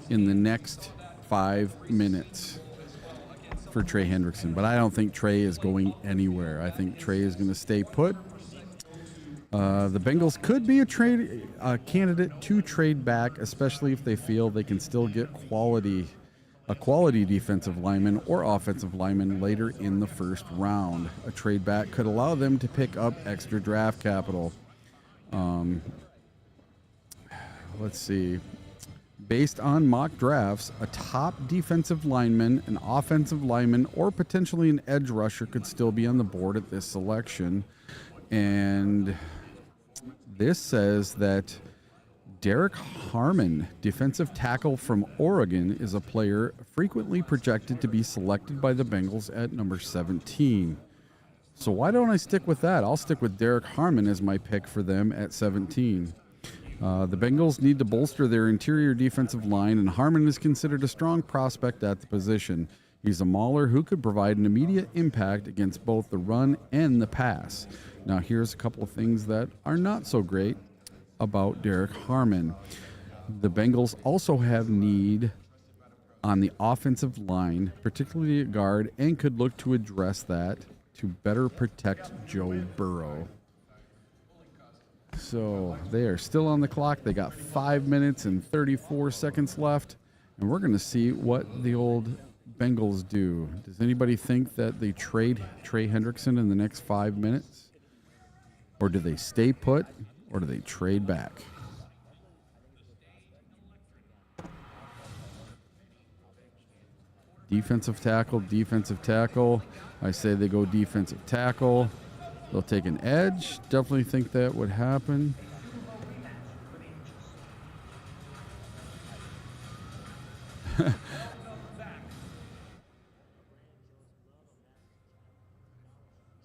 in the next 5 minutes for Trey Hendrickson. But I don't think Trey is going anywhere. I think Trey is going to stay put. The Bengals could be a candidate to trade back, especially if they feel they can still get a quality defensive lineman or offensive lineman later in the first round. A trade back could allow them to pick up extra draft capital. Let's see. Based on mock drafts, a top defensive lineman, an offensive lineman, or potentially an edge rusher could still be on the board at this selection. And this says that Derek Harmon, defensive tackle from Oregon, is a player frequently projected to be selected by the Bengals at number 17. So why don't I stick with that? I'll stick with Derek Harmon as my pick for them at 17. The Bengals need to bolster their interior defensive line, and Harmon is considered a strong prospect at the position. He's a mauler who could provide an immediate impact against both the run and the pass. Now, here's a couple of things that are not so great about Derek Harmon. The Bengals also have need on the offensive line, particularly at guard, and could look to address that to better protect Joe Burrow. So they are still on the clock. They got 5 minutes and 34 seconds left, and we're going to see what the old Bengals do. Does anybody think that they trade Trey Hendrickson in the next 5 minutes? Or do they stay put? Or do they trade back? Defensive tackle. I say they go defensive tackle. They'll take an edge. Definitely think that would happen.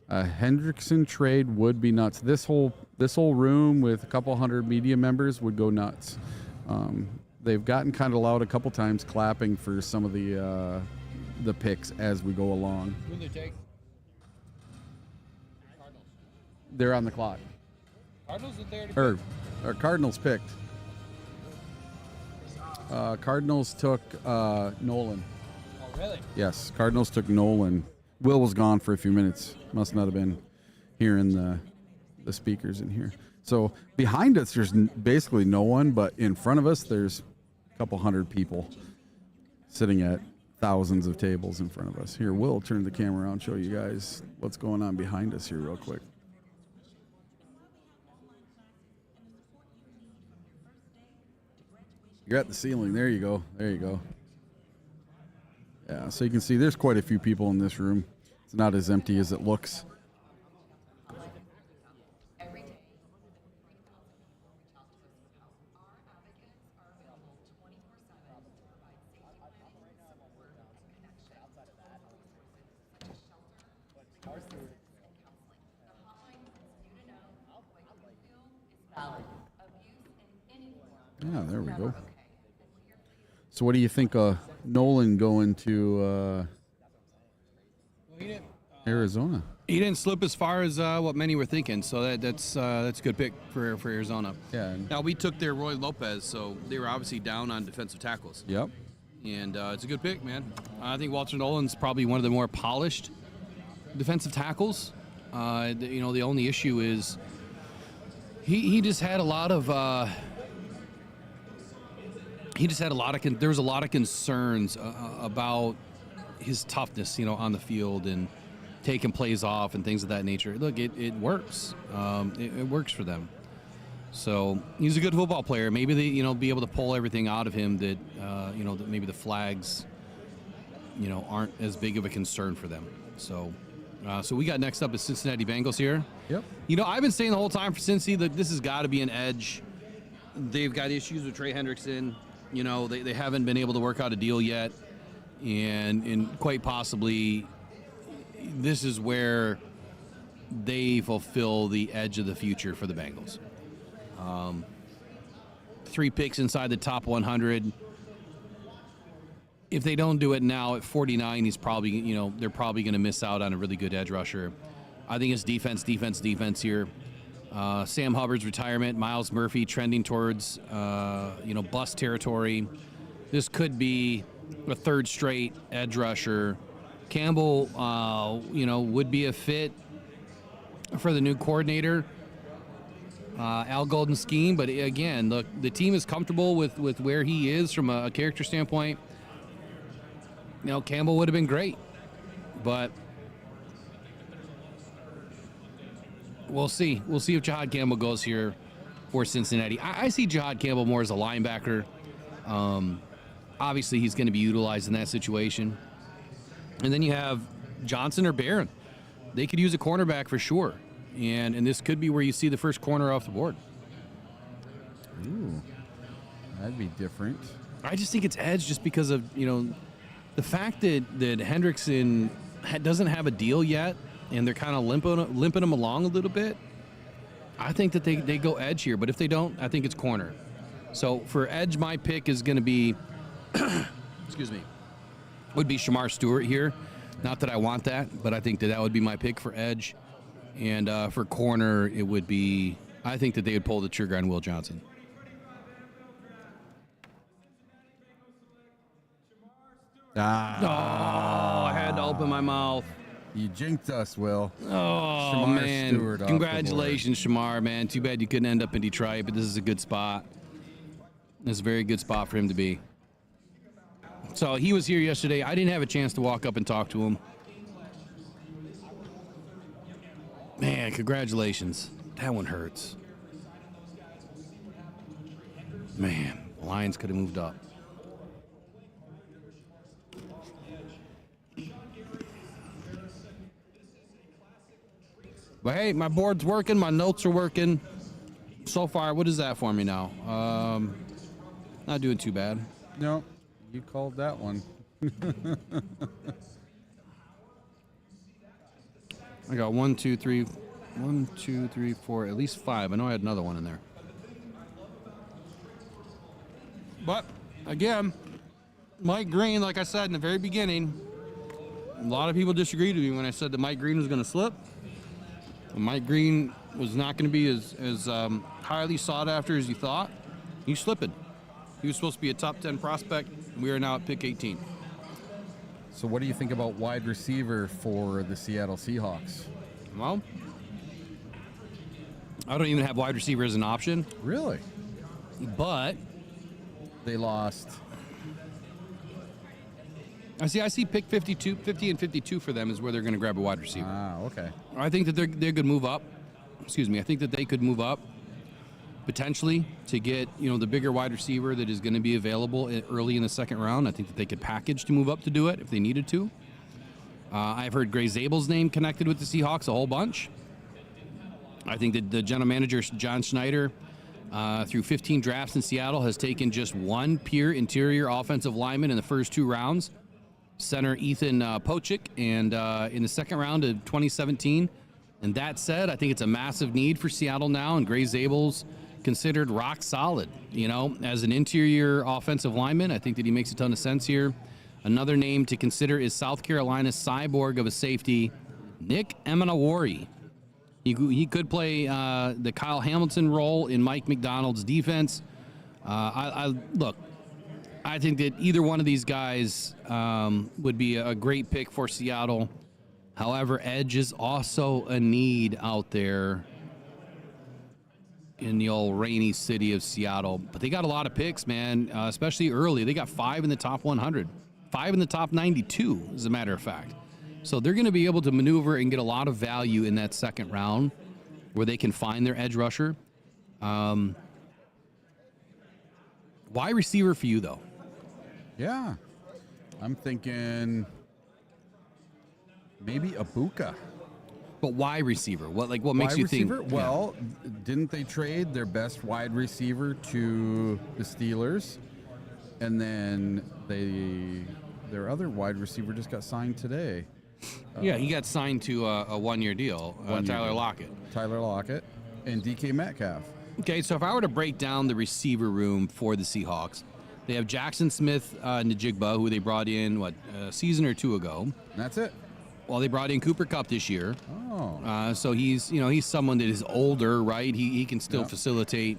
A Hendrickson trade would be nuts. This whole room with a couple hundred media members would go nuts. They've gotten kind of loud a couple times, clapping for some of the picks as we go along. Who did they take? They're on the clock. Cardinals did they already Or Cardinals picked. Cardinals took Nolan. Oh, really? Yes, Cardinals took Nolan. Will was gone for a few minutes. Must not have been hearing the speakers in here. So behind us, there's basically no one, but in front of us, there's a couple hundred people sitting at thousands of tables in front of us. Here, Will, turn the camera around, show you guys what's going on behind us here real quick. You're at the ceiling. There you go. There you go. Yeah, so you can see there's quite a few people in this room. It's not as empty as it looks. Yeah, there we go. So what do you think of Nolan going to Arizona? He didn't slip as far as what many were thinking, so that's a good pick for Arizona. Yeah. Now, we took their Roy Lopez, so they were obviously down on defensive tackles. Yep. And it's a good pick, man. I think Walter Nolan's probably one of the more polished defensive tackles. The only issue is he just had a lot of there was a lot of concerns about his toughness, on the field and taking plays off and things of that nature. Look, it works. It works for them. So he's a good football player. Maybe they, be able to pull everything out of him that, that maybe the flags, aren't as big of a concern for them. So we got next up is Cincinnati Bengals here. Yep. I've been saying the whole time for Cincy that this has got to be an edge. They've got issues with Trey Hendrickson. They haven't been able to work out a deal yet. And quite possibly this is where they fulfill the edge of the future for the Bengals. 3 picks inside the top 100. If they don't do it now at 49, he's probably, they're probably going to miss out on a really good edge rusher. I think it's defense here. Sam Hubbard's retirement, Miles Murphy trending towards, bust territory. This could be a third straight edge rusher. Campbell, would be a fit for the new coordinator, Al Golden's scheme. But again, look, the team is comfortable with where he is from a character standpoint. Campbell would have been great, but we'll see. We'll see if Jihad Campbell goes here for Cincinnati. I see Jihad Campbell more as a linebacker. Obviously, he's going to be utilized in that situation. And then you have Johnson or Barron. They could use a cornerback for sure. And this could be where you see the first corner off the board. Ooh, that'd be different. I just think it's edge just because of, the fact that Hendrickson doesn't have a deal yet, and they're kind of limping him along a little bit. I think that they go edge here, but if they don't, I think it's corner. So for edge, my pick is going to be, would be Shamar Stewart here. Not that I want that, but I think that would be my pick for edge. And for corner, it would be, I think that they would pull the trigger on Will Johnson. I had to open my mouth. You jinxed us, Will. Oh, Shamar man. Stewart off Congratulations, Shamar, man. Too bad you couldn't end up in Detroit, but this is a good spot. This is a very good spot for him to be. So he was here yesterday. I didn't have a chance to walk up and talk to him. Man, congratulations. That one hurts. Man, the Lions could have moved up. But hey, my board's working, my notes are working. So far, what is that for me now? Not doing too bad. No, you called that one. I got 1, 2, 3, 4, at least 5. I know I had another one in there. But again, Mike Green, like I said in the very beginning, a lot of people disagreed with me when I said that Mike Green was going to slip. Mike Green was not going to be as highly sought after as you thought. He's slipping. He was supposed to be a top 10 prospect. We are now at pick 18. So what do you think about wide receiver for the Seattle Seahawks? Well, I don't even have wide receiver as an option, Really? but They lost. I see pick 50 and 52 for them is where they're going to grab a wide receiver. Ah, okay. I think that they could move up. Excuse me. I think that they could move up potentially to get, the bigger wide receiver that is going to be available early in the second round. I think that they could package to move up to do it if they needed to. I've heard Gray Zabel's name connected with the Seahawks a whole bunch. I think that the general manager, John Schneider, through 15 drafts in Seattle, has taken just one pure interior offensive lineman in the first 2 rounds, center Ethan Pochik, and in the second round of 2017. And that said, I think it's a massive need for Seattle now, and Gray Zabel's considered rock solid, as an interior offensive lineman. I think that he makes a ton of sense here. Another name to consider is South Carolina's cyborg of a safety, Nick Emanawari. He could play the Kyle Hamilton role in Mike McDonald's defense. Look, I think that either one of these guys would be a great pick for Seattle. However, edge is also a need out there in the old rainy city of Seattle. But they got a lot of picks, man, especially early. They got 5 in the top 100, 5 in the top 92, as a matter of fact. So they're going to be able to maneuver and get a lot of value in that second round where they can find their edge rusher. Wide receiver for you, though? Yeah. I'm thinking maybe Egbuka. But why receiver? What makes Wide you receiver? think? Well, didn't they trade their best wide receiver to the Steelers? And then their other wide receiver just got signed today. Yeah, he got signed to a 1-year deal. Tyler Lockett. Tyler Lockett and DK Metcalf. Okay, so if I were to break down the receiver room for the Seahawks, they have Jackson Smith Njigba, who they brought in, a season or 2 ago. That's it. Well, they brought in Cooper Kupp this year. Oh. So he's someone that is older, right? He can still facilitate,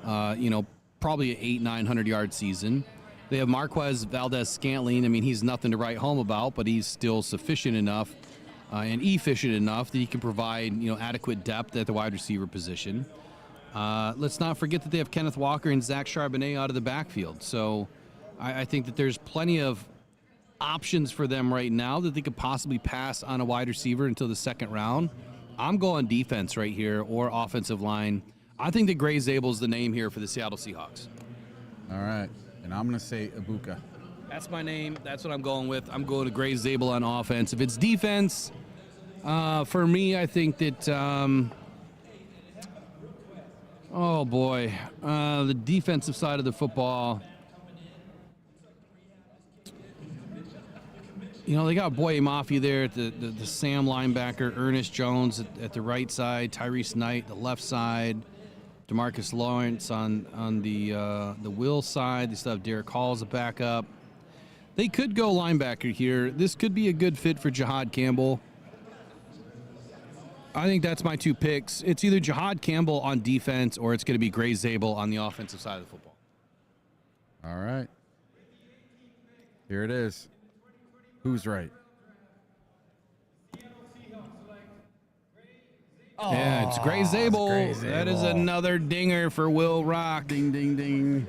probably an 800-900 yard season. They have Marquez Valdez-Scantling. I mean, he's nothing to write home about, but he's still sufficient enough and efficient enough that he can provide, adequate depth at the wide receiver position. Let's not forget that they have Kenneth Walker and Zach Charbonnet out of the backfield. So I think that there's plenty of options for them right now that they could possibly pass on a wide receiver until the second round. I'm going defense right here or offensive line. I think that Gray Zabel's the name here for the Seattle Seahawks. All right. And I'm going to say Egbuka. That's my name. That's what I'm going with. I'm going to Gray Zabel on offense. If it's defense, for me, I think that, oh boy, the defensive side of the football, they got Boye Mafi there at the Sam linebacker, Ernest Jones at the right side, Tyrese Knight the left side, DeMarcus Lawrence on the Will side. They still have Derek Hall as a backup. They could go linebacker here. This could be a good fit for Jihad Campbell. I think that's my 2 picks. It's either Jihad Campbell on defense or it's going to be Gray Zabel on the offensive side of the football. All right. Here it is. Who's right? Yeah, it's Gray Zabel. Gray Zabel. That is another dinger for Will Rock. Ding, ding, ding.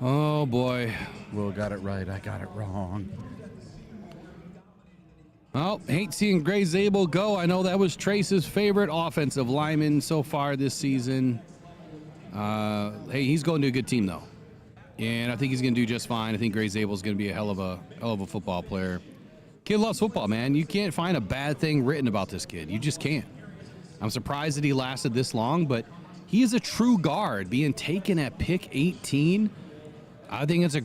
Oh, boy. Will got it right. I got it wrong. Well, hate seeing Gray Zabel go. I know that was Trace's favorite offensive lineman so far this season. Hey, he's going to a good team, though. And I think he's going to do just fine. I think Gray Zabel's going to be a hell of a football player. Kid loves football, man. You can't find a bad thing written about this kid. You just can't. I'm surprised that he lasted this long, but he is a true guard. Being taken at pick 18, I think it's a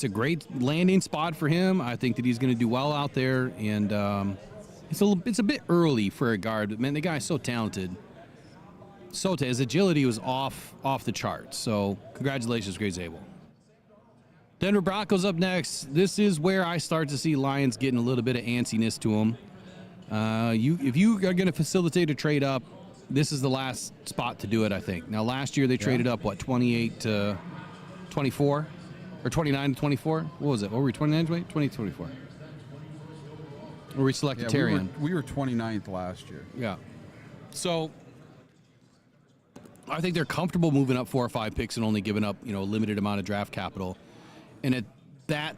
great landing spot for him. I think that he's going to do well out there, and it's a bit early for a guard, but man, the guy's so talented. His agility was off the charts. So congratulations, Gray Zabel. Denver Broncos up next. This is where I start to see Lions getting a little bit of antsiness to them. If you are going to facilitate a trade up, this is the last spot to do it, I think. Now, last year they traded up, 28 to 24? Or 29 to 24? What was it? What were we, 29 to 20 to 24? Or we selected Terrian. We were 29th last year. Yeah. So I think they're comfortable moving up 4 or 5 picks and only giving up, a limited amount of draft capital. And at that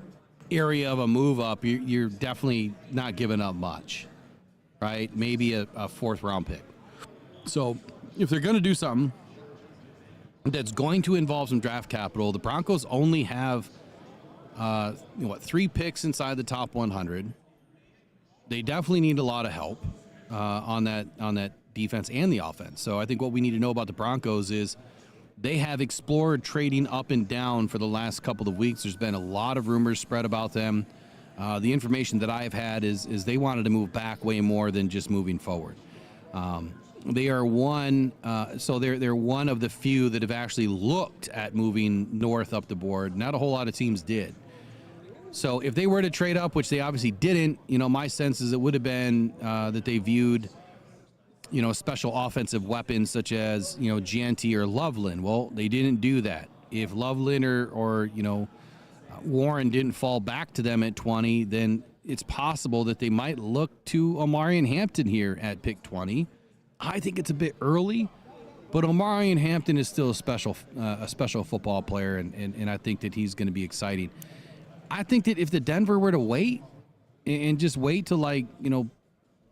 area of a move up, you're definitely not giving up much, right? Maybe a 4th round pick. So if they're going to do something that's going to involve some draft capital, the Broncos only have 3 picks inside the top 100. They definitely need a lot of help on that defense and the offense. So I think what we need to know about the Broncos is they have explored trading up and down for the last couple of weeks. There's been a lot of rumors spread about them. The information that I've had is they wanted to move back way more than just moving forward. They are one, they're one of the few that have actually looked at moving north up the board. Not a whole lot of teams did. So if they were to trade up, which they obviously didn't, my sense is it would have been that they viewed, special offensive weapons such as, Jeanty or Loveland. Well, they didn't do that. If Loveland or Warren didn't fall back to them at 20, then it's possible that they might look to Omarion Hampton here at pick 20. I think it's a bit early, but Omarion Hampton is still a special football player, and I think that he's going to be exciting. I think that if the Denver were to wait and just wait till a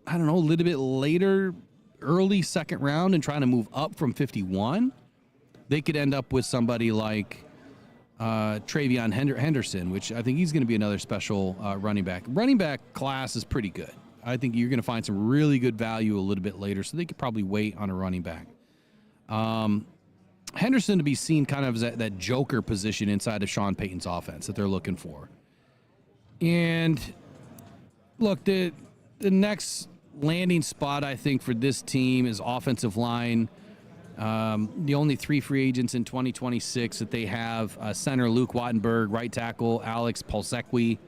little bit later, early second round and trying to move up from 51, they could end up with somebody like Travion Henderson, which I think he's going to be another special running back. Running back class is pretty good. I think you're going to find some really good value a little bit later, so they could probably wait on a running back. Henderson to be seen kind of as that joker position inside of Sean Payton's offense that they're looking for. And look, the next landing spot, I think, for this team is offensive line. The only 3 free agents in 2026 that they have, center Luke Wattenberg, right tackle Alex Polsekwi,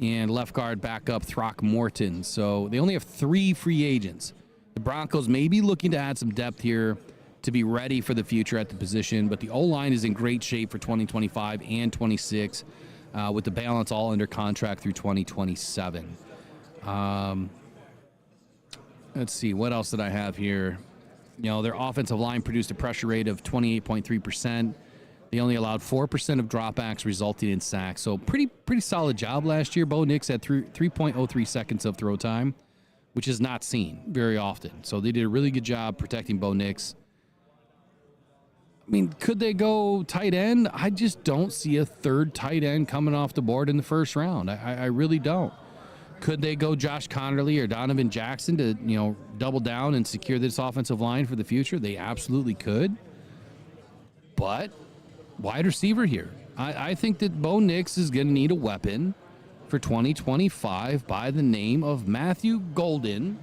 and left guard backup Throckmorton. So they only have 3 free agents. The Broncos may be looking to add some depth here to be ready for the future at the position, but the O-line is in great shape for 2025 and 26, with the balance all under contract through 2027. Let's see, what else did I have here? Their offensive line produced a pressure rate of 28.3%. They only allowed 4% of dropbacks, resulting in sacks. So pretty solid job last year. Bo Nix had 3.03 seconds of throw time, which is not seen very often. So they did a really good job protecting Bo Nix. I mean, could they go tight end? I just don't see a third tight end coming off the board in the first round. I really don't. Could they go Josh Connerly or Donovan Jackson to, double down and secure this offensive line for the future? They absolutely could. But wide receiver here. I think that Bo Nix is going to need a weapon for 2025 by the name of Matthew Golden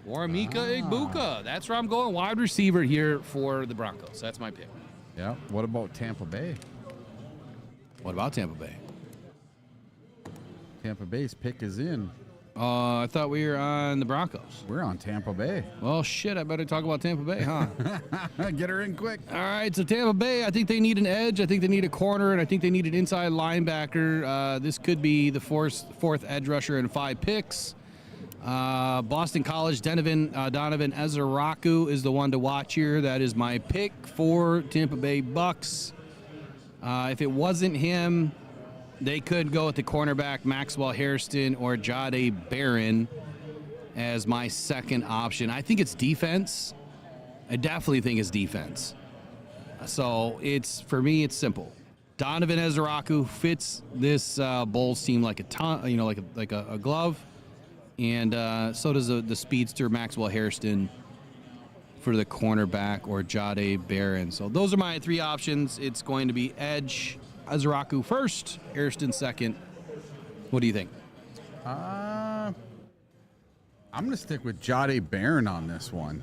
or Emeka Egbuka. That's where I'm going. Wide receiver here for the Broncos. That's my pick. Yeah. What about Tampa Bay? What about Tampa Bay? Tampa Bay's pick is in. I thought we were on the Broncos. We're on Tampa Bay. Well, shit, I better talk about Tampa Bay, huh? Get her in quick. All right, so Tampa Bay, I think they need an edge. I think they need a corner, and I think they need an inside linebacker. This could be the fourth edge rusher in 5 picks. Boston College, Donovan Ezeraku is the one to watch here. That is my pick for Tampa Bay Bucks. If it wasn't him, they could go with the cornerback Maxwell Hairston or Jade Barron. as my second option. I think it's defense. I definitely think it's defense. So for me, it's simple. Donovan Ezeraku fits this Bulls team like a ton, like a glove, and so does the speedster Maxwell Hairston for the cornerback, or Jade Barron. So those are my three options. It's going to be edge, Ezeraku first, Hairston second. What do you think? I'm going to stick with Jade Barron on this one,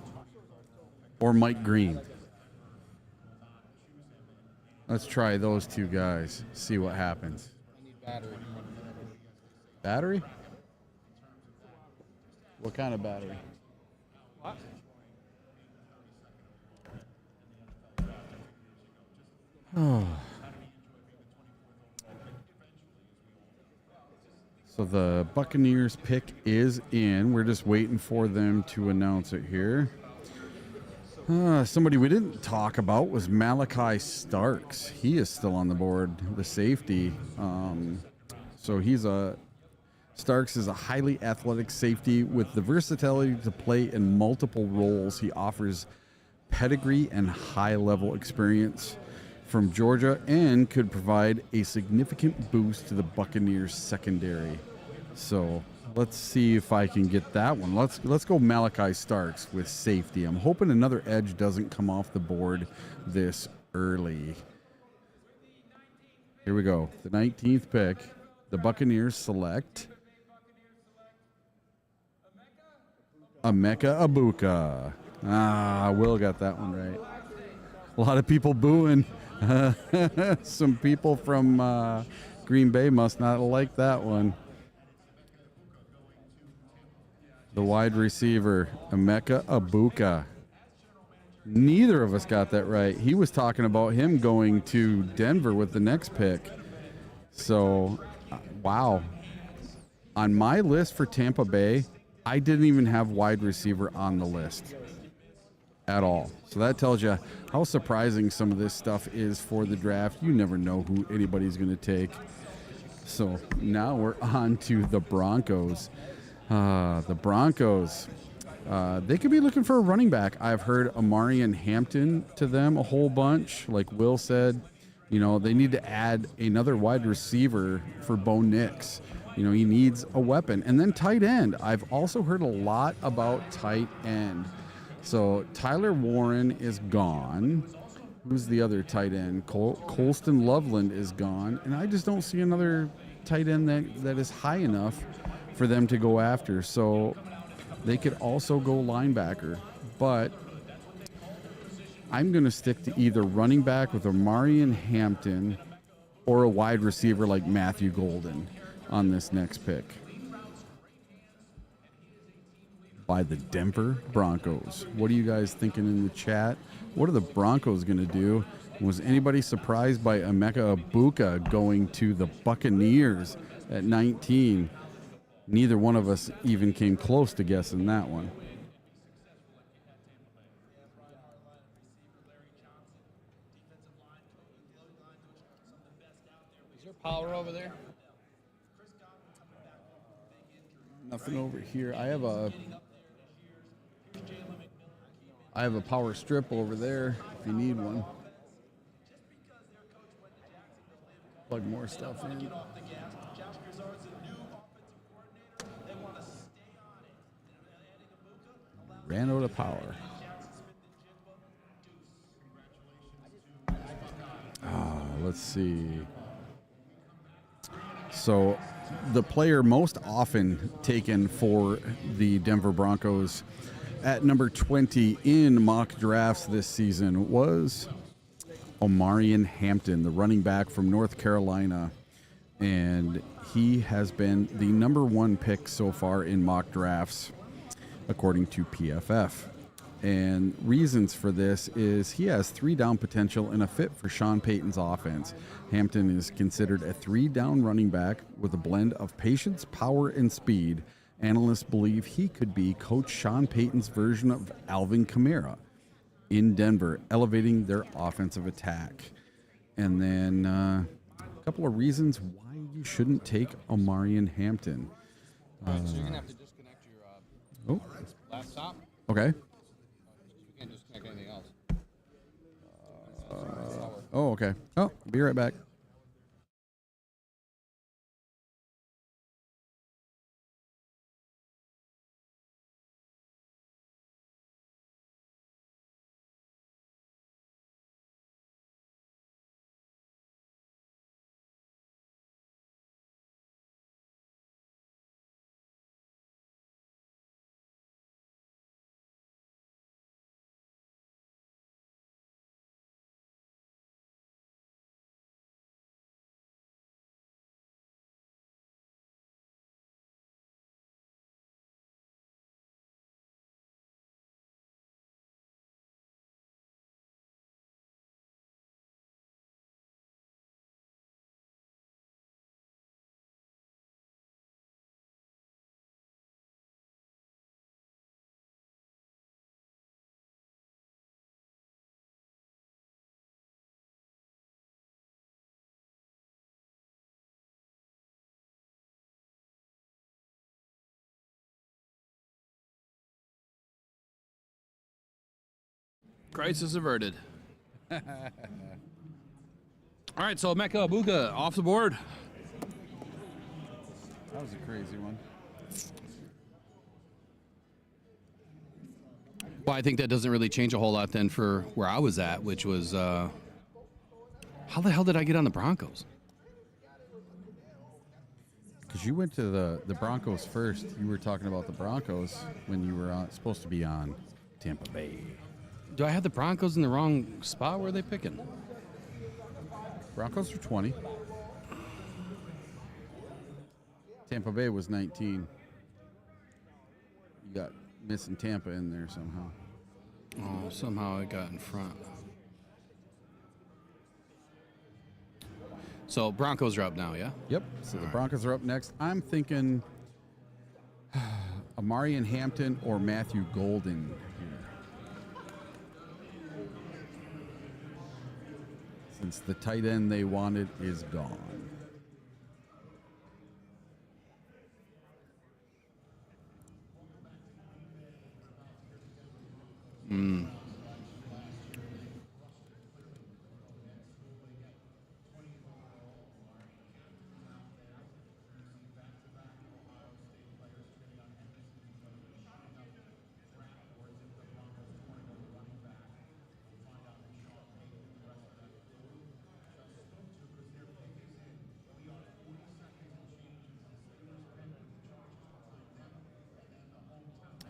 or Mike Green. Let's try those two guys, see what happens. Battery? What kind of battery? What? So the Buccaneers pick is in. We're just waiting for them to announce it here. Somebody we didn't talk about was Malachi Starks. He is still on the board, the safety. Starks is a highly athletic safety with the versatility to play in multiple roles. He offers pedigree and high-level experience from Georgia and could provide a significant boost to the Buccaneers secondary. So let's see if I can get that one. Let's go Malachi Starks with safety. I'm hoping another edge doesn't come off the board this early. Here we go. The 19th pick. The Buccaneers select Egbuka. Will got that one right. A lot of people booing. Some people from Green Bay must not like that one. The wide receiver, Egbuka. Neither of us got that right. He was talking about him going to Denver with the next pick. So, wow. On my list for Tampa Bay, I didn't even have wide receiver on the list at all. So that tells you how surprising some of this stuff is for the draft. You never know who anybody's going to take. So now we're on to the Broncos. The Broncos, they could be looking for a running back. I've heard Amarian Hampton to them a whole bunch. Like Will said, they need to add another wide receiver for Bo Nix. He needs a weapon. And then tight end. I've also heard a lot about tight end. So Tyler Warren is gone. Who's the other tight end? Colston Loveland is gone. And I just don't see another tight end that is high enough for them to go after. So they could also go linebacker. But I'm going to stick to either running back with Amarian Hampton or a wide receiver like Matthew Golden on this next pick by the Denver Broncos. What are you guys thinking in the chat? What are the Broncos going to do? Was anybody surprised by Egbuka going to the Buccaneers at 19? Neither one of us even came close to guessing that one. Is there power over there? Nothing over here. I have a power strip over there if you need one. Plug more stuff in. Ran out of power. Let's see. So the player most often taken for the Denver Broncos at number 20 in mock drafts this season was Amarian Hampton, the running back from North Carolina. And he has been the number one pick so far in mock drafts, according to PFF. And reasons for this is he has 3-down potential and a fit for Sean Payton's offense. Hampton is considered a 3-down running back with a blend of patience, power, and speed. Analysts believe he could be Coach Sean Payton's version of Alvin Kamara in Denver, elevating their offensive attack. And then a couple of reasons why you shouldn't take Amarian Hampton. So you're going to have to disconnect your Oh, Last stop. okay. You can't just connect anything else. Oh, okay. Oh, be right back. Crisis averted. All right, so Egbuka off the board. That was a crazy one. Well, I think that doesn't really change a whole lot then for where I was at, which was how the hell did I get on the Broncos? Because you went to the Broncos first. You were talking about the Broncos when you were supposed to be on Tampa Bay. Do I have the Broncos in the wrong spot? Where are they picking? Broncos are 20. Tampa Bay was 19. You got missing Tampa in there somehow. Oh, somehow it got in front. So Broncos are up now, yeah? Yep. So the Broncos are up next. I'm thinking Amari and Hampton or Matthew Golden. Since the tight end they wanted is gone.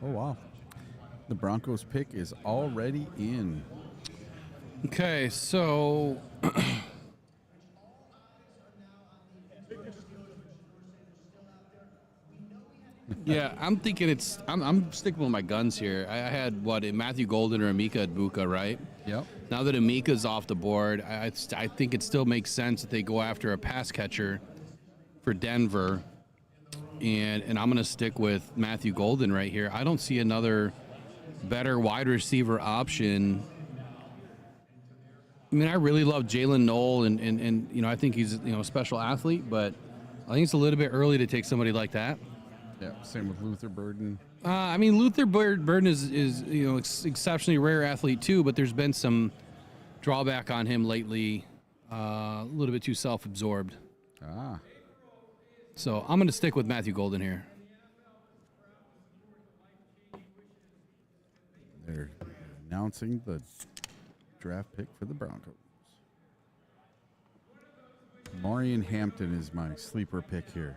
Oh, wow. The Broncos pick is already in. Okay, so yeah, I'm thinking I'm sticking with my guns here. I had Matthew Golden or Egbuka, right? Yep. Now that Amika's off the board, I think it still makes sense that they go after a pass catcher for Denver. And I'm going to stick with Matthew Golden right here. I don't see another better wide receiver option. I mean, I really love Jalen Knoll, and you know, I think he's a special athlete, but I think it's a little bit early to take somebody like that. Yeah, same with Luther Burden. I mean, Luther Burden is exceptionally rare athlete too, but there's been some drawback on him lately. A little bit too self-absorbed. Ah. So I'm going to stick with Matthew Golden here. They're announcing the draft pick for the Broncos. Marion Hampton is my sleeper pick here.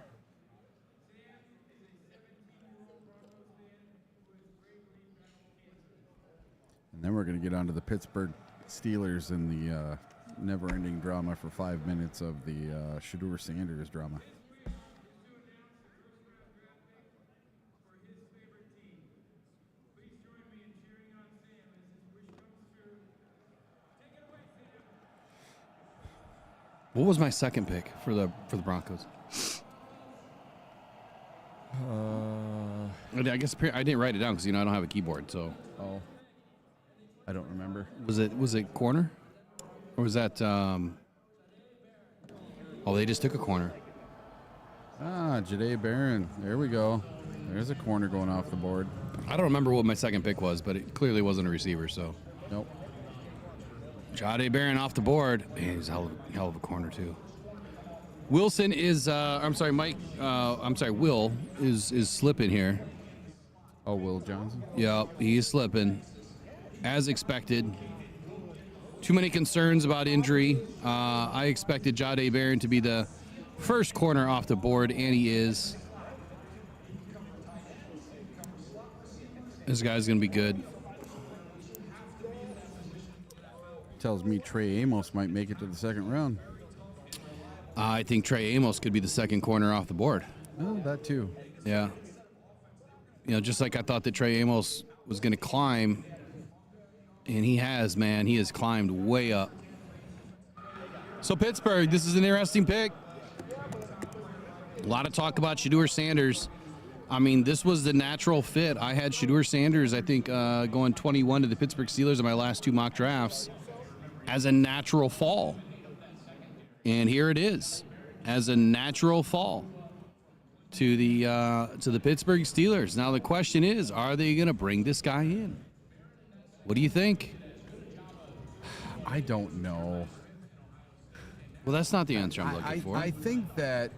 And then we're going to get on to the Pittsburgh Steelers and the never-ending drama for 5 minutes of the Shedeur Sanders drama. What was my second pick for the Broncos? I guess I didn't write it down because I don't have a keyboard. So I don't remember. was it corner, or was that? Oh, they just took a corner. Jahdae Barron. There we go. There's a corner going off the board. I don't remember what my second pick was, but it clearly wasn't a receiver, so. Nope. Jahdae Barron off the board. Man, he's a hell of a corner, too. Wilson is, Will is slipping here. Oh, Will Johnson? Yep, he's slipping. As expected. Too many concerns about injury. I expected Jahdae Barron to be the first corner off the board, and he is. This guy's going to be good. Tells me Trey Amos might make it to the second round. I think Trey Amos could be the second corner off the board. Oh, that too. Yeah. You know, just like I thought that Trey Amos was going to climb, and he has, man. He has climbed way up. So Pittsburgh, this is an interesting pick. A lot of talk about Shedeur Sanders. I mean, this was the natural fit. I had Shedeur Sanders, I think, going 21 to the Pittsburgh Steelers in my last 2 mock drafts as a natural fall. And here it is, as a natural fall to the Pittsburgh Steelers. Now the question is, are they going to bring this guy in? What do you think? I don't know. Well, that's not the answer I'm looking for. I think that,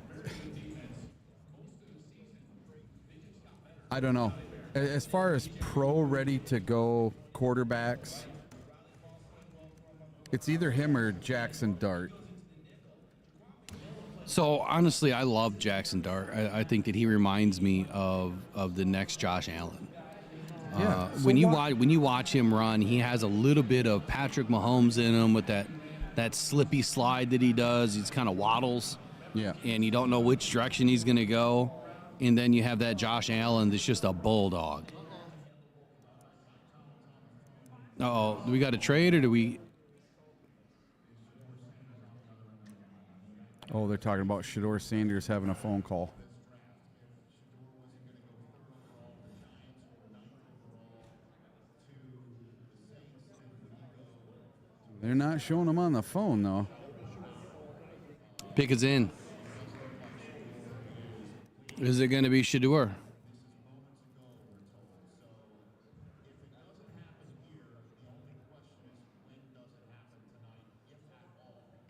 I don't know. As far as ready to go quarterbacks, it's either him or Jackson Dart. So honestly, I love Jackson Dart. I think that he reminds me of the next Josh Allen. Yeah. When you watch him run, he has a little bit of Patrick Mahomes in him with that slippy slide that he does. He's kind of waddles. Yeah. And you don't know which direction he's going to go. And then you have that Josh Allen that's just a bulldog. Uh-oh, do we got a trade or do we? Oh, they're talking about Shedeur Sanders having a phone call. They're not showing him on the phone, though. Pick is in. Is it going to be Shedeur?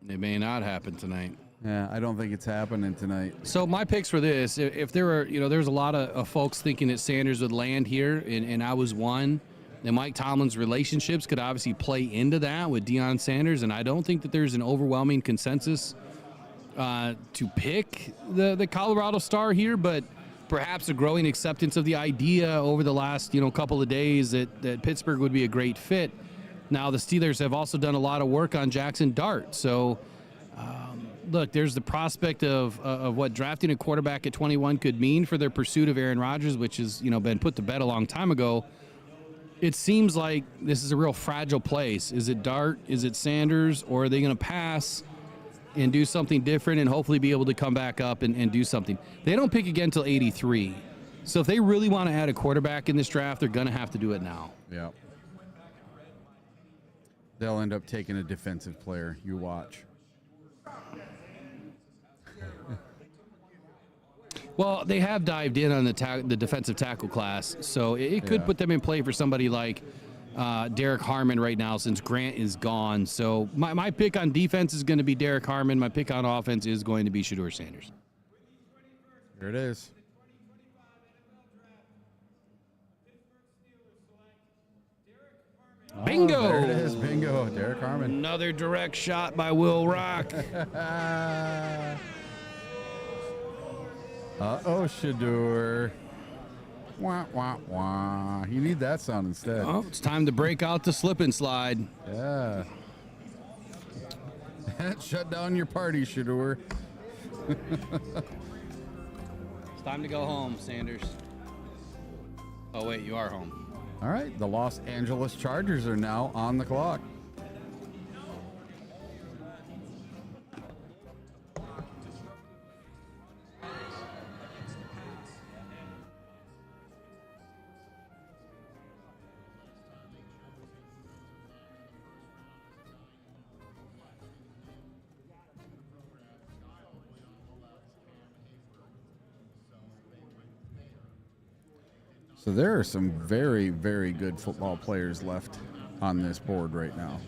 It may not happen tonight. Yeah, I don't think it's happening tonight. So my picks for this, if there were, there's a lot of folks thinking that Sanders would land here, and I was one. And Mike Tomlin's relationships could obviously play into that with Deion Sanders, and I don't think that there's an overwhelming consensus to pick the Colorado star here, but perhaps a growing acceptance of the idea over the last couple of days that Pittsburgh would be a great fit. Now the Steelers have also done a lot of work on Jackson Dart, so look, there's the prospect of what drafting a quarterback at 21 could mean for their pursuit of Aaron Rodgers, which has been put to bed a long time ago. It seems like this is a real fragile place. Is it Dart? Is it Sanders? Or are they going to pass and do something different and hopefully be able to come back up and do something? They don't pick again until 83. So if they really want to add a quarterback in this draft, they're going to have to do it now. Yeah. They'll end up taking a defensive player. You watch. Well, they have dived in on the defensive tackle class, so it could put them in play for somebody like Derek Harmon right now since Grant is gone. So my pick on defense is going to be Derek Harmon. My pick on offense is going to be Shedeur Sanders. Here it is. Bingo! Oh, there it is. Bingo. Derek Harmon. Another direct shot by Will Rock. Uh-oh, Shedeur. Wah, wah, wah. You need that sound instead. Oh, it's time to break out the slip and slide. Yeah. Shut down your party, Shedeur. It's time to go home, Sanders. Oh, wait, you are home. All right, the Los Angeles Chargers are now on the clock. So there are some very, very good football players left on this board right now.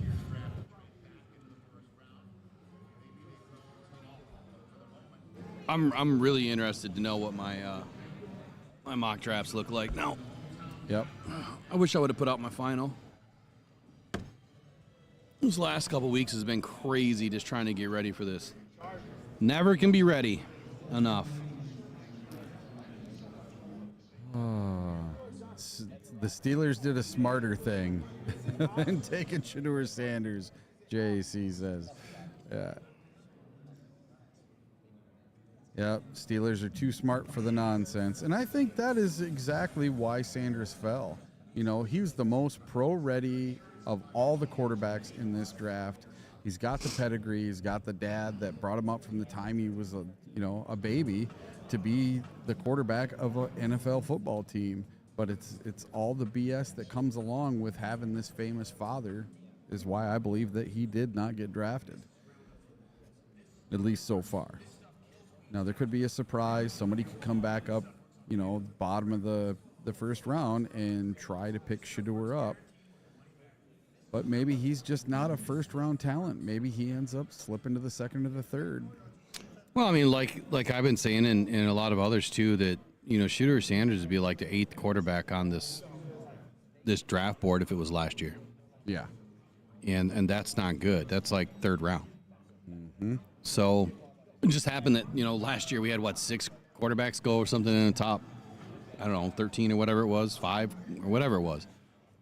I'm really interested to know what my my mock drafts look like now. Yep. I wish I would have put out my final. These last couple weeks has been crazy just trying to get ready for this. Never can be ready enough. The Steelers did a smarter thing than taking Shedeur Sanders, JC says. Yeah. Yep, Steelers are too smart for the nonsense. And I think that is exactly why Sanders fell. You know, he was the most pro-ready of all the quarterbacks in this draft. He's got the pedigree. He's got the dad that brought him up from the time he was a baby to be the quarterback of an NFL football team. But it's all the BS that comes along with having this famous father is why I believe that he did not get drafted, at least so far. Now, there could be a surprise. Somebody could come back up, bottom of the first round and try to pick Shedeur up. But maybe he's just not a first-round talent. Maybe he ends up slipping to the second or the third. Well, I mean, like I've been saying, and a lot of others too, that Shedeur Sanders would be like the 8th quarterback on this draft board if it was last year. Yeah, and that's not good. That's like 3rd round. Mm-hmm. So it just happened that last year we had 6 quarterbacks go or something in the top, I don't know, 13 or whatever it was, 5 or whatever it was.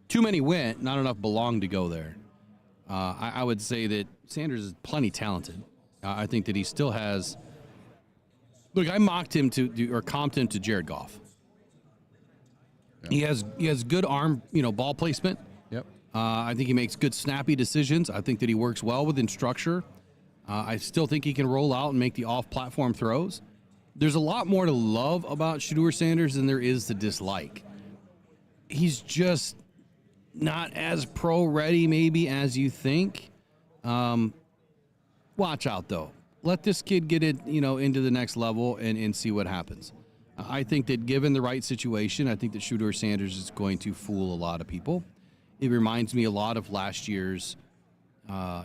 Too many went, not enough belonged to go there. I would say that Sanders is plenty talented. I think that he still has. Look, I mocked him or comped him to Jared Goff. Yep. He has good arm, ball placement. Yep. I think he makes good snappy decisions. I think that he works well within structure. I still think he can roll out and make the off-platform throws. There's a lot more to love about Shedeur Sanders than there is to dislike. He's just not as pro-ready maybe as you think. Watch out, though. Let this kid get it, into the next level and see what happens. I think that given the right situation, I think that Shedeur Sanders is going to fool a lot of people. It reminds me a lot of last year's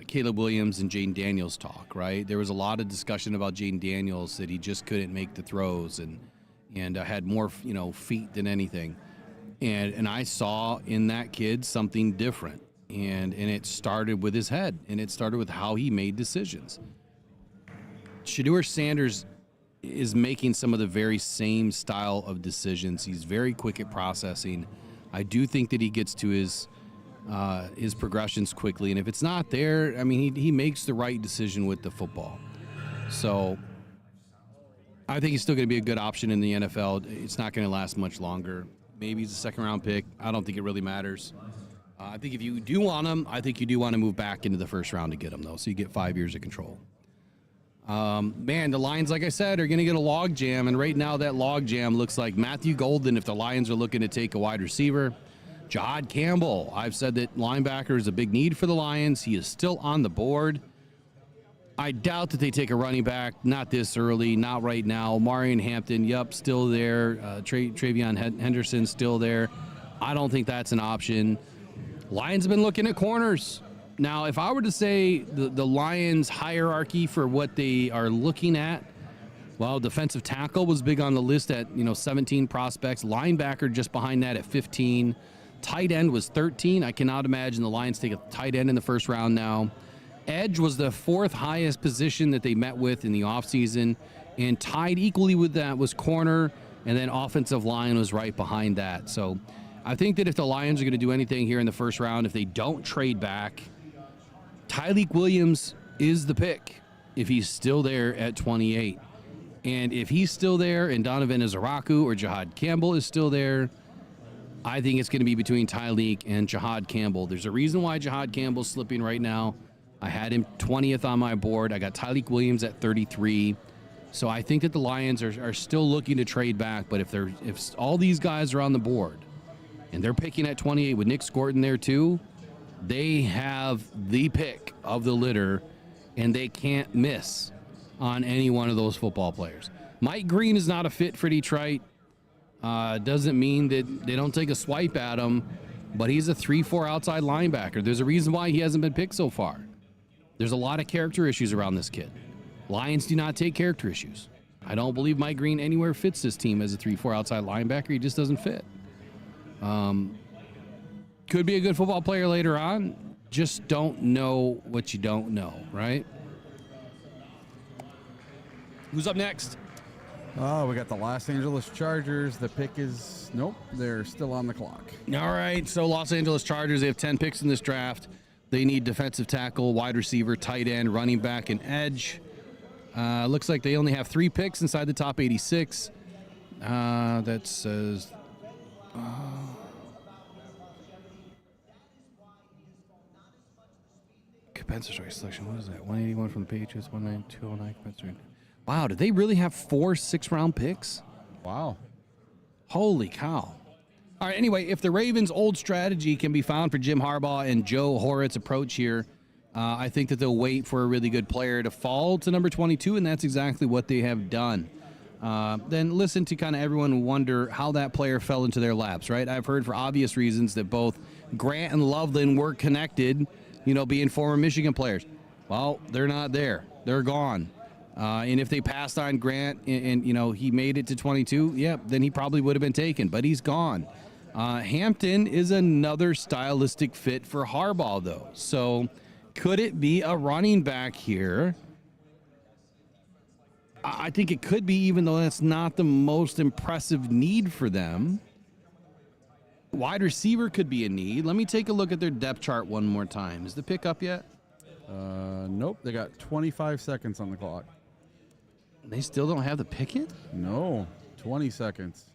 Caleb Williams and Jaden Daniels talk, right? There was a lot of discussion about Jaden Daniels that he just couldn't make the throws and had more, feet than anything. And I saw in that kid something different. And it started with his head, and it started with how he made decisions. Shedeur Sanders is making some of the very same style of decisions. He's very quick at processing. I do think that he gets to his progressions quickly, and if it's not there, I mean, he makes the right decision with the football. So I think he's still going to be a good option in the NFL. It's not going to last much longer. Maybe he's a 2nd-round pick. I don't think it really matters. I think if you do want him, I think you do want to move back into the 1st round to get him, though, so you get 5 years of control. Man, the Lions, like I said, are going to get a log jam, and right now that log jam looks like Matthew Golden if the Lions are looking to take a wide receiver. Jahad Campbell, I've said that linebacker is a big need for the Lions. He is still on the board. I doubt that they take a running back, not this early, not right now. Marion Hampton, yep, still there. Travion Henderson, still there. I don't think that's an option. Lions have been looking at corners. Now, if I were to say the Lions hierarchy for what they are looking at, well, defensive tackle was big on the list at 17 prospects. Linebacker just behind that at 15. Tight end was 13. I cannot imagine the Lions take a tight end in the 1st round now. Edge was the 4th highest position that they met with in the offseason, and tied equally with that was corner, and then offensive line was right behind that. So I think that if the Lions are going to do anything here in the 1st round, if they don't trade back, Tyleik Williams is the pick if he's still there at 28. And if he's still there and Donovan Izaraku or Jahad Campbell is still there, I think it's going to be between Tyleik and Jahad Campbell. There's a reason why Jahad Campbell's slipping right now. I had him 20th on my board. I got Tyleik Williams at 33. So I think that the Lions are still looking to trade back. But if all these guys are on the board and they're picking at 28 with Nick Scorton there too, they have the pick of the litter, and they can't miss on any one of those football players. Mike Green is not a fit for Detroit. Doesn't mean that they don't take a swipe at him, but he's a 3-4 outside linebacker. There's a reason why he hasn't been picked so far. There's a lot of character issues around this kid. Lions do not take character issues. I don't believe Mike Green anywhere fits this team as a 3-4 outside linebacker. He just doesn't fit. Could be a good football player later on. Just don't know what you don't know, right? Who's up next? Oh, we got the Los Angeles Chargers. The pick is, nope, they're still on the clock. All right, so Los Angeles Chargers, they have 10 picks in this draft. They need defensive tackle, wide receiver, tight end, running back, and edge. Looks like they only have 3 picks inside the top 86. That says... compensatory selection, what is that? 181 from the Patriots, 192, 209 compensatory. Wow, did they really have 4 6-round picks? Wow. Holy cow. All right, anyway, if the Ravens' old strategy can be found for Jim Harbaugh and Joe Horritz's approach here, I think that they'll wait for a really good player to fall to number 22, and that's exactly what they have done. Then listen to kind of everyone wonder how that player fell into their laps, right? I've heard for obvious reasons that both Grant and Loveland were connected, being former Michigan players. Well, they're not there. They're gone. And if they passed on Grant and he made it to 22, then he probably would have been taken, but he's gone. Hampton is another stylistic fit for Harbaugh, though. So could it be a running back here? I think it could be, even though that's not the most impressive need for them. Wide receiver could be a need. Let me take a look at their depth chart one more time. Is the pick up yet? Nope, they got 25 seconds on the clock. They still don't have the pick yet? No, 20 seconds.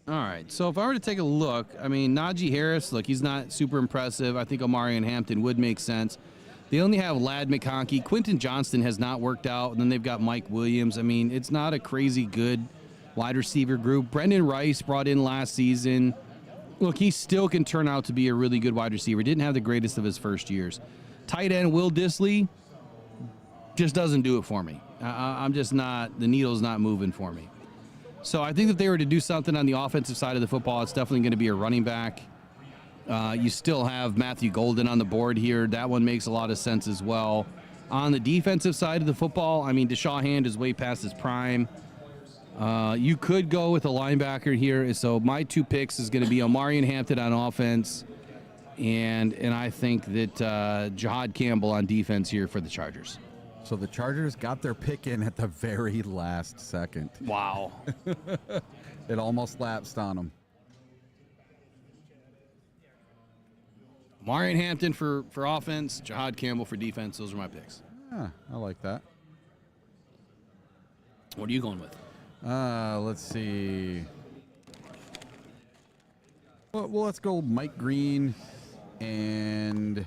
All right, so if I were to take a look, Najee Harris, look, he's not super impressive. I think Omarion Hampton would make sense. They only have Ladd McConkey. Quentin Johnston has not worked out, and then they've got Mike Williams. It's not a crazy good wide receiver group. Brendan Rice brought in last season. Look, he still can turn out to be a really good wide receiver. Didn't have the greatest of his first years. Tight end Will Dissly just doesn't do it for me. I'm just not, the needle's not moving for me. So I think if they were to do something on the offensive side of the football, it's definitely going to be a running back. You still have Matthew Golden on the board here. That one makes a lot of sense as well. On the defensive side of the football, Deshaun Hand is way past his prime. You could go with a linebacker here. So my 2 picks is going to be Omarion Hampton on offense, and I think that Jihad Campbell on defense here for the Chargers. So the Chargers got their pick in at the very last second. Wow. It almost lapsed on them. Omarion Hampton for offense, Jihad Campbell for defense. Those are my picks. Yeah, I like that. What are you going with? Let's see. Well, let's go Mike Green and...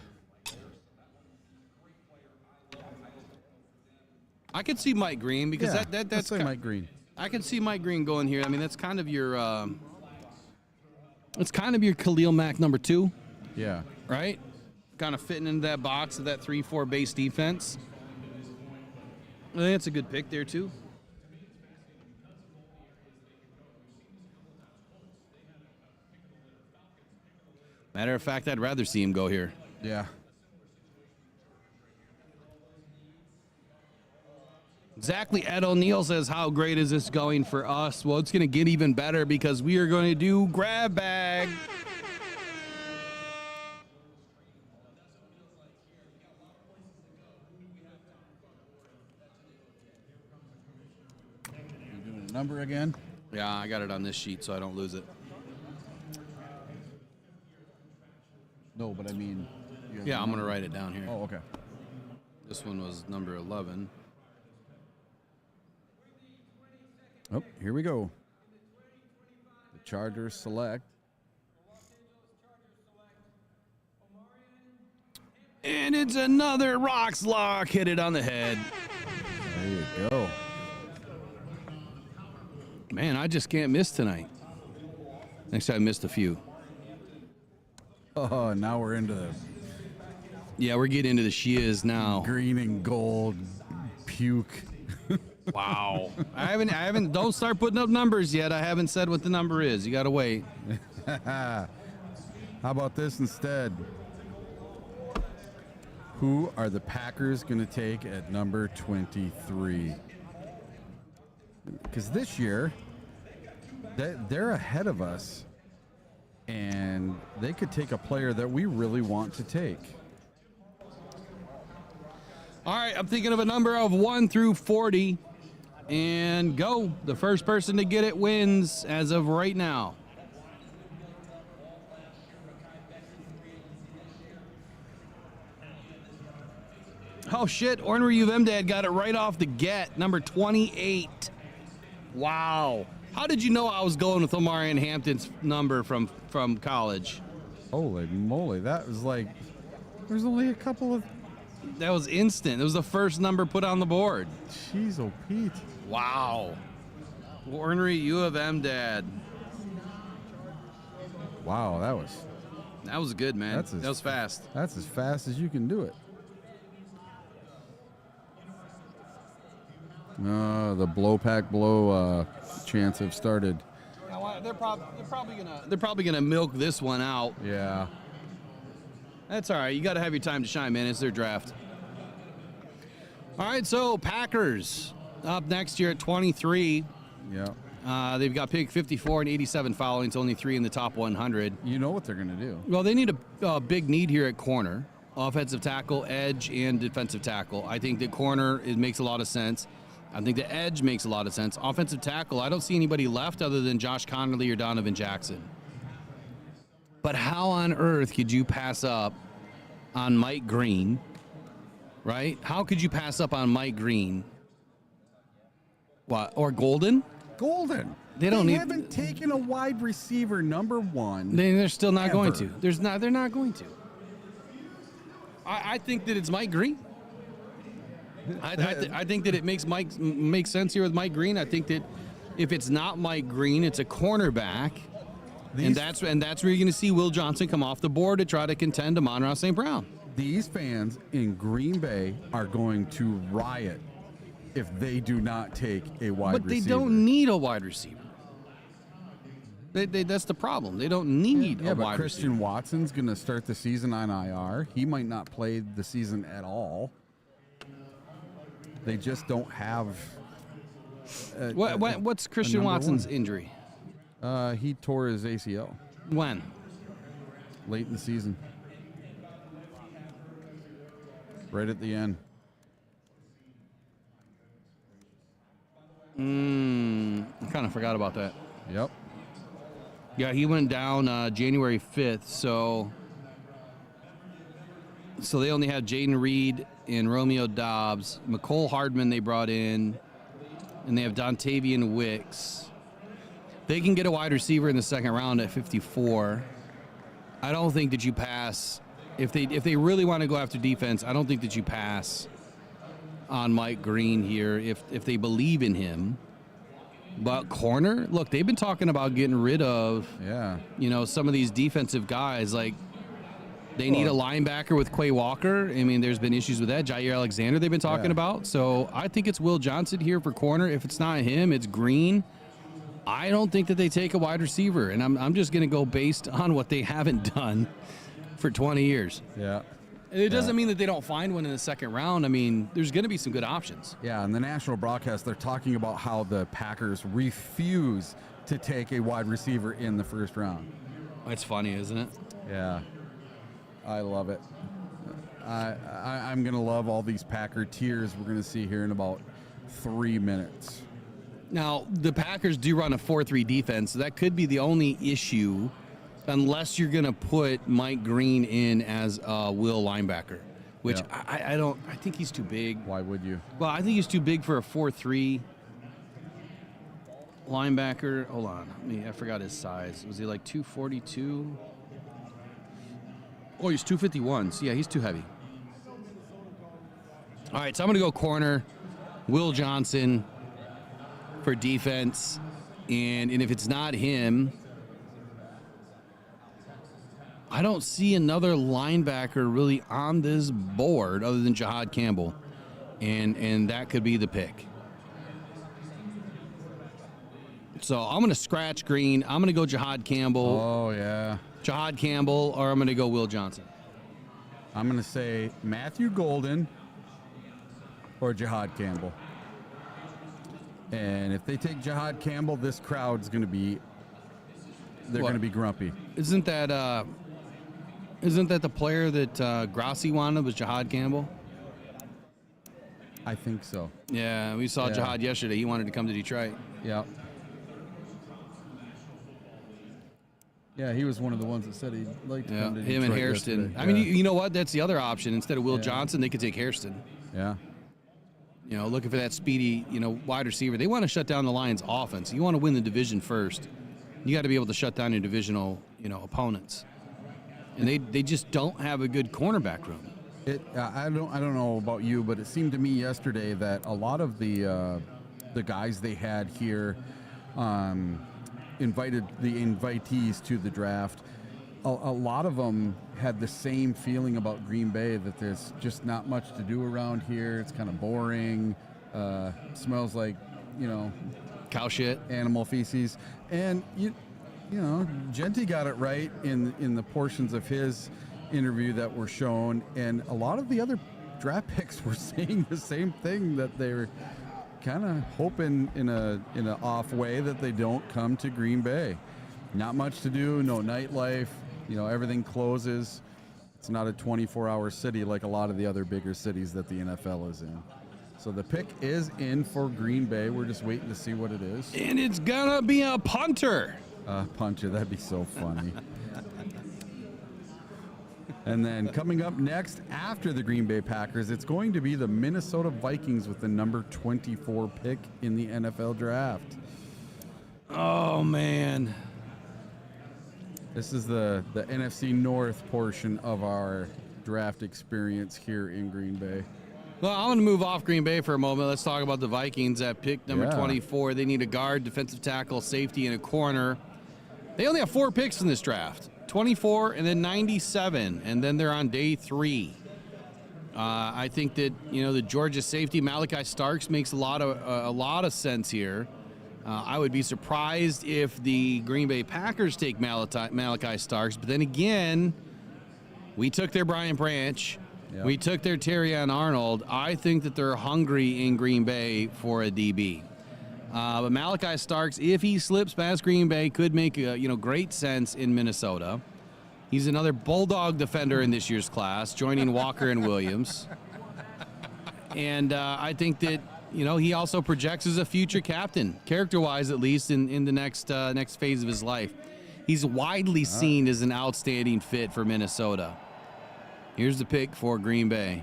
I could see Mike Green because that's Mike Green. I can see Mike Green going here. That's kind of your it's kind of your Khalil Mack number 2. Yeah. Right? Kind of fitting into that box of that 3-4 base defense. I think that's a good pick there too. Matter of fact, I'd rather see him go here. Yeah. Exactly. Ed O'Neill says, how great is this going for us? Well, it's going to get even better because we are going to do grab bag. You doing a number again? Yeah, I got it on this sheet so I don't lose it. No, but Yeah, I'm going to write it down here. Oh, okay. This one was number 11. Oh, here we go. The Chargers select. And it's another Rocks Lock. Hit it on the head. There you go. Man, I just can't miss tonight. Next time I missed a few. Oh, now we're into the Yeah, we're getting into the shiz now. green and gold puke. Wow. I haven't, don't start putting up numbers yet. I haven't said what the number is. You got to wait. How about this instead? Who are the Packers going to take at number 23? Because this year, they're ahead of us, and they could take a player that we really want to take. All right, I'm thinking of a number of 1 through 40, and go. The first person to get it wins as of right now. Oh, shit. Ornery U of M Dad got it right off the get. Number 28. Wow. How did you know I was going with Omarion Hampton's number from college? Holy moly. That was like, there's only a couple of... That was instant. It was the first number put on the board. Jeez, oh, Pete. Wow. Ornery U of M Dad. Wow, That was good, man. that was fast. That's as fast as you can do it. The blow pack blow chants have started. They're probably gonna milk this one out. Yeah. That's all right. You got to have your time to shine, man. It's their draft. All right, so Packers up next year at 23. Yeah. They've got pick 54 and 87 following. It's only 3 in the top 100. You know what they're going to do. Well, they need a big need here at corner, offensive tackle, edge, and defensive tackle. I think the corner, it makes a lot of sense. I think the edge makes a lot of sense. Offensive tackle, I don't see anybody left other than Josh Connolly or Donovan Jackson. But how on earth could you pass up on Mike Green, right? How could you pass up on Mike Green? What? Or Golden? Golden. They haven't taken a wide receiver number 1. They're still not going ever. to. They're not going to. I think that it's Mike Green. I think that it makes sense here with Mike Green. I think that if it's not Mike Green, it's a cornerback. And that's where you're going to see Will Johnson come off the board to try to contend to Amon-Ra St. Brown. These fans in Green Bay are going to riot if they do not take a wide receiver. But they don't need a wide receiver. That's the problem. They don't need a wide Christian receiver. Watson's going to start the season on IR. He might not play the season at all. They just don't have... What's Christian Watson's injury? He tore his ACL. When? Late in the season. Right at the end. I kind of forgot about that. Yep. Yeah, he went down January 5th, so they only have Jaden Reed and Romeo Dobbs. McCole Hardman they brought in, and they have Dontavian Wicks. They can get a wide receiver in the second round at 54. I don't think that you pass. If they really want to go after defense, I don't think that you pass on Mike Green here if they believe in him. But corner, look, they've been talking about getting rid of some of these defensive guys. Like they need a linebacker with Quay Walker. I mean, there's been issues with that. Jair Alexander they've been talking about. So I think it's Will Johnson here for corner. If it's not him, it's Green. I don't think that they take a wide receiver, and I'm just going to go based on what they haven't done for 20 years. Yeah. And it doesn't mean that they don't find one in the second round. I mean, there's going to be some good options. Yeah, on the national broadcast, they're talking about how the Packers refuse to take a wide receiver in the first round. It's funny, isn't it? Yeah. I love it. I'm going to love all these Packer tears we're going to see here in about 3 minutes. Now, the Packers do run a 4-3 defense, so that could be the only issue unless you're going to put Mike Green in as a will linebacker, which I think he's too big. Why would you? Well, I think he's too big for a 4-3 linebacker. Hold on. I forgot his size. Was he like 242? Oh, he's 251. So, yeah, he's too heavy. All right, so I'm going to go corner, Will Johnson for defense. And if it's not him, I don't see another linebacker really on this board other than Jahad Campbell. And that could be the pick. So I'm going to scratch Green. I'm going to go Jihad Campbell. Oh, yeah. Jihad Campbell, or I'm going to go Will Johnson. I'm going to say Matthew Golden or Jihad Campbell. And if they take Jihad Campbell, this crowd's going to be, they're going to be grumpy. Isn't that the player that Grassi wanted was Jihad Campbell? I think so. Yeah, we saw Jihad yesterday. He wanted to come to Detroit. Yeah. Yeah, he was one of the ones that said he'd like to come to him Detroit and Hairston. yesterday. I mean, you know what? That's the other option. Instead of Will Yeah. Johnson, they could take Hairston. Yeah. You know, looking for that speedy, wide receiver. They want to shut down the Lions' offense. You want to win the division first. You got to be able to shut down your divisional, opponents. And they just don't have a good cornerback room. I don't know about you, but it seemed to me yesterday that a lot of the guys they had here invited the invitees to the draft. A lot of them had the same feeling about Green Bay, that there's just not much to do around here. It's kind of boring. Smells like, Cow shit. animal feces. And Jeanty got it right in the portions of his interview that were shown, and a lot of the other draft picks were saying the same thing, that they're kind of hoping in an off way that they don't come to Green Bay. Not much to do, no nightlife, everything closes. It's not a 24-hour city like a lot of the other bigger cities that the NFL is in. So the pick is in for Green Bay. We're just waiting to see what it is. And it's gonna be a punter. Puncher, that'd be so funny. And then coming up next after the Green Bay Packers, it's going to be the Minnesota Vikings with the number 24 pick in the NFL draft. Oh, man. This is the NFC North portion of our draft experience here in Green Bay. Well, I'm going to move off Green Bay for a moment. Let's talk about the Vikings at pick number 24. They need a guard, defensive tackle, safety, and a corner. They only have 4 picks in this draft. 24 and then 97, and then they're on day 3. I think that the Georgia safety Malachi Starks makes a lot of sense here. I would be surprised if the Green Bay Packers take Malachi Starks, but then again, we took their Brian Branch, we took their Terrion Arnold. I think that they're hungry in Green Bay for a DB. But Malachi Starks, if he slips past Green Bay, could make great sense in Minnesota. He's another Bulldog defender in this year's class, joining Walker and Williams. And I think that he also projects as a future captain, character-wise at least, in the next phase of his life. He's widely seen as an outstanding fit for Minnesota. Here's the pick for Green Bay.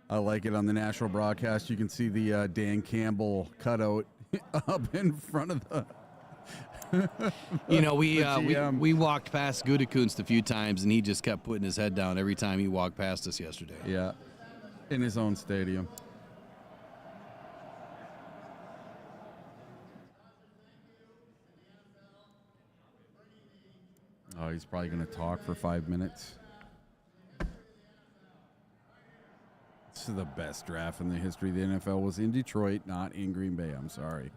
I like it on the national broadcast. You can see the Dan Campbell cutout up in front of the. We walked past Gutekunst a few times, and he just kept putting his head down every time he walked past us yesterday. Yeah, in his own stadium. Oh, he's probably going to talk for 5 minutes. This is the best draft in the history of the NFL. Was in Detroit, not in Green Bay. I'm sorry.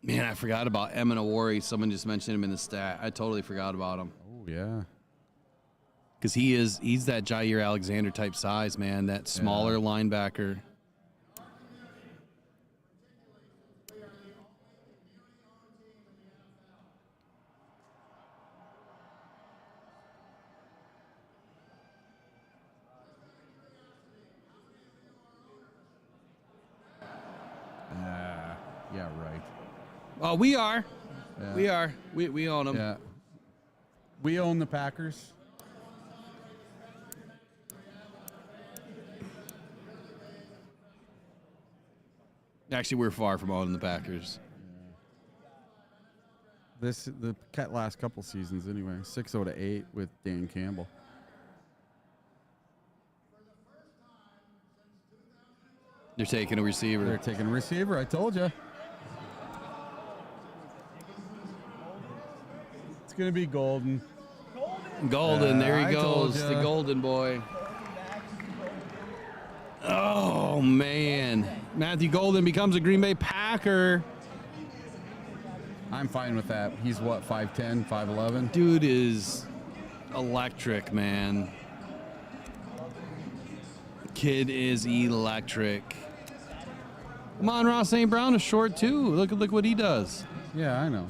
Man, I forgot about Eminawari. Someone just mentioned him in the stat. I totally forgot about him. Oh, yeah. Because he's that Jair Alexander type size, man. That smaller linebacker. Yeah, right. Oh, we are. Yeah. We are. We own them. Yeah. We own the Packers. Actually, we're far from owning the Packers. The last couple seasons anyway. 6-8 with Dan Campbell. They're taking a receiver. They're taking a receiver. I told you. It's going to be Golden. Golden, there he I told goes, ya. the Golden boy. Oh, man. Matthew Golden becomes a Green Bay Packer. I'm fine with that. He's what, 5'10", 5'11"? Dude is electric, man. Kid is electric. Come on, Ross St. Brown is short too. Look what he does. Yeah, I know.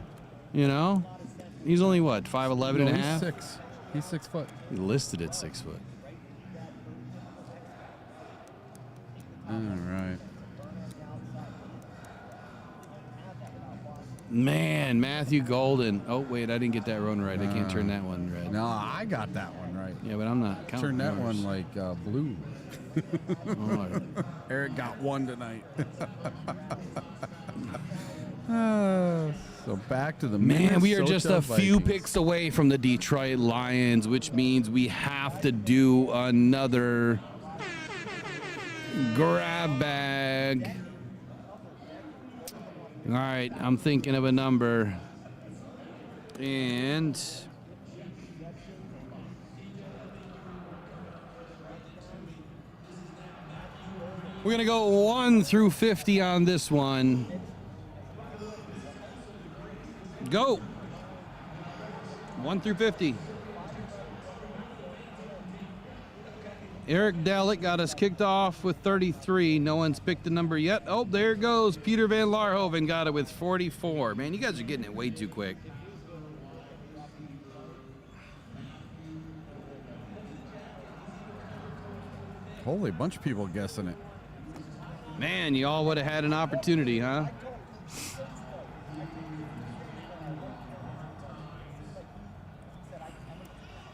You know? He's only what, 5'11" and a he's half? 6. He's 6 foot. He listed at 6 foot. All right. Man, Matthew Golden. Oh, wait, I didn't get that one right. I can't turn that one red. No, I got that one right. Yeah, but I'm not counting Turn that yours. one like blue. Oh, Eric got one tonight. So back to the man, we are just a Minnesota few Vikings. picks away from the Detroit Lions, which means we have to do another grab bag. All right, I'm thinking of a number. And we're going to go 1 through 50 on this one. Go. 1 through 50. Eric Dallett got us kicked off with 33. No one's picked the number yet. Oh, there it goes. Peter Van Laarhoven got it with 44. Man, you guys are getting it way too quick. Holy bunch of people guessing it. Man, you all would have had an opportunity, huh?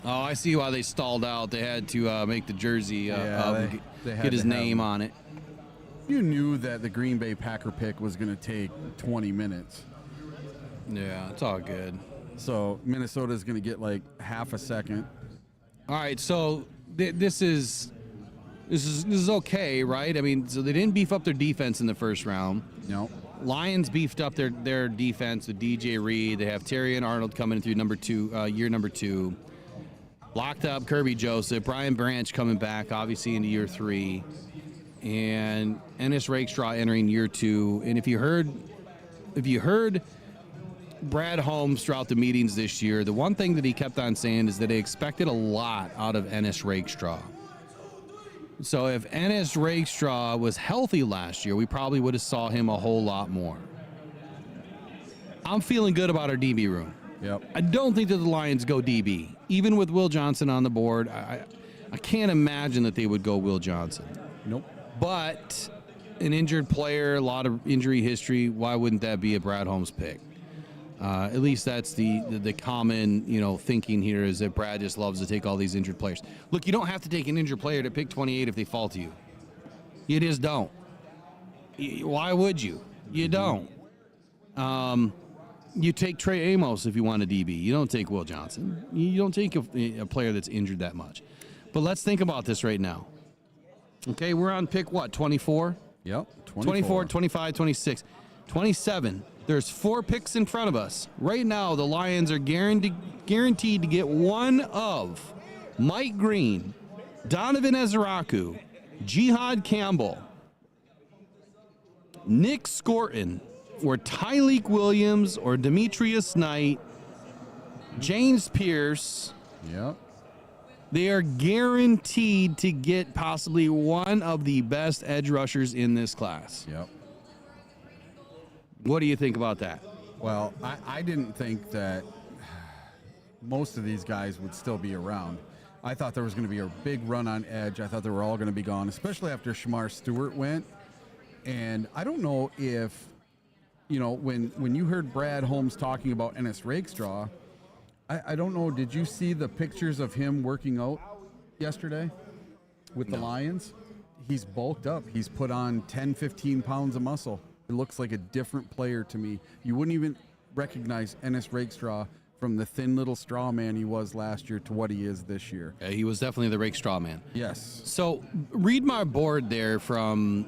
Oh, I see why they stalled out. They had to make the jersey they had get his to have name him. on it. You knew that the Green Bay Packer pick was going to take 20 minutes. Yeah, it's all good. So Minnesota's going to get like half a second. All right, so this is okay, right? I mean, so they didn't beef up their defense in the first round. No. Lions beefed up their defense with DJ Reed. They have Terry and Arnold coming through year number 2. Locked up Kirby Joseph, Brian Branch coming back, obviously into year 3, and Ennis Rakestraw entering year 2. And if you heard Brad Holmes throughout the meetings this year, the one thing that he kept on saying is that they expected a lot out of Ennis Rakestraw. So if Ennis Rakestraw was healthy last year, we probably would have saw him a whole lot more. I'm feeling good about our DB room. Yep. I don't think that the Lions go DB. Even with Will Johnson on the board, I can't imagine that they would go Will Johnson. Nope. But an injured player, a lot of injury history, why wouldn't that be a Brad Holmes pick? At least that's the common, thinking here is that Brad just loves to take all these injured players. Look, you don't have to take an injured player to pick 28 if they fall to you. You just don't. Why would you? You don't. You take Trey Amos if you want a DB. You don't take Will Johnson. You don't take a player that's injured that much. But let's think about this right now. Okay, we're on pick what, 24? Yep. 24, 25, 26, 27. There's 4 picks in front of us. Right now, the Lions are guaranteed to get one of Mike Green, Donovan Ezraku, Jihad Campbell, Nick Scorton, or Tyleek Williams, or Demetrius Knight, James Pierce. Yep. They are guaranteed to get possibly one of the best edge rushers in this class. Yep. What do you think about that? Well, I didn't think that most of these guys would still be around. I thought there was going to be a big run on edge. I thought they were all going to be gone, especially after Shamar Stewart went. And I don't know if, when you heard Brad Holmes talking about Ennis Rakestraw, I don't know, did you see the pictures of him working out yesterday with the Lions? He's bulked up. He's put on 10, 15 pounds of muscle. It looks like a different player to me. You wouldn't even recognize Ennis Rakestraw from the thin little straw man he was last year to what he is this year. He was definitely the Rake Straw man. Yes. So read my board there from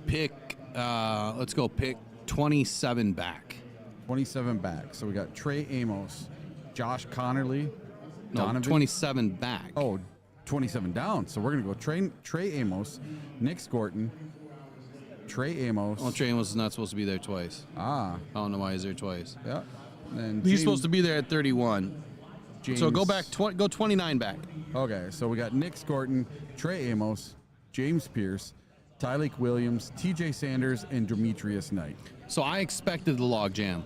pick, let's go pick 27 back. 27 back. So we got Trey Amos, Josh Connerly. No, Donovan. 27 back. Oh, 27 down. So we're going to go Trey Amos, Nick Scorton, Trey Amos. Well, Trey Amos is not supposed to be there twice. Ah. I don't know why he's there twice. Yeah. And He's supposed to be there at 31. James, So go back, go 29 back. Okay, so we got Nick Scorton, Trey Amos, James Pierce, Tyleek Williams, TJ Sanders, and Demetrius Knight. So I expected the log jam.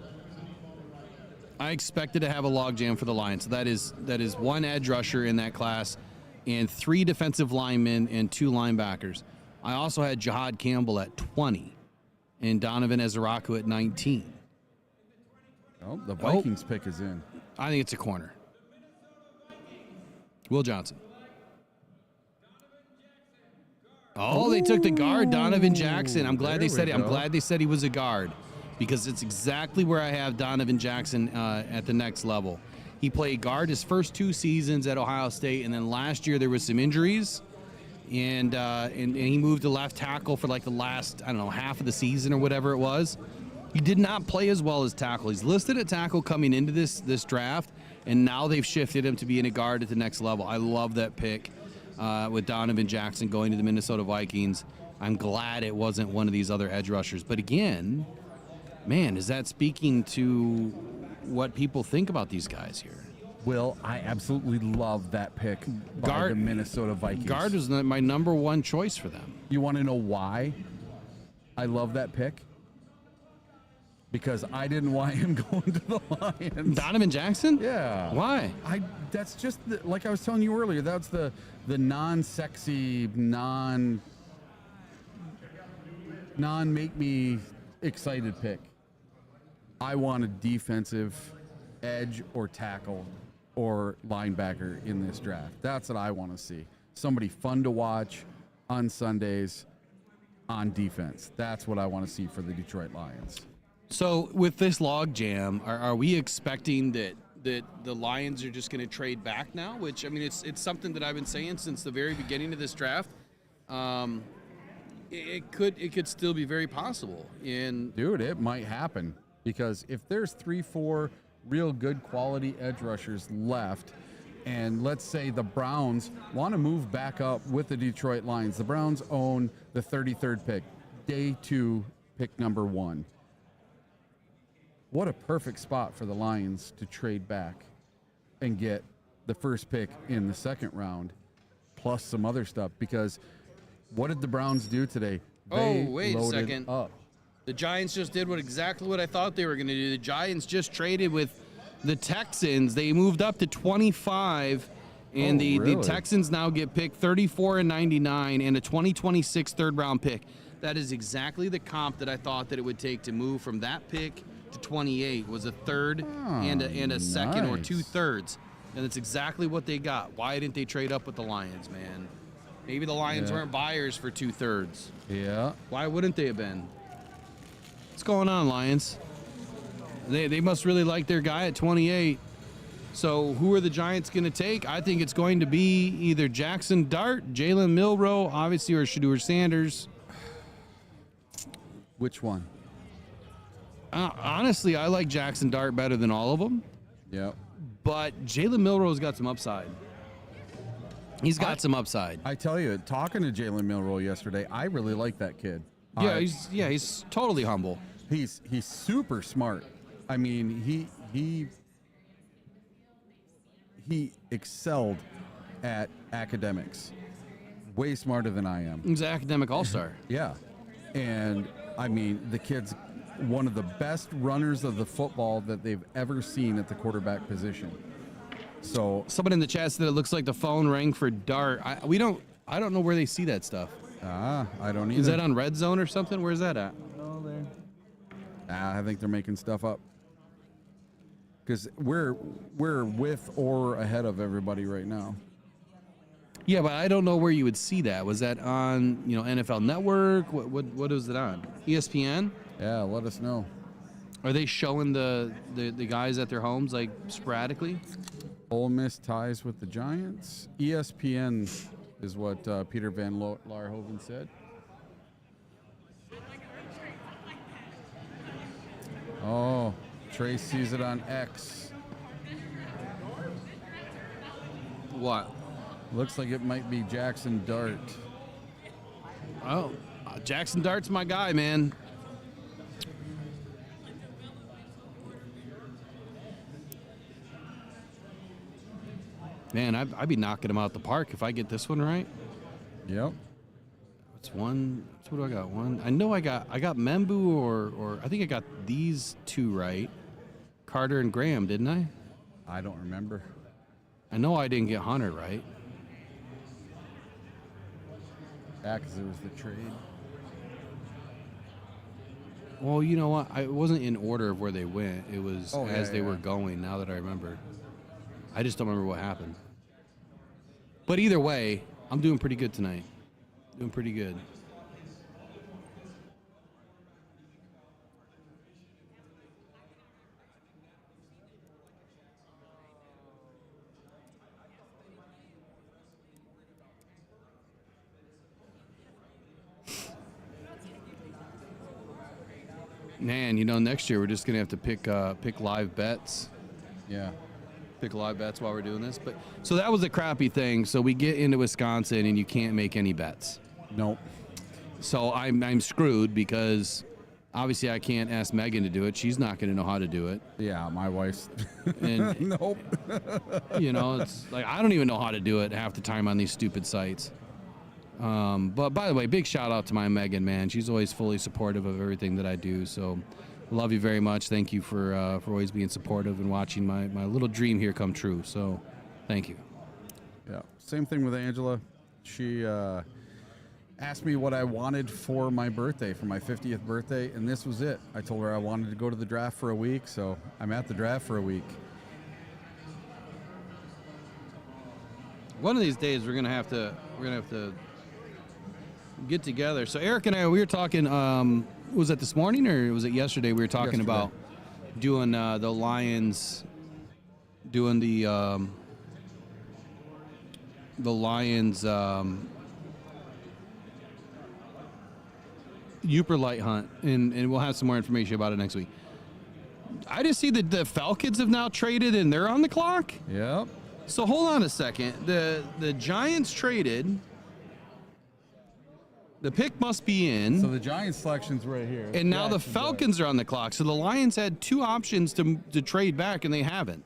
I expected to have a log jam for the Lions. So that is one edge rusher in that class and 3 defensive linemen and 2 linebackers. I also had Jahad Campbell at 20 and Donovan Ezeraku at 19. Oh, the Vikings pick is in. I think it's a corner. Will Johnson. Oh, they took the guard, Donovan Jackson. I'm glad I'm glad they said he was a guard, because it's exactly where I have Donovan Jackson at the next level. He played guard his first 2 seasons at Ohio State, and then last year there was some injuries, and he moved to left tackle for like the last, I don't know, half of the season or whatever it was. He did not play as well as tackle. He's listed at tackle coming into this draft, and now they've shifted him to being a guard at the next level. I love that pick with Donovan Jackson going to the Minnesota Vikings. I'm glad it wasn't one of these other edge rushers. But again, man, is that speaking to what people think about these guys here? Will, I absolutely love that pick by the Minnesota Vikings. Guard was my number 1 choice for them. You want to know why I love that pick? Because I didn't want him going to the Lions. Donovan Jackson? Yeah. Why? That's just like I was telling you earlier. That's the non-sexy, non make me excited pick. I want a defensive edge or tackle or linebacker in this draft. That's what I want to see. Somebody fun to watch on Sundays on defense. That's what I want to see for the Detroit Lions. So with this log jam, are we expecting that the Lions are just going to trade back now? Which, I mean, it's something that I've been saying since the very beginning of this draft. It could still be very possible. Dude, it might happen, because if there's 3-4 real good quality edge rushers left, and let's say the Browns want to move back up with the Detroit Lions. The Browns own the 33rd pick, day 2, pick number 1. What a perfect spot for the Lions to trade back and get the first pick in the 2nd round, plus some other stuff. Because what did the Browns do today? They wait a second. Up. The Giants just did exactly what I thought they were going to do. The Giants just traded with the Texans. They moved up to 25, and the Texans now get pick 34 and 99 and a 2026 3rd-round pick. That is exactly the comp that I thought that it would take to move from that pick to 28, was a 3rd and a 2nd or 2 thirds. And that's exactly what they got. Why didn't they trade up with the Lions, man? Maybe the Lions weren't buyers for 2 thirds. Yeah. Why wouldn't they have been? What's going on, Lions? They must really like their guy at 28. So who are the Giants going to take? I think it's going to be either Jackson Dart, Jalen Milroe, obviously, or Shedeur Sanders. Which one? Honestly, I like Jackson Dart better than all of them. Yeah. But Jalen Milroe's got some upside. He's got some upside. I tell you, talking to Jalen Milroe yesterday, I really like that kid. He's totally humble. He's super smart. I mean, he excelled at academics. Way smarter than I am. He's an academic all-star. Yeah. And I mean, the kid's one of the best runners of the football that they've ever seen at the quarterback position. So someone in the chat said it looks like the phone rang for Dart. I don't know where they see that stuff. I don't either. Is that on Red Zone or something? Where's that at? Oh, there. I think they're making stuff up. Because we're with or ahead of everybody right now. Yeah, but I don't know where you would see that. Was that on NFL Network? What is it on? ESPN? Yeah, let us know. Are they showing the guys at their homes like sporadically? Ole Miss ties with the Giants. ESPN is what Peter Van Laarhoven said. Oh, Trey sees it on X. What? Looks like it might be Jackson Dart. Oh, Jackson Dart's my guy, man. Man, I'd be knocking him out the park if I get this one right. Yep. What's one? What do I got? One. I know I got Membu or I think I got these two right. Carter and Graham, didn't I? I don't remember. I know I didn't get Hunter right. Yeah, because it was the trade. Well, you know what? It wasn't in order of where they went. It was as they were yeah. going. Now that I remember, I just don't remember what happened. But either way, I'm doing pretty good tonight. Doing pretty good. Man, you know, next year we're just gonna have to pick live bets. Yeah. Pick live bets while we're doing this. But so that was a crappy thing. So we get into Wisconsin and you can't make any bets. Nope. So I'm screwed because obviously I can't ask Megan to do it. She's not gonna know how to do it. Yeah, my wife's. And Nope. you know, it's like I don't even know how to do it half the time on these stupid sites. But by the way, big shout out to my Megan, man. She's always fully supportive of everything that I do. So love you very much. Thank you for always being supportive and watching my little dream here come true. So thank you. Yeah. Same thing with Angela. She asked me what I wanted for my birthday, for my 50th birthday, and this was it. I told her I wanted to go to the draft for a week, so I'm at the draft for a week. One of these days we're gonna have to get together. So Eric and I, we were talking. Was it this morning or was it yesterday? We were talking Yesterday. about doing the Lions, doing the Lions YOOPERLITE hunt, and we'll have some more information about it next week. I just see that the Falcons have now traded and they're on the clock. Yep. So hold on a second. The Giants traded. The pick must be in. So the Giants selection's right here. And now the Jackson Falcons are on the clock. So the Lions had two options to trade back, and they haven't.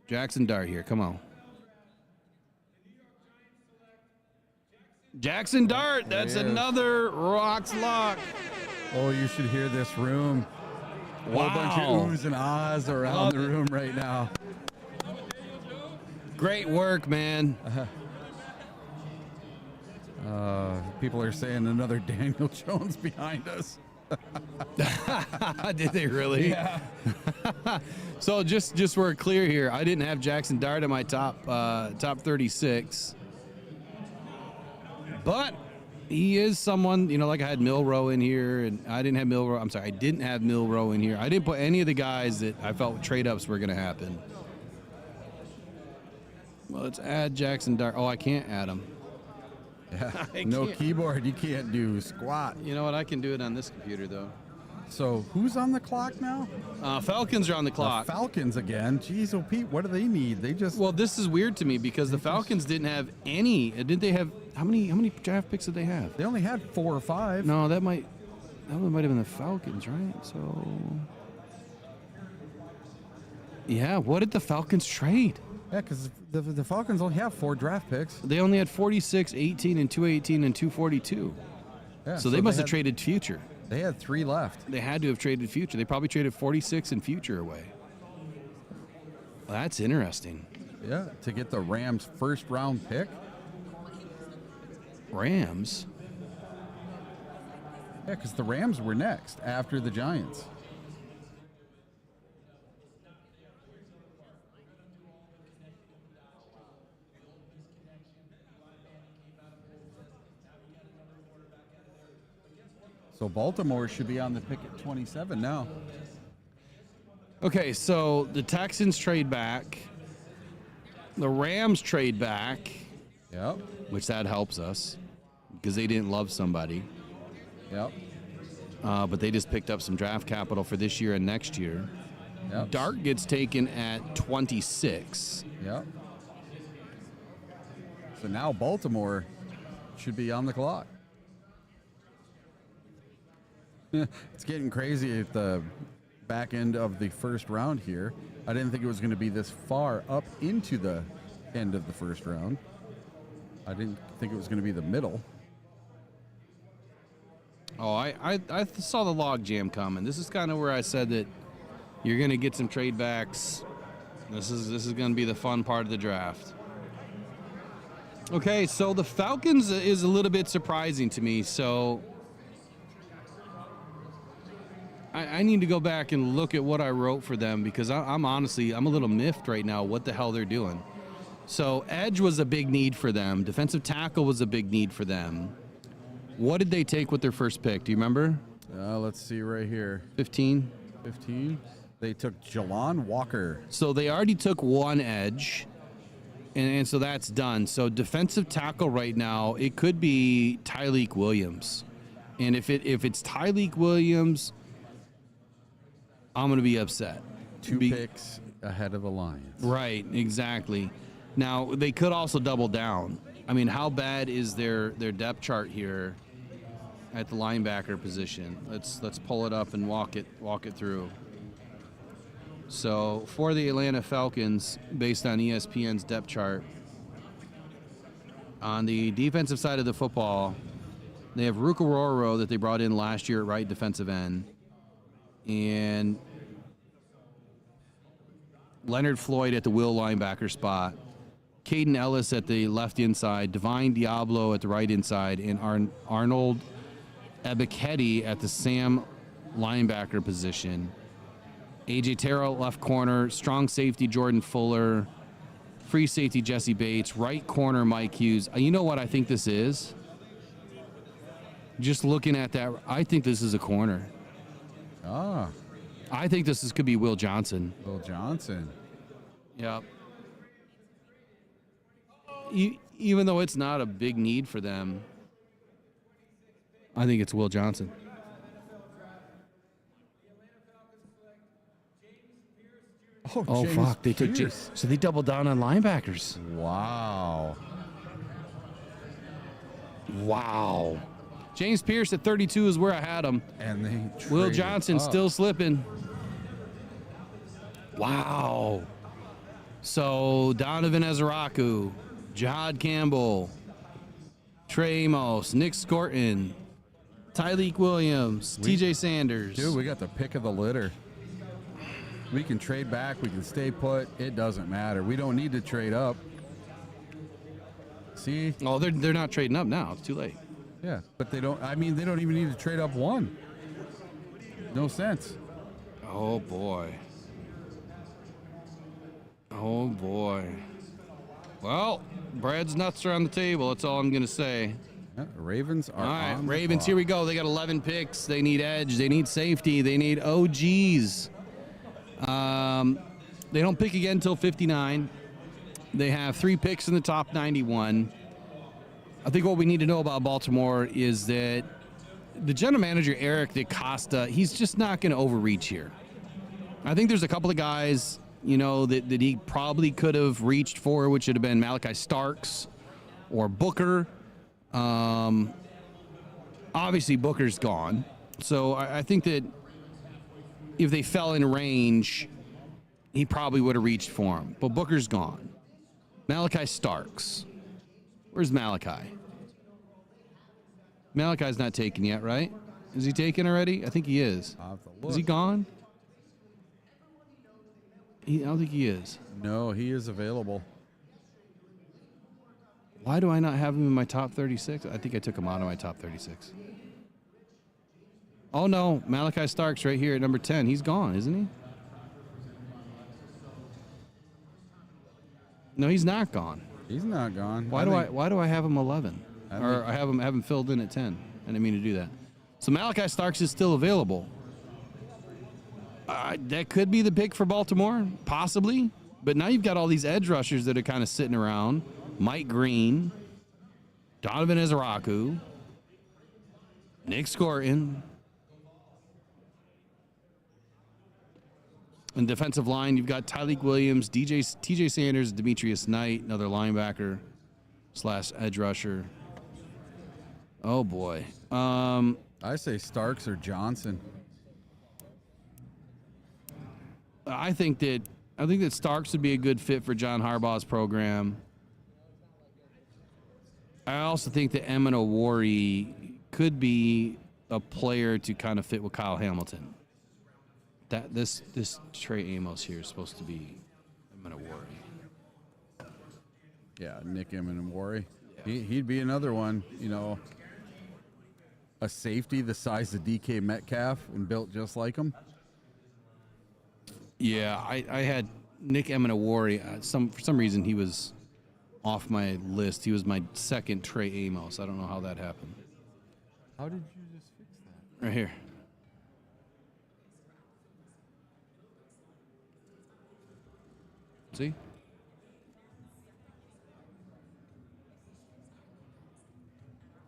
Jackson Dart here. Come on. Jackson Dart. That's There he is. another Rocks lock. Dart. Oh, you should hear this room. Wow. A bunch of oohs and ahs around the room right now. Great work, man. People are saying another Daniel Jones behind us. Did they really? Yeah. So just so we're clear here, I didn't have Jackson Dart in my top 36, but he is someone, you know, like I had Milrow in here, and I didn't have Milrow. I'm sorry, I didn't have Milrow in here. I didn't put any of the guys that I felt trade ups were going to happen. Well, let's add Jackson Dart. Oh, I can't add him. Yeah. I No can't. keyboard. You can't do squat. You know what? I can do it on this computer though. So who's on the clock now? Falcons are on the clock. The Falcons again. Jeez, oh Pete, what do they need? They just Well, this is weird to me because the Falcons didn't have any. Didn't they have how many draft picks did they have? they only had 4 or 5. No, that one might have been the Falcons, right? So yeah, what did the Falcons trade? Yeah, because the Falcons only have 4 draft picks. They only had 46, 18, and 218 and 242. Yeah, So they must have had- traded future. They had 3 left. They had to have traded future. They probably traded 46 and future away. Well, that's interesting. Yeah, to get the Rams' first round pick. Rams. Yeah, because the Rams were next after the Giants. So Baltimore should be on the pick at 27 now. Okay, so the Texans trade back. The Rams trade back, Yep. which that helps us because they didn't love somebody. Yep. But they just picked up some draft capital for this year and next year. Yep. Dart gets taken at 26. Yep. So now Baltimore should be on the clock. It's getting crazy at the back end of the first round here. I didn't think it was going to be this far up into the end of the first round. I didn't think it was going to be the middle. Oh, I saw the log jam coming. This is kind of where I said that you're going to get some trade backs. This is going to be the fun part of the draft. Okay, so the Falcons is a little bit surprising to me. So I need to go back and look at what I wrote for them because I'm honestly a little miffed right now what the hell they're doing. So edge was a big need for them. Defensive tackle was a big need for them. What did they take with their first pick? Do you remember? Let's see right here. 15? 15. They took Jalon Walker. So they already took one edge, and so that's done. So defensive tackle right now, it could be Tyleik Williams. And if it's Tyleik Williams, I'm going to be upset. Two picks ahead of the Lions. Right, exactly. Now, they could also double down. I mean, how bad is their depth chart here at the linebacker position? Let's pull it up and walk it through. So, for the Atlanta Falcons, based on ESPN's depth chart, on the defensive side of the football, they have Rukaroro that they brought in last year at right defensive end, and Leonard Floyd at the will linebacker spot, Caden Ellis at the left inside, Divine Diablo at the right inside, and Arnold Ebiketie at the Sam linebacker position. AJ Terrell left corner, strong safety Jordan Fuller, free safety Jesse Bates, right corner Mike Hughes. You know what I think this is? Just looking at that, I think this is a corner. Ah. I think this could be Will Johnson. Will Johnson. Yep. Even though it's not a big need for them, I think it's Will Johnson. Oh James fuck! They took Pierce. so they doubled down on linebackers. Wow. Wow. James Pierce at 32 is where I had him. And they Will traded Johnson up. still slipping. Wow. So Donovan Ezeraku, Jihad Campbell, Trey Amos, Nick Scorton, Tyleik Williams, TJ Sanders. Dude, we got the pick of the litter. We can trade back. We can stay put. It doesn't matter. We don't need to trade up. See? Oh, they're not trading up now. It's too late. Yeah, but they don't. I mean, they don't even need to trade up one. No sense. Oh boy. Oh boy. Well, Brad's nuts are on the table. That's all I'm gonna say. Yeah, Ravens are All right, on the Ravens. clock. Here we go. They got 11 picks. They need edge. They need safety. They need OGs. They don't pick again until 59. They have 3 picks in the top 91. I think what we need to know about Baltimore is that the general manager, Eric DeCosta, he's just not going to overreach here. I think there's a couple of guys, that he probably could have reached for, which would have been Malachi Starks or Booker. Obviously, Booker's gone. So I think that if they fell in range, he probably would have reached for him. But Booker's gone. Malachi Starks. Where's Malachi? Malachi's not taken yet, right? Is he taken already? I think he is. I'll have to look. Is he gone? I don't think he is. No, he is available. Why do I not have him in my top 36? I think I took him out of my top 36. Oh, no. Malachi Starks right here at number 10. He's gone, isn't he? No, he's not gone. He's not gone. Why do I have him 11? Or I have him filled in at 10. I didn't mean to do that. So Malachi Starks is still available. That could be the pick for Baltimore, possibly. But now you've got all these edge rushers that are kind of sitting around. Mike Green, Donovan Ezeraku, Nick Scorton. On defensive line, you've got Tyleik Williams, TJ Sanders, Demetrius Knight, another linebacker / edge rusher. Oh boy. I say Starks or Johnson. I think that Starks would be a good fit for John Harbaugh's program. I also think that Amenawari could be a player to kind of fit with Kyle Hamilton. That this Trey Amos here is supposed to be Amenawari. Yeah, Nick Amenawari. He'd be another one, a safety the size of DK Metcalf and built just like him. Yeah, I had Nick Amenawari. For some reason, he was off my list. He was my second Trey Amos. I don't know how that happened. How did you just fix that? Right here. See?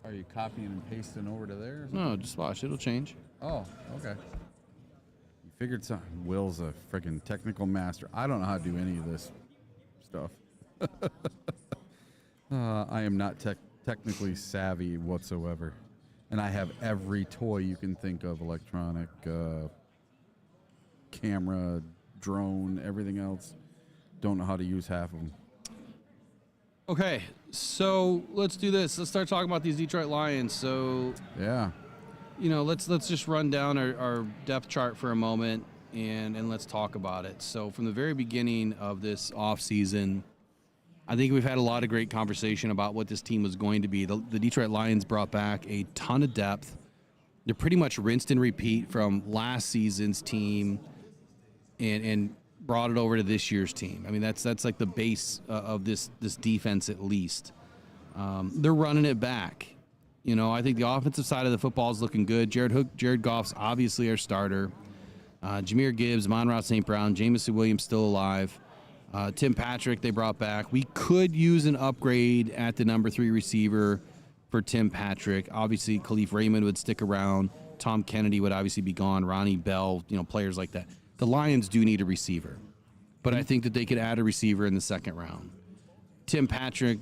Are you copying and pasting over to there? No, just watch. It'll change. Oh, okay. You figured something. Will's a freaking technical master. I don't know how to do any of this stuff. I am not technically savvy whatsoever. And I have every toy you can think of, electronic, camera, drone, everything else. Don't know how to use half of them. Okay, so let's do this. Let's start talking about these Detroit Lions. So, Yeah. let's just run down our depth chart for a moment and let's talk about it. So from the very beginning of this offseason, I think we've had a lot of great conversation about what this team was going to be. The Detroit Lions brought back a ton of depth. They're pretty much rinsed and repeat from last season's team and brought it over to this year's team. I mean, that's like the base of this defense at least. They're running it back. I think the offensive side of the football is looking good. Jared Goff's obviously our starter. Jahmyr Gibbs, Monroe St. Brown, Jameson Williams still alive. Tim Patrick they brought back. We could use an upgrade at the number 3 receiver for Tim Patrick. Obviously, Khalif Raymond would stick around. Tom Kennedy would obviously be gone. Ronnie Bell, players like that. The Lions do need a receiver, but I think that they could add a receiver in the second round. Tim Patrick,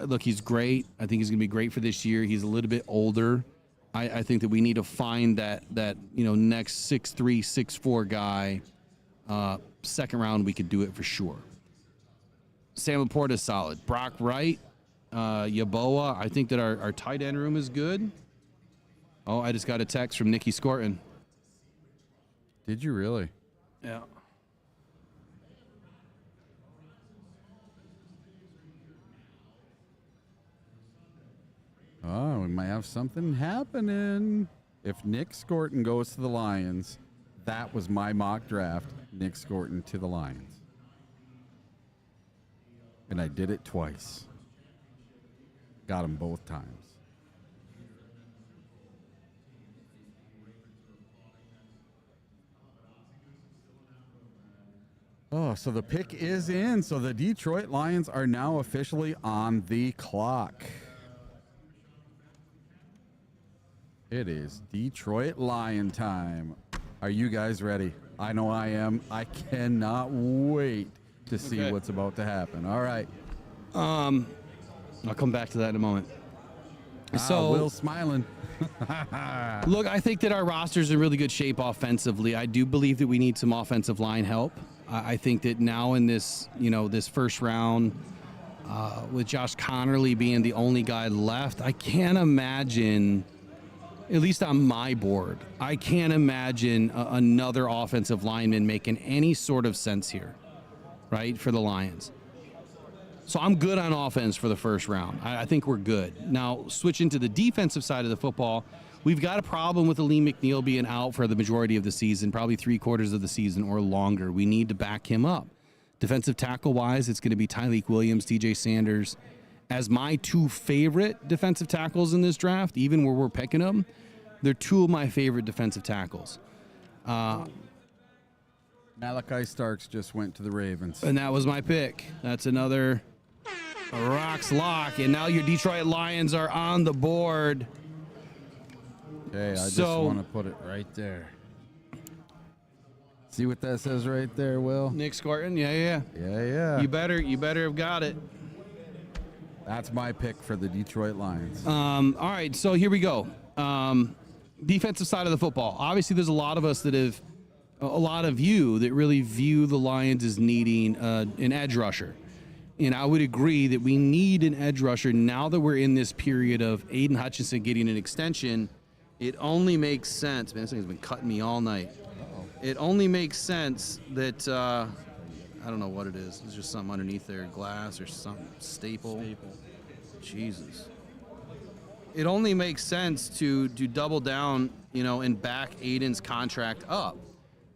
look, he's great. I think he's going to be great for this year. He's a little bit older. I think that we need to find that next 6'3", 6'4" guy. Second round, we could do it for sure. Sam Laporta is solid. Brock Wright, Yaboa. I think that our tight end room is good. Oh, I just got a text from Nikki Scorton. Did you really? Yeah. Oh, we might have something happening. If Nick Scorton goes to the Lions, that was my mock draft. Nick Scorton to the Lions. And I did it twice. Got him both times. Oh, so the pick is in. So the Detroit Lions are now officially on the clock. It is Detroit Lion time. Are you guys ready? I know I am. I cannot wait to see what's about to happen. All right. I'll come back to that in a moment. So Will's smiling. Look, I think that our roster's in really good shape offensively. I do believe that we need some offensive line help. I think that now in this, this first round, with Josh Connerly being the only guy left, I can't imagine, at least on my board, I can't imagine another offensive lineman making any sort of sense here, right, for the Lions. So I'm good on offense for the first round. I think we're good. Now, switching to the defensive side of the football, we've got a problem with Aleem McNeil being out for the majority of the season, probably 3/4 of the season or longer. We need to back him up. Defensive tackle-wise, it's going to be Tyleik Williams, TJ Sanders. As my 2 favorite defensive tackles in this draft, even where we're picking them, they're 2 of my favorite defensive tackles. Malachi Starks just went to the Ravens. And that was my pick. That's another Rock's lock. And now your Detroit Lions are on the board. Okay, I just want to put it right there. See what that says right there, Will? Nick Scorton, yeah. Yeah. You better have got it. That's my pick for the Detroit Lions. All right, so here we go. Defensive side of the football. Obviously, there's a lot of us that have, a lot of you that really view the Lions as needing an edge rusher. And I would agree that we need an edge rusher now that we're in this period of Aiden Hutchinson getting an extension. It only makes sense. Man, this thing's been cutting me all night. It only makes sense that, I don't know what it is. It's just something underneath there, glass or something, staple. Jesus. It only makes sense to double down, and back Aiden's contract up.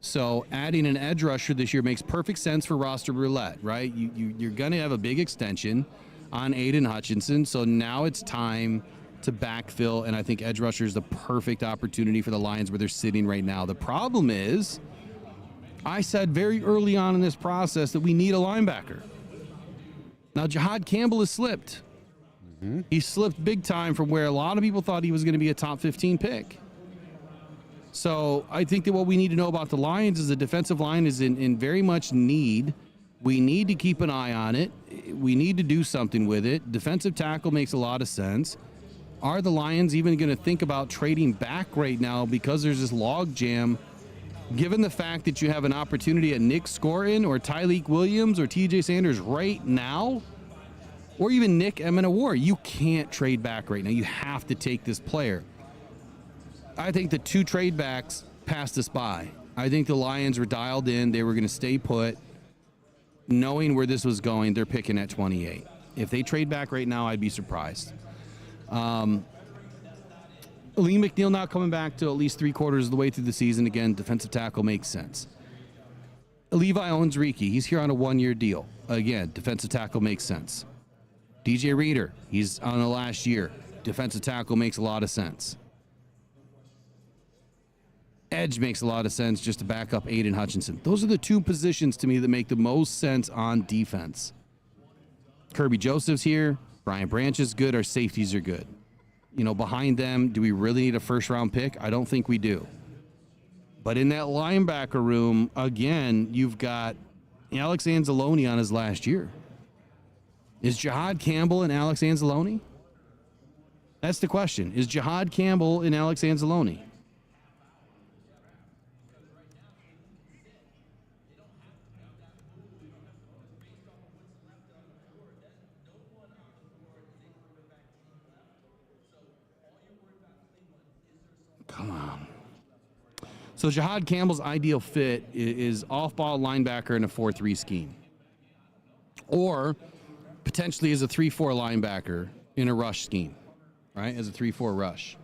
So adding an edge rusher this year makes perfect sense for roster roulette, right? You're going to have a big extension on Aiden Hutchinson, so now it's time to backfill, and I think edge rusher is the perfect opportunity for the Lions where they're sitting right now. The problem is, I said very early on in this process that we need a linebacker. Now, Jihad Campbell has slipped. He slipped big time from where a lot of people thought he was going to be a top 15 pick. So I think that what we need to know about the Lions is the defensive line is in very much need. We need to keep an eye on it. We need to do something with it. Defensive tackle makes a lot of sense. Are the Lions even going to think about trading back right now because there's this log jam, given the fact that you have an opportunity at Nick Scorton or Tyleik Williams or TJ Sanders right now, or even Nick Emenawar? You can't trade back right now. You have to take this player. I think the two trade backs passed us by. I think the Lions were dialed in. They were going to stay put. Knowing where this was going, they're picking at 28. If they trade back right now, I'd be surprised. Lee McNeil not coming back to at least 3/4 of the way through the season. Again, defensive tackle makes sense. Levi Owens-Rieke, he's here on a 1-year deal. Again, defensive tackle makes sense. DJ Reader, he's on the last year. Defensive tackle makes a lot of sense. Edge makes a lot of sense just to back up Aiden Hutchinson. Those are the two positions to me that make the most sense on defense. Kirby Joseph's here. Brian Branch is good. Our safeties are good. Behind them, do we really need a first-round pick? I don't think we do. But in that linebacker room, again, you've got Alex Anzalone on his last year. Is Jihad Campbell and Alex Anzalone? That's the question. Is Jihad Campbell and Alex Anzalone? Come on. So Jihad Campbell's ideal fit is off-ball linebacker in a 4-3 scheme. Or potentially as a 3-4 linebacker in a rush scheme, right? As a 3-4 rush.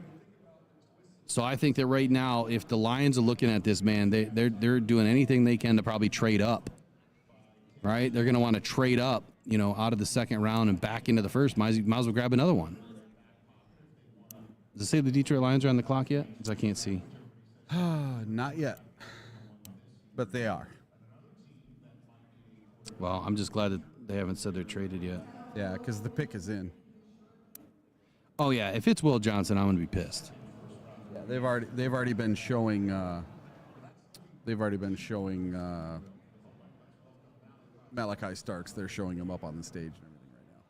So I think that right now, if the Lions are looking at this, man, they're doing anything they can to probably trade up, right? They're going to want to trade up, out of the second round and back into the first. Might as well grab another one. Does it say the Detroit Lions are on the clock yet? Because I can't see. Not yet, but they are. Well, I'm just glad that they haven't said they're traded yet. Yeah, because the pick is in. Oh yeah, if it's Will Johnson, I'm gonna be pissed. Yeah, they've already been showing. Malachi Starks. They're showing him up on the stage and everything right now,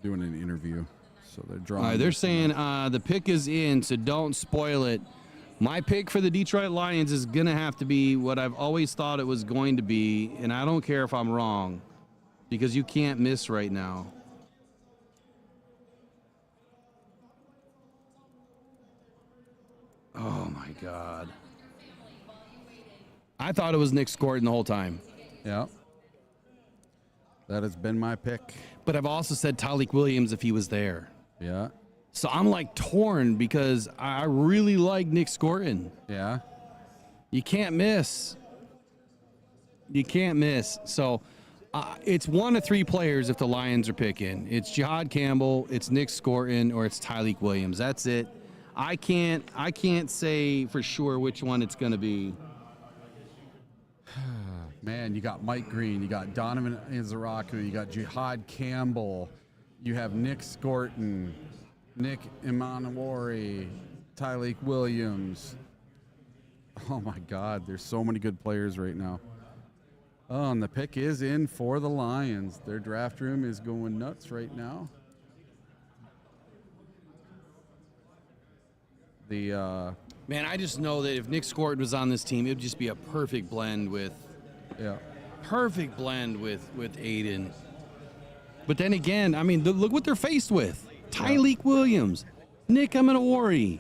doing an interview. So they're drawing. All right, they're saying the pick is in, so don't spoil it. My pick for the Detroit Lions is going to have to be what I've always thought it was going to be, and I don't care if I'm wrong, because you can't miss right now. Oh, my God. I thought it was Nick Scorton the whole time. Yeah. That has been my pick. But I've also said Tyleik Williams if he was there. Yeah. So I'm like torn because I really like Nick Scorton. Yeah. You can't miss. You can't miss. So it's one of three players if the Lions are picking. It's Jihad Campbell, it's Nick Scorton, or it's Tyleik Williams. That's it. I can't say for sure which one it's going to be. Man, you got Mike Green, you got Donovan Izaraku, you got Jihad Campbell, you have Nick Scorton, Nick Emenawar, Tyleik Williams. Oh, my God. There's so many good players right now. Oh, and the pick is in for the Lions. Their draft room is going nuts right now. Man, I just know that if Nick Scorton was on this team, it would just be a perfect blend with Aiden. But then again, I mean, look what they're faced with. Tyleek Williams, Nick Amenawari,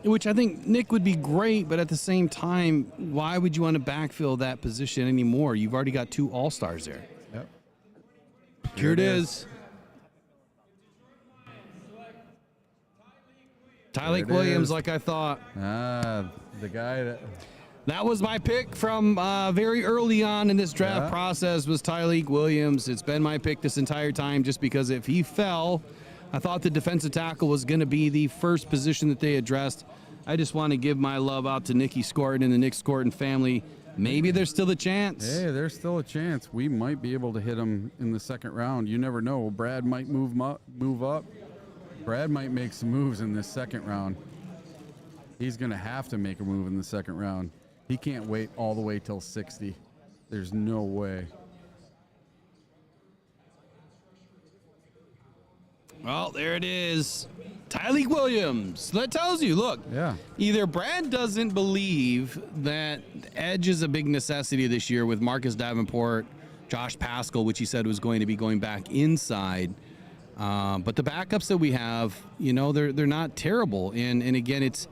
which I think Nick would be great, but at the same time, why would you want to backfill that position anymore? You've already got 2 All-Stars there. Yep. Here it is. Tyleek Williams, like I thought. The guy that was my pick from very early on in this draft process was Tyleek Williams. It's been my pick this entire time just because if he fell, I thought the defensive tackle was going to be the first position that they addressed. I just want to give my love out to Nicky Scorton and the Nick Scorton family. Maybe there's still a chance. Hey, there's still a chance. We might be able to hit him in the second round. You never know. Brad might move up. Brad might make some moves in this second round. He's going to have to make a move in the second round. He can't wait all the way till 60. There's no way. Well, there it is. Tyleek Williams. That tells you, look, either Brad doesn't believe that edge is a big necessity this year with Marcus Davenport, Josh Paschal, which he said was going to be going back inside. But the backups that we have, you know, they're not terrible. And again, it's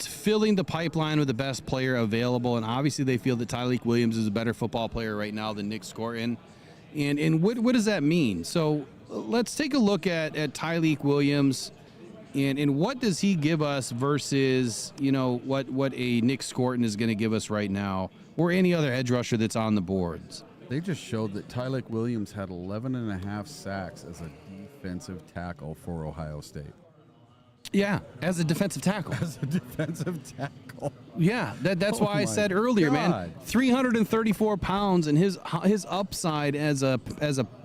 filling the pipeline with the best player available. And obviously they feel that Tyleek Williams is a better football player right now than Nick Scorton. And what does that mean? So let's take a look at Tyleek Williams and what does he give us versus, you know, what a Nick Scorton is going to give us right now or any other edge rusher that's on the boards. They just showed that Tyleek Williams had 11.5 sacks as a defensive tackle for Ohio State. Yeah, as a defensive tackle. As a defensive tackle. Yeah, that's why I said earlier, man. 334 pounds and his upside as a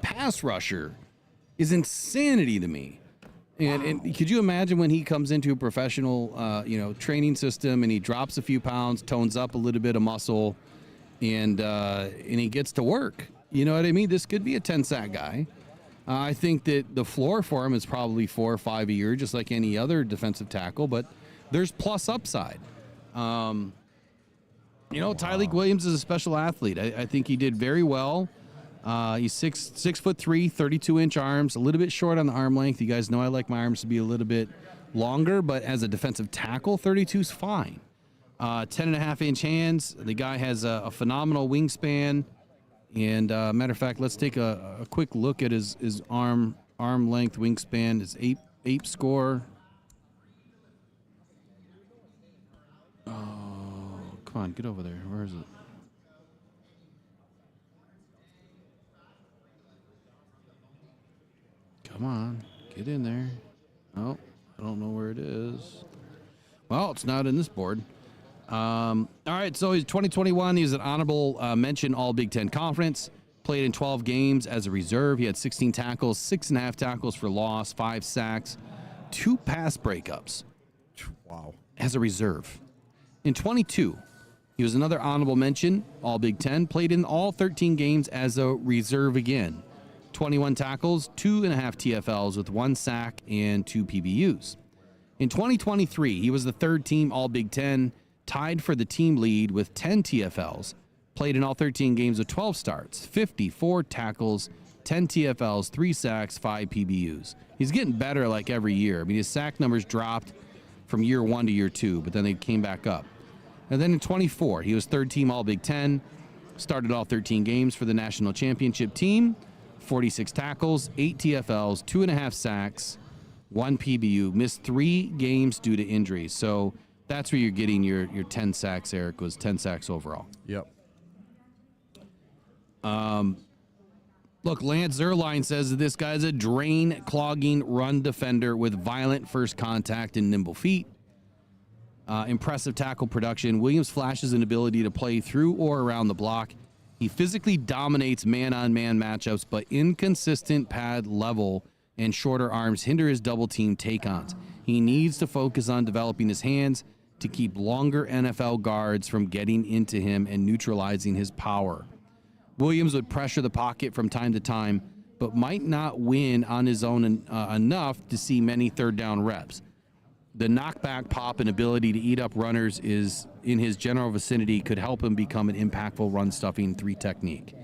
pass rusher is insanity to me. And could you imagine when he comes into a professional, training system and he drops a few pounds, tones up a little bit of muscle, and he gets to work? You know what I mean? This could be a 10-sack guy. I think that the floor for him is probably 4 or 5 a year, just like any other defensive tackle, but there's plus upside. Tyleek Williams is a special athlete. I think he did very well. He's 6'3", 32-inch arms, a little bit short on the arm length. You guys know I like my arms to be a little bit longer, but as a defensive tackle, 32 is fine. 10.5-inch hands. The guy has a phenomenal wingspan. And matter of fact, let's take a quick look at his arm length, wingspan, his ape score. Oh, come on, get over there. Where is it? Come on, get in there. Oh, I don't know where it is. Well, it's not in this board. All right, so he's 2021. He's an honorable mention All Big Ten Conference. Played in 12 games as a reserve. He had 16 tackles, 6.5 tackles for loss, 5 sacks, 2 pass breakups. Wow. As a reserve. In 22, he was another honorable mention All Big Ten. Played in all 13 games as a reserve again. 21 tackles, 2.5 TFLs with 1 sack and 2 PBUs. In 2023, he was the third team All Big Ten, tied for the team lead with 10 TFLs, played in all 13 games with 12 starts, 54 tackles, 10 TFLs, 3 sacks, 5 PBUs. He's getting better like every year. I mean, his sack numbers dropped from year 1 to year 2, but then they came back up. And then in 24, he was third team All Big Ten, started all 13 games for the national championship team, 46 tackles, 8 TFLs, 2.5 sacks, 1 PBU, missed 3 games due to injuries. So that's where you're getting your 10 sacks, Eric, was 10 sacks overall. Yep. Look, Lance Zerline says that this guy's a drain-clogging run defender with violent first contact and nimble feet. Impressive tackle production. Williams flashes an ability to play through or around the block. He physically dominates man-on-man matchups, but inconsistent pad level and shorter arms hinder his double-team take-ons. He needs to focus on developing his hands to keep longer NFL guards from getting into him and neutralizing his power. Williams would pressure the pocket from time to time, but might not win on his own enough to see many third down reps. The knockback pop and ability to eat up runners is in his general vicinity could help him become an impactful run-stuffing 3 technique.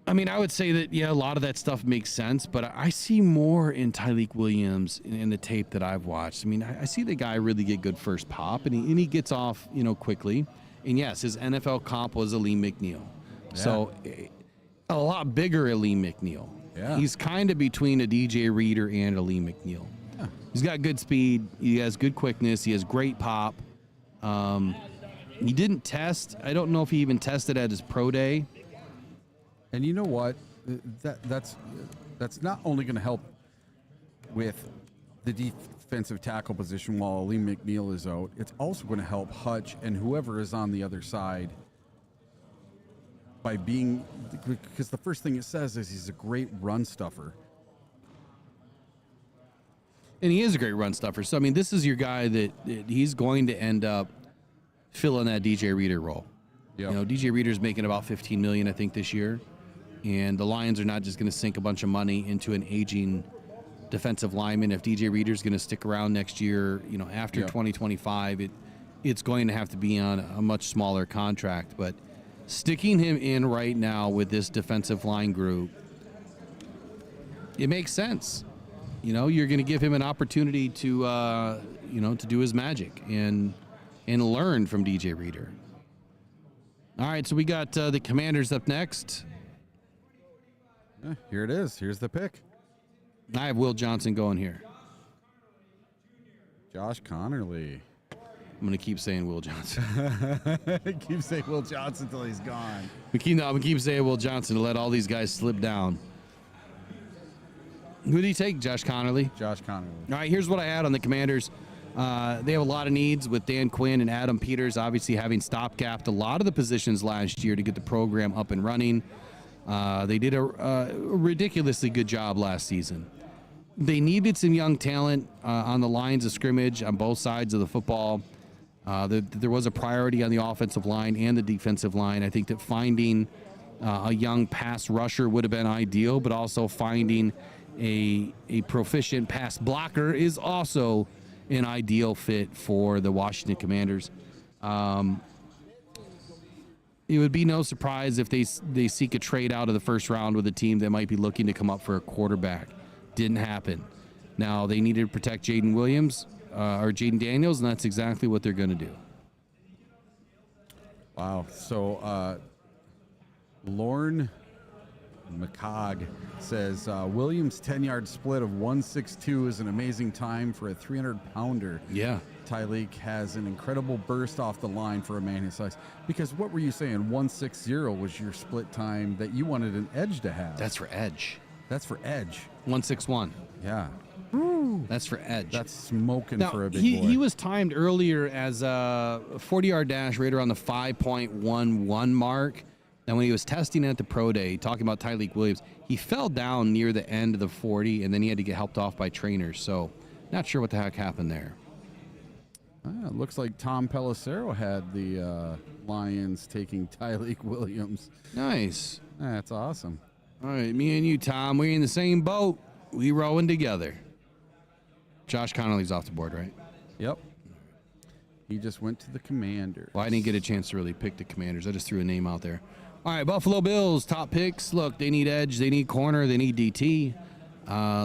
I mean, I would say that, yeah, a lot of that stuff makes sense, but I see more in Tyleik Williams in the tape that I've watched. I mean, I see the guy really get good first pop, and he gets off, quickly. And, yes, his NFL comp was Aleem McNeil. Yeah. So, a lot bigger Aleem McNeil. Yeah. He's kind of between a DJ Reader and Aleem McNeil. Yeah. He's got good speed. He has good quickness. He has great pop. He didn't test. I don't know if he even tested at his pro day. And you know what? That's not only going to help with the defensive tackle position while Aleem McNeil is out. It's also going to help Hutch and whoever is on the other side by being, because the first thing it says is he's a great run stuffer. And he is a great run stuffer. So, I mean, this is your guy that he's going to end up filling that DJ Reader role. Yep. DJ Reader's making about $15 million, I think, this year. And the Lions are not just going to sink a bunch of money into an aging defensive lineman. If DJ Reader's going to stick around next year, after 2025, it's going to have to be on a much smaller contract. But sticking him in right now with this defensive line group, it makes sense. You're going to give him an opportunity to, to do his magic and learn from DJ Reader. All right, so we got the Commanders up next. Here it is. Here's the pick. I have Will Johnson going here. Josh Connerly. I'm going to keep saying Will Johnson. Keep saying Will Johnson until he's gone. I'm going to keep saying Will Johnson to let all these guys slip down. Who do you take, Josh Connerly? Josh Connerly. All right, here's what I had on the Commanders. They have a lot of needs with Dan Quinn and Adam Peters obviously having stopgapped a lot of the positions last year to get the program up and running. They did a ridiculously good job last season. They needed some young talent on the lines of scrimmage on both sides of the football. There was a priority on the offensive line and the defensive line. I think that finding a young pass rusher would have been ideal, but also finding a proficient pass blocker is also an ideal fit for the Washington Commanders. It would be no surprise if they seek a trade out of the first round with a team that might be looking to come up for a quarterback. Didn't happen. Now they needed to protect Jaden Williams or Jaden Daniels, and that's exactly what they're going to do. Wow. So Lorne McCog says Williams' 10-yard split of 1.62 is an amazing time for a 300-pounder. Yeah. Tyleik has an incredible burst off the line for a man his size. Because what were you saying? 1.60 was your split time that you wanted an edge to have. That's for edge. That's for edge. 1.61. Yeah. Woo. That's for edge. That's smoking now, for a big boy. He was timed earlier as a 40-yard dash right around the 5.11 mark. And when he was testing at the pro day, talking about Tyleik Williams, he fell down near the end of the 40, and then he had to get helped off by trainers. So not sure what the heck happened there. It looks like Tom Pelissero had the Lions taking Tyleik Williams. Nice. That's awesome. All right, me and you, Tom, we're in the same boat. We rowing together. Josh Connerly's off the board, right? Yep. He just went to the Commanders. Well, I didn't get a chance to really pick the Commanders. I just threw a name out there. All right, Buffalo Bills, top picks. Look, they need edge, they need corner, they need DT.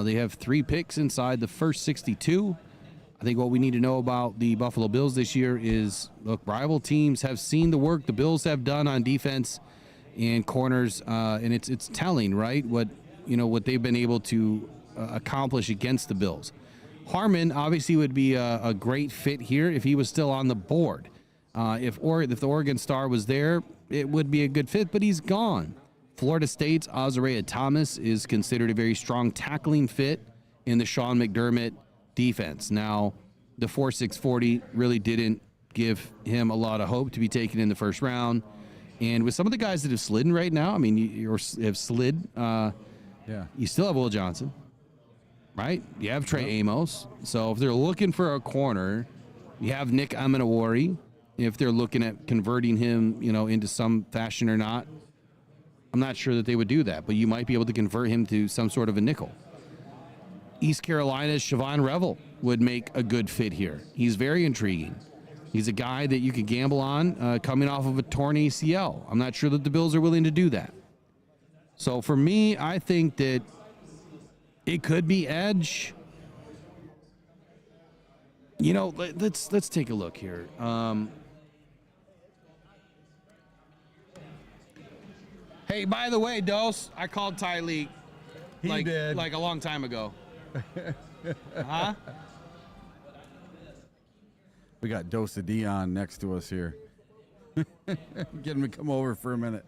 They have 3 picks inside the first 62. I think what we need to know about the Buffalo Bills this year is, look, rival teams have seen the work the Bills have done on defense and corners, and it's telling, right, what they've been able to accomplish against the Bills. Harmon obviously would be a great fit here if he was still on the board. If the Oregon Star was there, it would be a good fit, but he's gone. Florida State's Azariah Thomas is considered a very strong tackling fit in the Sean McDermott defense. Now, the 4.6 40 really didn't give him a lot of hope to be taken in the first round. And with some of the guys that have slid right now, I mean, you have slid. You still have Will Johnson, right? You have Trey Amos. So if they're looking for a corner, You have Nick Amenawari, if they're looking at converting him, into some fashion or not. I'm not sure that they would do that, but you might be able to convert him to some sort of a nickel. East Carolina's Siobhan Revel would make a good fit here. He's very intriguing. He's a guy that you could gamble on coming off of a torn ACL. I'm not sure that the Bills are willing to do that. So for me, I think that it could be edge. Let's take a look here. Hey, by the way, Dose, I called Ty Lee like a long time ago. Huh? We got Dose of Dion next to us here. Get him to come over for a minute.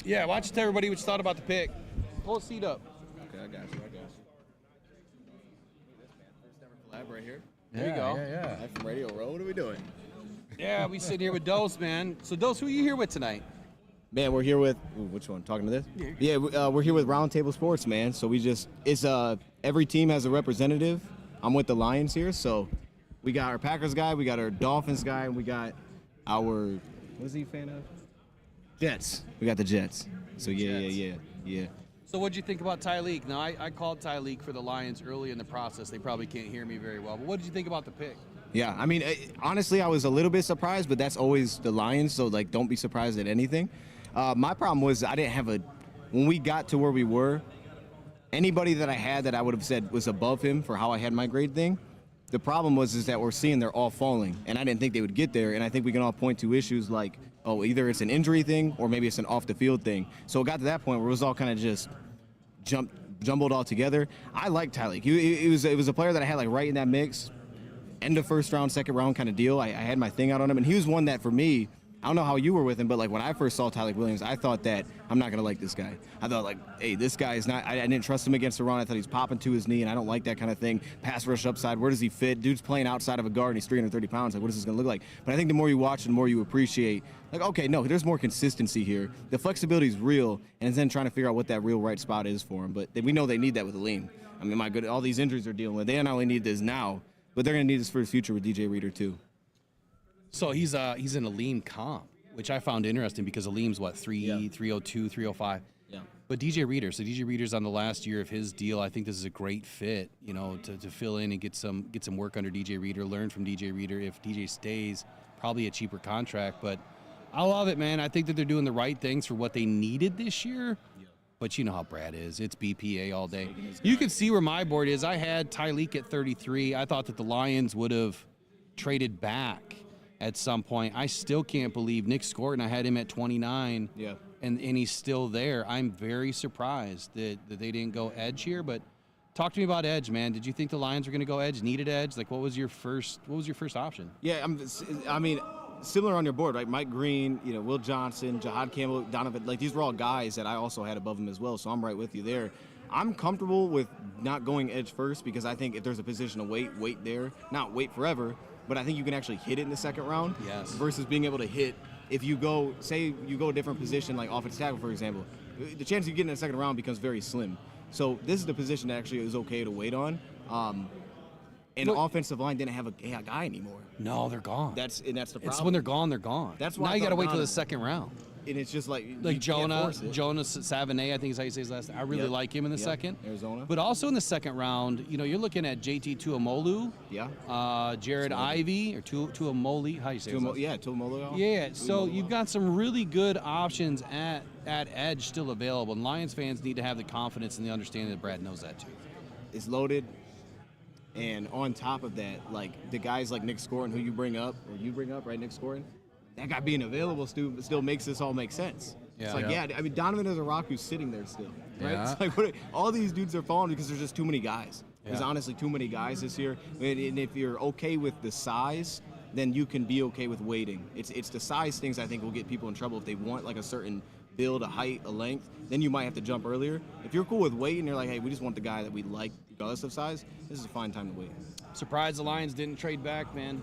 Yeah, why don't you tell everybody what you thought about the pick? Pull a seat up. Okay, I got you. First ever collab right here. There you go. Yeah. Live from Radio Row. What are we doing? Yeah, we sit here with Dose, man. So, Dose, who are you here with tonight? Man, we're here with which one? Talking to this? Yeah, we're here with Roundtable Sports, man. So every team has a representative. I'm with the Lions here, so we got our Packers guy, we got our Dolphins guy, and we got our what is he a fan of? Jets. We got the Jets. So yeah. So what'd you think about Tyleek? Now, I called Tyleek for the Lions early in the process. They probably can't hear me very well. But what did you think about the pick? Yeah, I mean, honestly, I was a little bit surprised, but that's always the Lions, so, don't be surprised at anything. My problem was I didn't have when we got to where we were, anybody that I had that I would have said was above him for how I had my grade thing, the problem was that we're seeing they're all falling, and I didn't think they would get there, and I think we can all point to issues like, either it's an injury thing or maybe it's an off-the-field thing. So it got to that point where it was all kind of just jumbled all together. I like Tyleek. It was a player that I had right in that mix, end of first round, second round kind of deal. I had my thing out on him, and he was one that for me, I don't know how you were with him, but when I first saw Tyleek Williams, I thought that I'm not going to like this guy. I thought hey, this guy is not, I didn't trust him against the run. I thought he's popping to his knee, and I don't like that kind of thing. Pass rush upside, where does he fit? Dude's playing outside of a guard, and he's 330 pounds. What is this going to look like? But I think the more you watch, the more you appreciate, okay, no, there's more consistency here. The flexibility is real, and then trying to figure out what that real right spot is for him. But we know they need that with Aleem. I mean, all these injuries they're dealing with, they not only need this now, but they're going to need this for his future with DJ Reader too. So he's an Aleem comp, which I found interesting because Aleem's 302, 305. Yeah. But DJ Reader's on the last year of his deal. I think this is a great fit, to fill in and get some work under DJ Reader, learn from DJ Reader. If DJ stays, probably a cheaper contract, but I love it, man. I think that they're doing the right things for what they needed this year. Yeah. But you know how Brad is. It's BPA all day. You can see where my board is. I had Tyleek at 33. I thought that the Lions would have traded back at some point. I still can't believe Nick Scorton, I had him at 29. Yeah. And he's still there. I'm very surprised that they didn't go edge here, but talk to me about edge, man. Did you think the Lions were going to go edge, needed edge? What was your first option? Yeah, I mean, similar on your board, right? Mike Green, Will Johnson, Jahad Campbell, Donovan, these were all guys that I also had above him as well, so I'm right with you there. I'm comfortable with not going edge first because I think if there's a position to wait there. Not wait forever, but I think you can actually hit it in the second round. Yes. Versus being able to hit if you go, say you go a different position like offensive tackle, for example, the chance of you getting in the second round becomes very slim. So this is the position that actually is okay to wait on. And the offensive line didn't have a guy anymore. No, they're gone. That's the problem. It's when they're gone, they're gone. That's why now you got to wait till the second round. And it's just like you Jonas Savane, I think is how you say his last name. I really like him in the second. Arizona. But also in the second round, you're looking at JT Tuamolu. Yeah. Jared Ivey or Tuamoli. How you say it? Yeah, Tuamoli. Yeah. So you've got some really good options at edge still available. And Lions fans need to have the confidence and the understanding that Brad knows that too. It's loaded. And on top of that, the guys like Nick Scorton, who you bring up, right, Nick Scorton? That guy being available still makes this all make sense. Yeah. It's I mean, Donovan is a rock who's sitting there still, right? Yeah. It's all these dudes are falling because there's just too many guys. Yeah. There's honestly too many guys this year. And if you're okay with the size, then you can be okay with waiting. It's the size things I think will get people in trouble if they want a certain build, a height, a length. Then you might have to jump earlier. If you're cool with weight and you're like, hey, we just want the guy that we like regardless of size, this is a fine time to wait. Surprised the Lions didn't trade back, man.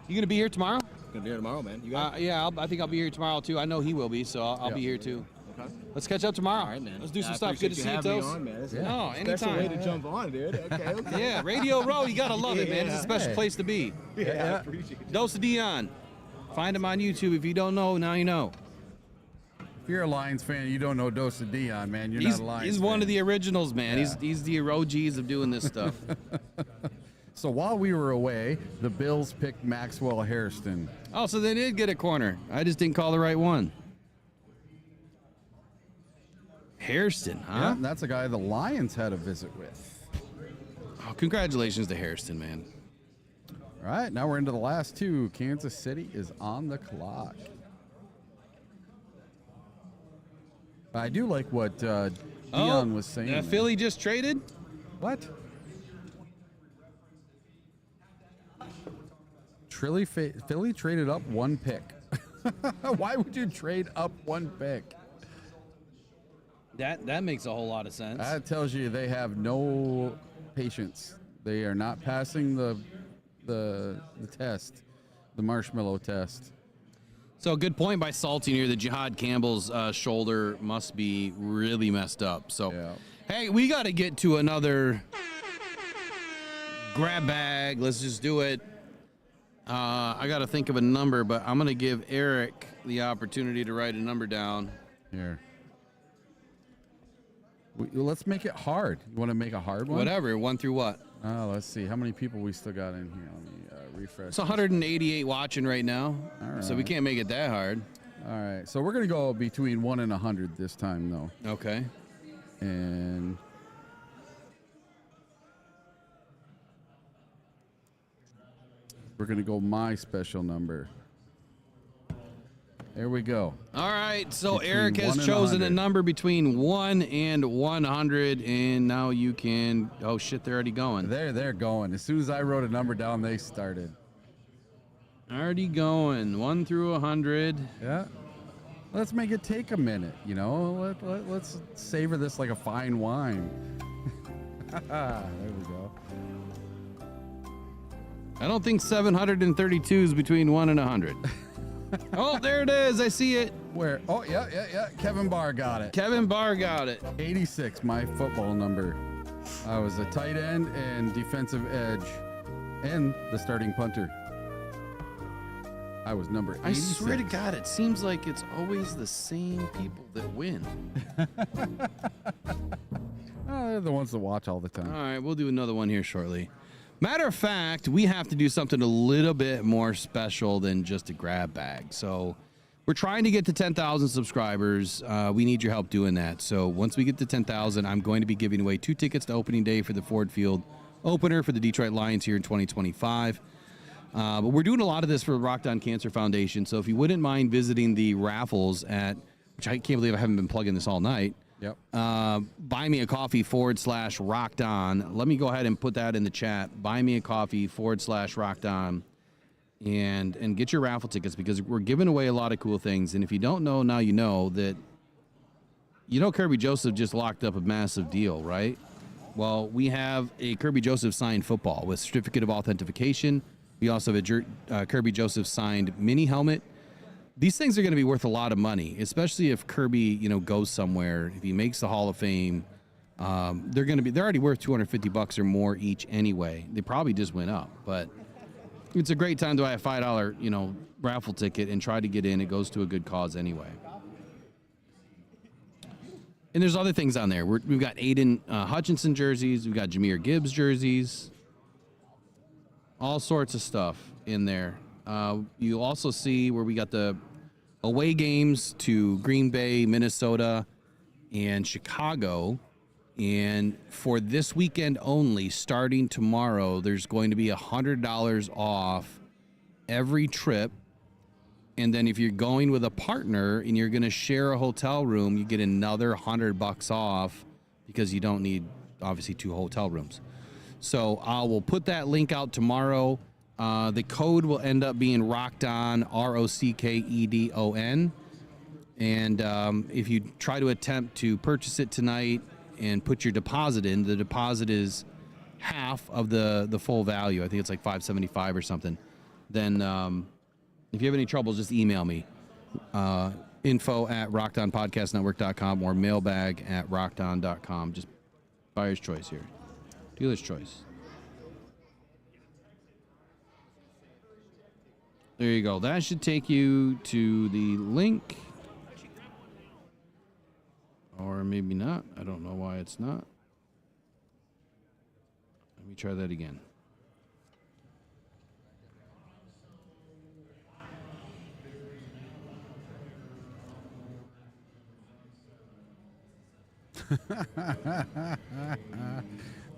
You gonna be here tomorrow? Gonna be here tomorrow, man. You got yeah, I think I'll be here tomorrow too. I know he will be, so I'll be here too. Okay. Let's catch up tomorrow. All right, man. Let's do some I stuff. Good to see you, appreciate Toast. having me on, man. This is No, a special way anytime. to jump on, dude. Okay. Yeah, Radio Row, you gotta love it, man. It's a special Hey. place to be. Yeah, I appreciate it. Dose of Dion. Find him on YouTube. If you don't know, now you know. If you're a Lions fan, you don't know Dos of Dion, man. You're He's, not a Lions he's one fan. of the originals, man. Yeah. He's the OGs of doing this stuff. So while we were away, the Bills picked Maxwell Hairston. Oh, so they did get a corner. I just didn't call the right one. Hairston, huh? Yeah, that's a guy the Lions had a visit with. Oh, congratulations to Hairston, man. All right, now we're into the last two. Kansas City is on the clock. I do like what Dion was saying. Philly just traded? What? Philly traded up one pick. Why would you trade up one pick? That makes a whole lot of sense. That tells you they have no patience. They are not passing the test, the marshmallow test. So good point by Saltine here. The Jihad Campbell's shoulder must be really messed up. So, Yeah. hey, we got to get to another grab bag. Let's just do it. I got to think of a number, but I'm going to give Eric the opportunity to write a number down. Here. Let's make it hard. You want to make a hard one? Whatever. 1 through what? Let's see. How many people we still got in here? Let me refresh. It's 188 watching right now. All So we right. can't make it that hard. All right. So we're going to go between 1 and 100 this time, though. Okay. And we're going to go my special number. There we go. All right, so Between Eric 1 has and chosen a 100. number between 1 and 100, and now you can. Oh shit, they're already going. They're going. As soon as I wrote a number down, they started. Already going. 1 through 100. Yeah. Let's make it take a minute, you know? Let's savor this like a fine wine. There we go. I don't think 732 is between 1 and 100. Oh, there it is. I see it. Where? Oh, yeah. Kevin Barr got it. Kevin Barr got it. 86, my football number. I was a tight end and defensive edge and the starting punter. I was number 86. I swear to God, it seems like it's always the same people that win. Oh, they're the ones that watch all the All time. right, we'll do another one here shortly. Matter of fact, we have to do something a little bit more special than just a grab bag. So we're trying to get to 10,000 subscribers. We need your help doing that. So once we get to 10,000, I'm going to be giving away 2 tickets to opening day for the Ford Field opener for the Detroit Lions here in 2025. But we're doing a lot of this for the Rockhound Cancer Foundation. So if you wouldn't mind visiting the raffles at, which I can't believe I haven't been plugging this all night. Yep. buymeacoffee.com/rockdown. Let me go ahead and put that in the chat. buymeacoffee.com/rockdown and get your raffle tickets because we're giving away a lot of cool things. And if you don't know, now you know that, Kirby Joseph just locked up a massive deal, right? Well, we have a Kirby Joseph signed football with certificate of authentication. We also have a Kirby Joseph signed mini helmet. These things are going to be worth a lot of money, especially if Kirby, goes somewhere. If he makes the Hall of Fame, they're already worth $250 or more each anyway. They probably just went up, but it's a great time to buy a $5, raffle ticket and try to get in. It goes to a good cause anyway. And there's other things on there. We've got Aiden Hutchinson jerseys. We've got Jahmyr Gibbs jerseys. All sorts of stuff in there. You also see where we got the away games to Green Bay, Minnesota, and Chicago. And for this weekend only, starting tomorrow, there's going to be $100 off every trip. And then if you're going with a partner and you're going to share a hotel room, you get another $100 off because you don't need, obviously, 2 hotel rooms. So I will put that link out tomorrow. The code will end up being Rockdown, ROCKEDON. And if you try to attempt to purchase it tonight and put your deposit in, the deposit is half of the full value. I think it's like $575 or something. Then if you have any trouble, just email me. info@rockdownpodcastnetwork.com or mailbag@rockdown.com. Just buyer's choice here. Dealer's choice. There you go. That should take you to the link. Or maybe not. I don't know why it's not. Let me try that again.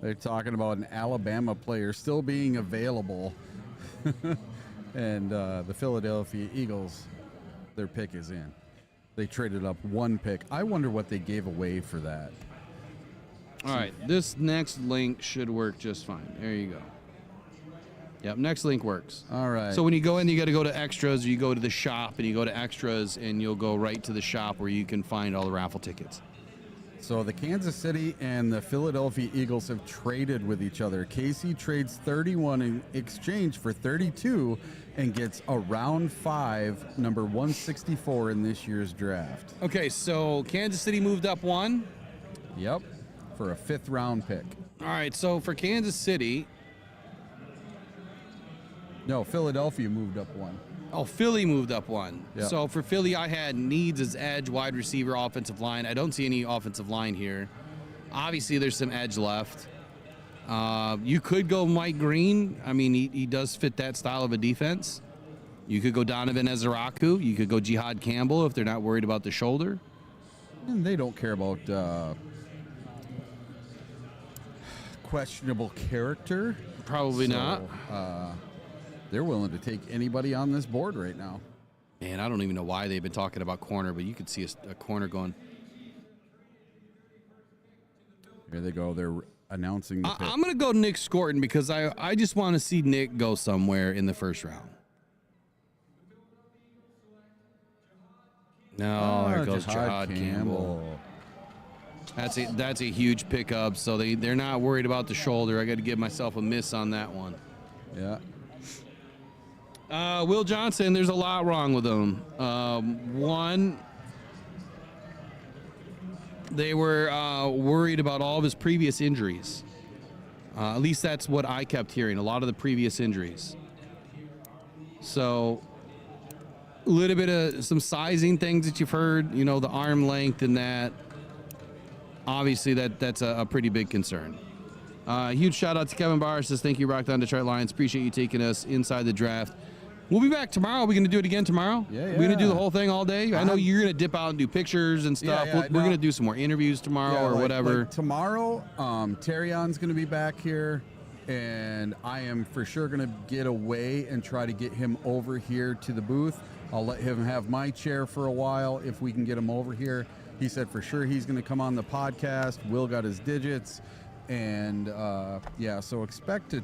They're talking about an Alabama player still being available. And the Philadelphia Eagles, their pick is in. They traded up one pick. I wonder what they gave away for that. All right, this next link should work just fine. There you go. Yep, next link works. All right. So when you go in, you got to go to extras, or you go to the shop, and you go to extras, and you'll go right to the shop where you can find all the raffle tickets. So the Kansas City and the Philadelphia Eagles have traded with each other. KC trades 31 in exchange for 32 and gets a round 5, number 164 in this year's draft. Okay, so Kansas City moved up one. Yep, for a 5th round pick. All right, so for Kansas City, No, Philadelphia moved up one. oh, Philly moved up one. Yeah. So for Philly, I had needs as edge, wide receiver, offensive line. I don't see any offensive line here. Obviously, there's some edge left. You could go Mike Green. I mean, he does fit that style of a defense. You could go Donovan Ezeraku. You could go Jihad Campbell if they're not worried about the shoulder. And they don't care about questionable character. Probably not. They're willing to take anybody on this board right now. Man, I don't even know why they've been talking about corner, but you could see a corner going. Here they go. They're announcing the pick. I'm going to go Nick Scorton because I just want to see Nick go somewhere in the first round. No, there goes Jihad Campbell. That's a huge pickup, so they're not worried about the shoulder. I got to give myself a miss on that one. Yeah. Will Johnson, there's a lot wrong with him. One, they were worried about all of his previous injuries. At least that's what I kept hearing, a lot of the previous injuries. So a little bit of some sizing things that you've heard, you know, the arm length and that. Obviously, that's a pretty big concern. Huge shout out to Kevin Barr. Says, thank you, Rockdown Detroit Lions. Appreciate you taking us inside the draft. We'll be back tomorrow. Are we going to do it again tomorrow? Yeah. We're going to do the whole thing all day? I know you're going to dip out and do pictures and stuff. Yeah, We're going to do some more interviews tomorrow or whatever. Like tomorrow, Terrion's going to be back here, and I am for sure going to get away and try to get him over here to the booth. I'll let him have my chair for a while if we can get him over here. He said for sure he's going to come on the podcast. Will got his digits. And, so expect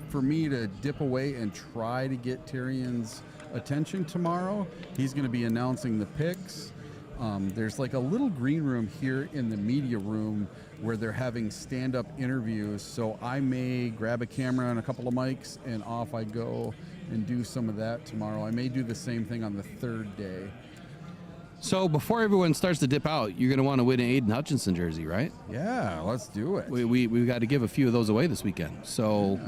for me to dip away and try to get Tyrion's attention tomorrow. He's going to be announcing the picks. There's like a little green room here in the media room where they're having stand-up interviews. So I may grab a camera and a couple of mics and off I go and do some of that tomorrow. I may do the same thing on the 3rd day. So before everyone starts to dip out, you're going to want to win an Aiden Hutchinson jersey, right? Yeah, let's do it. We've got to give a few of those away this weekend. So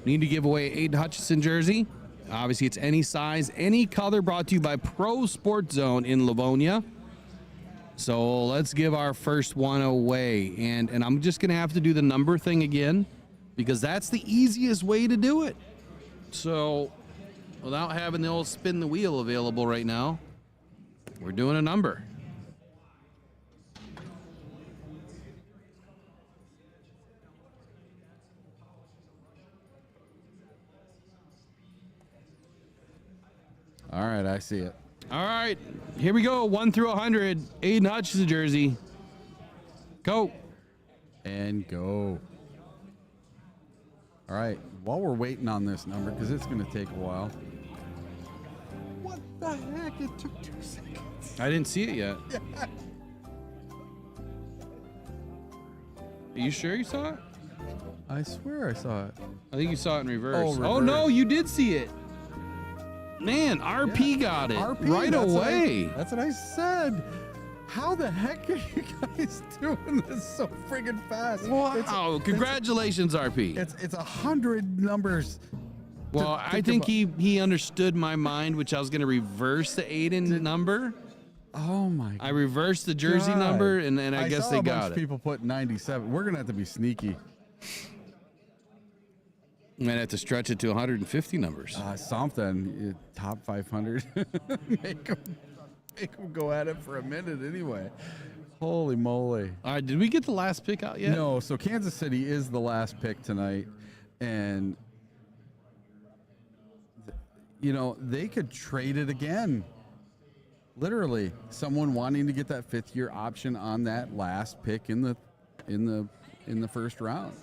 need to give away Aiden Hutchinson jersey. Obviously, it's any size, any color, brought to you by Pro Sports Zone in Livonia. So let's give our first one away. And I'm just going to have to do the number thing again because that's the easiest way to do it. So without having the old spin the wheel available right now, we're doing a number. All right, I see it. All right, here we go. 1 through 100. Aiden Hutchinson jersey. Go. And go. All right, while we're waiting on this number, because it's going to take a while. What the heck? It took 2 seconds. I didn't see it yet. Yeah. Are you sure you saw it? I swear I saw it. I think you saw it in reverse. Oh, Oh no, reverse. you did see it. Man, RP got it RP, right away. That's what I said. How the heck are you guys doing this so friggin' fast? Wow! Congratulations, RP. It's 100 numbers. Well, I think he understood my mind, which I was going to reverse the Aiden number. Oh my! I reversed the jersey number, and I guess saw they a bunch got of it. People put 97. We're gonna have to be sneaky. I'm gonna have to stretch it to 150 numbers. Something top 500. make them go at it for a minute anyway. Holy moly! All right, did we get the last pick out yet? No. So Kansas City is the last pick tonight, and they could trade it again. Literally, someone wanting to get that 5th-year option on that last pick in the first round.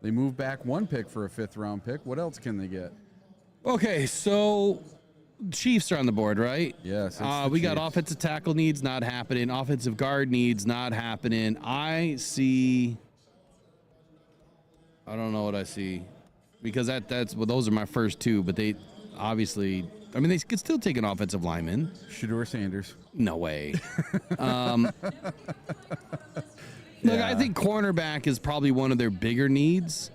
They move back 1 pick for a 5th-round pick. What else can they get? Okay, so Chiefs are on the board, right? Yes. We got offensive tackle needs not happening. Offensive guard needs not happening. I don't know what I see, because those are my first 2, but they obviously. I mean, they could still take an offensive lineman. Shedeur Sanders. No way. Look, I think cornerback is probably one of their bigger needs.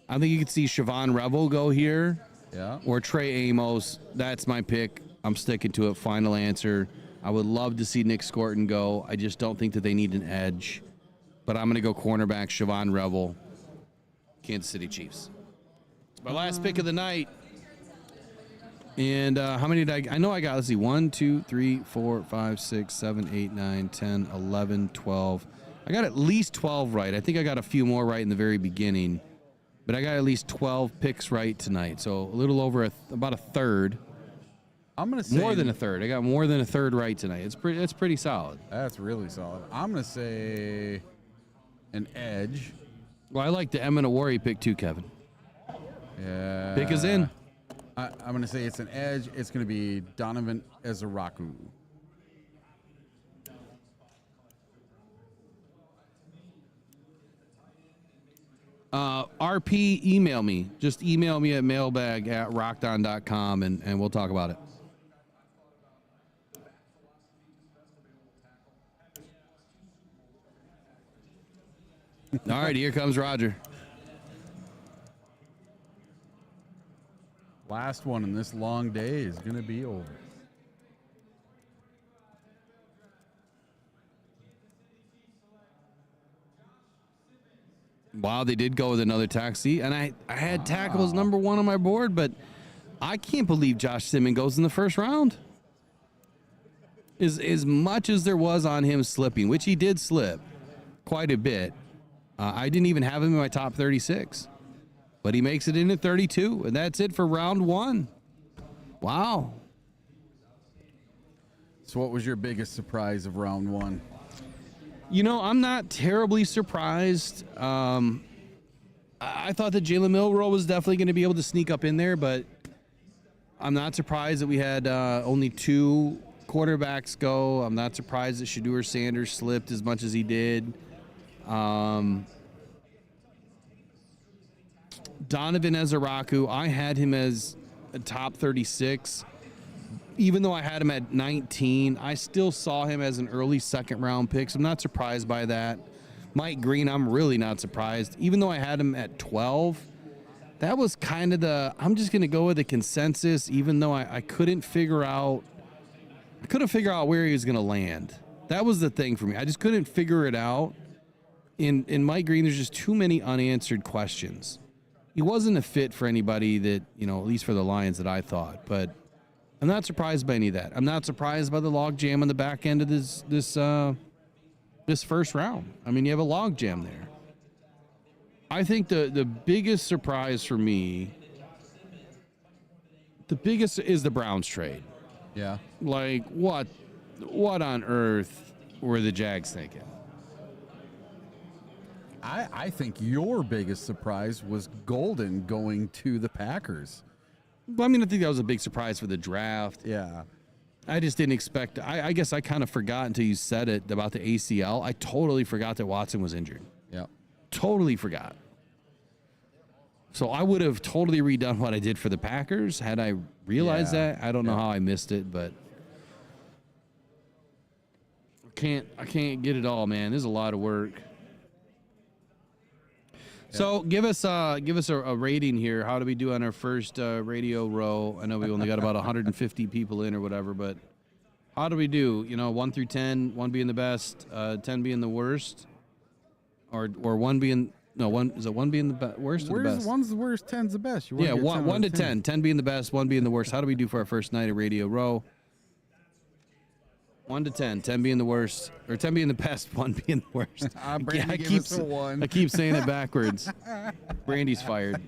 I think you could see Siobhan Revel go here. Yeah. Or Trey Amos. That's my pick. I'm sticking to it. Final answer. I would love to see Nick Scorton go. I just don't think that they need an edge. But I'm going to go cornerback, Siobhan Revel, Kansas City Chiefs. It's my last pick of the night. And how many did I know I got? Let's see. 1, 2, 3, 4, 5, 6, 7, 8, 9, 10, 11, 12. I got at least 12 right. I think I got a few more right in the very beginning. But I got at least 12 picks right tonight. So a little over about a third. I'm going to say more than a third. I got more than a third right tonight. It's pretty solid. That's really solid. I'm going to say an edge. Well, I like the Eminawari pick too, Kevin. Yeah. Pick is in. I'm going to say it's an edge. It's going to be Donovan Ezeraku. RP, email me. Just email me at mailbag@rockdown.com and we'll talk about it. All right, here comes Roger. Last one in this long day is going to be over. Wow, they did go with another taxi, and I had tackles number 1 on my board, but I can't believe Josh Simmons goes in the first round. As much as there was on him slipping, which he did slip quite a bit, I didn't even have him in my top 36, but he makes it in at 32, and that's it for round 1. Wow. So what was your biggest surprise of round 1? You know, I'm not terribly surprised. I thought that Jalen Milroe was definitely going to be able to sneak up in there, but I'm not surprised that we had only 2 quarterbacks go. I'm not surprised that Shedeur Sanders slipped as much as he did. Donovan Ezeraku, I had him as a top 36. Even though I had him at 19, I still saw him as an early second-round pick, so I'm not surprised by that. Mike Green, I'm really not surprised. Even though I had him at 12, that was kind of I'm just going to go with the consensus, even though I couldn't figure out where he was going to land. That was the thing for me. I just couldn't figure it out. In Mike Green, there's just too many unanswered questions. He wasn't a fit for anybody that, at least for the Lions that I thought, but I'm not surprised by any of that. I'm not surprised by the log jam on the back end of this first round. I mean, you have a log jam there. I think the biggest surprise for me, is the Browns trade. Yeah. Like, what on earth were the Jags thinking? I think your biggest surprise was Golden going to the Packers. Well, I mean, I think that was a big surprise for the draft. Yeah. I just didn't expect. I guess I kind of forgot until you said it about the ACL. I totally forgot that Watson was injured. Yeah. Totally forgot. So I would have totally redone what I did for the Packers had I realized that. I don't know how I missed it, but I can't get it all, man. This is a lot of work. So give us a rating here. How do we do on our first radio row? I know we only got about 150 people in or whatever, but how do we do? 1 through 10, 1 being the best, 10 being the worst, or 1 being is it 1 being the worst or the best? One's the worst, 10's the best. Yeah, 1 to 10, 10 being the best, 1 being the worst. How do we do for our first night of Radio Row? 1 to 10, 10 being the worst, or 10 being the best, 1 being the worst. Brandy gave us a 1. I keep saying it backwards. Brandy's fired.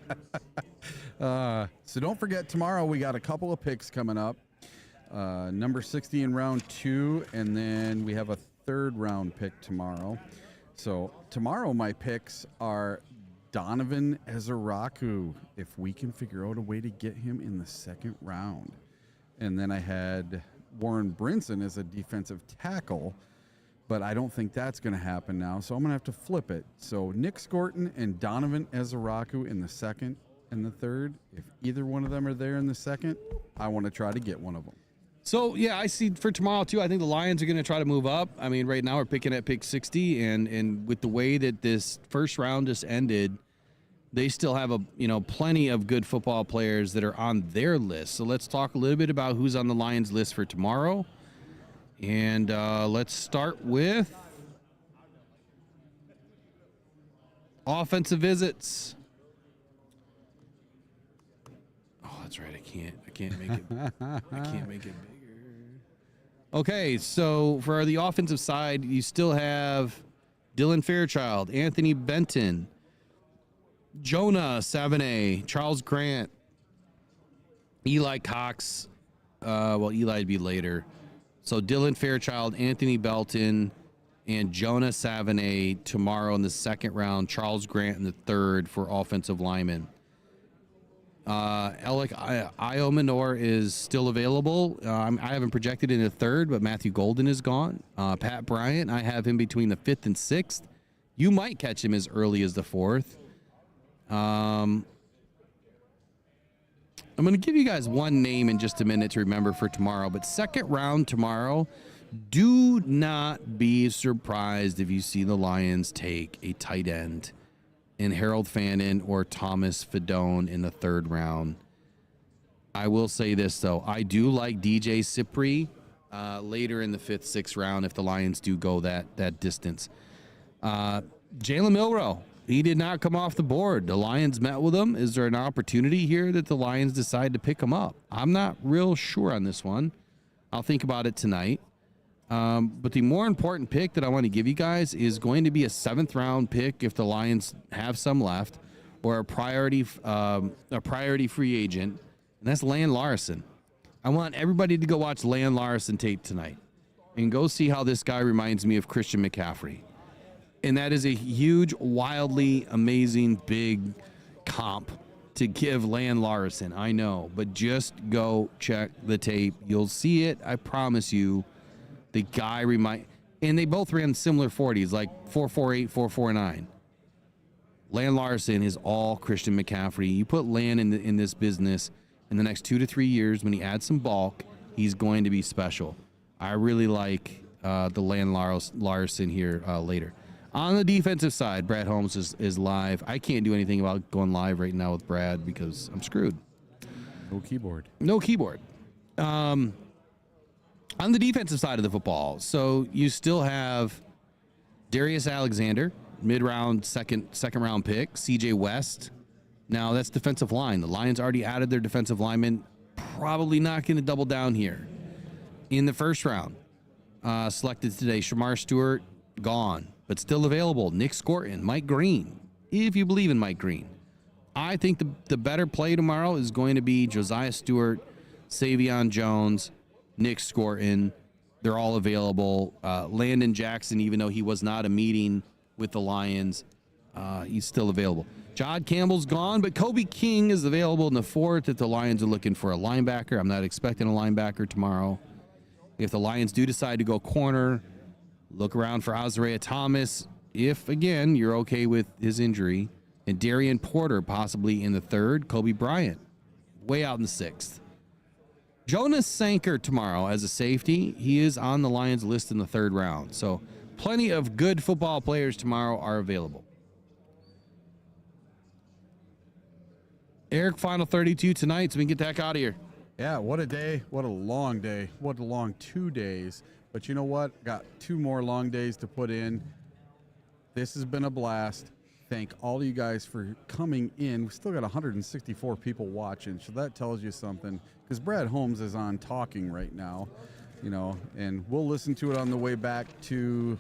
So don't forget, tomorrow we got a couple of picks coming up. Number 60 in round 2, and then we have a 3rd round pick tomorrow. So tomorrow my picks are Donovan Ezeraku, if we can figure out a way to get him in the 2nd round. And then I had Warren Brinson as a defensive tackle, but I don't think that's going to happen now, so I'm going to have to flip it. So Nick Scorton and Donovan Ezeraku in the 2nd and the 3rd. If either one of them are there in the 2nd, I want to try to get one of them. So, yeah, I see for tomorrow, too, I think the Lions are going to try to move up. I mean, right now we're picking at pick 60, and with the way that this first round just ended, they still have plenty of good football players that are on their list. So let's talk a little bit about who's on the Lions list for tomorrow. And let's start with offensive visits. Oh, that's right. I can't make it. I can't make it bigger. Okay, so for the offensive side, you still have Dylan Fairchild, Anthony Benton, Jonah Savannah, Charles Grant, Eli Cox. Eli'd be later. So Dylan Fairchild, Anthony Belton, and Jonah Savannah tomorrow in the 2nd round. Charles Grant in the 3rd for offensive linemen. Alec Iomanor is still available. I haven't projected in the 3rd, but Matthew Golden is gone. Pat Bryant, I have him between the 5th and 6th. You might catch him as early as the 4th. I'm going to give you guys one name in just a minute to remember for tomorrow, but 2nd round tomorrow, do not be surprised if you see the Lions take a tight end in Harold Fannin or Thomas Fedone in the 3rd round. I will say this, though. I do like DJ Cipri later in the 5th, 6th round if the Lions do go that distance. Jalen Milroe, he did not come off the board. The Lions met with him. Is there an opportunity here that the Lions decide to pick him up? I'm not real sure on this one. I'll think about it tonight. But the more important pick that I want to give you guys is going to be a 7th round pick if the Lions have some left, or a priority free agent, and that's Lan Larson. I want everybody to go watch Lan Larson tape tonight and go see how this guy reminds me of Christian McCaffrey. And that is a huge, wildly amazing, big comp to give Lan Larson. I know, but just go check the tape. You'll see it. I promise you. The guy and they both ran similar 40s, like 4.48, 4.49. Lan Larson is all Christian McCaffrey. You put Lan in this business in the next 2 to 3 years, when he adds some bulk, he's going to be special. I really like the Lan Larson here later. On the defensive side, Brad Holmes is live. I can't do anything about going live right now with Brad because I'm screwed. No keyboard. On the defensive side of the football, so you still have Darius Alexander, mid-round, second round pick. CJ West. Now that's defensive line. The Lions already added their defensive lineman. Probably not going to double down here. In the 1st round, selected today, Shamar Stewart, gone, but still available. Nick Scorton, Mike Green, if you believe in Mike Green. I think the better play tomorrow is going to be Josiah Stewart, Savion Jones, Nick Scorton. They're all available. Landon Jackson, even though he was not a meeting with the Lions, he's still available. John Campbell's gone, but Kobe King is available in the 4th if the Lions are looking for a linebacker. I'm not expecting a linebacker tomorrow. If the Lions do decide to go corner, look around for Azariah Thomas. If, again, you're okay with his injury, and Darian Porter possibly in the 3rd. Kobe Bryant way out in the 6th. Jonas Sanker tomorrow as a safety. He is on the Lions list in the 3rd round. So plenty of good football players tomorrow are available. Eric, final 32 tonight, so we can get the heck out of here. Yeah, what a day. What a long day. What a long 2 days. But you know what? Got 2 more long days to put in. This has been a blast. Thank all of you guys for coming in. We still got 164 people watching, so that tells you something. Because Brad Holmes is on talking right now, you know, and we'll listen to it on the way back to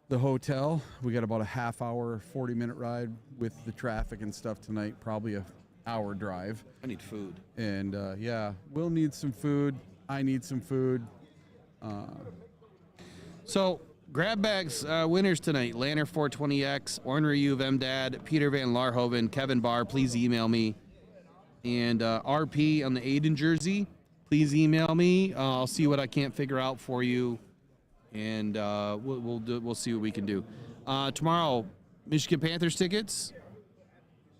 the hotel. We got about a half hour, 40-minute ride with the traffic and stuff tonight, probably a hour drive. I need food. And yeah, we'll need some food. I need some food. So grab bags winners tonight: Lanner 420X, Ornery U of MDAD, Peter Van Larhoven, Kevin Barr. Please email me. And RP on the Aiden jersey. Please email me. I'll see what I can't figure out for you, and we'll see what we can do. Tomorrow, Michigan Panthers tickets.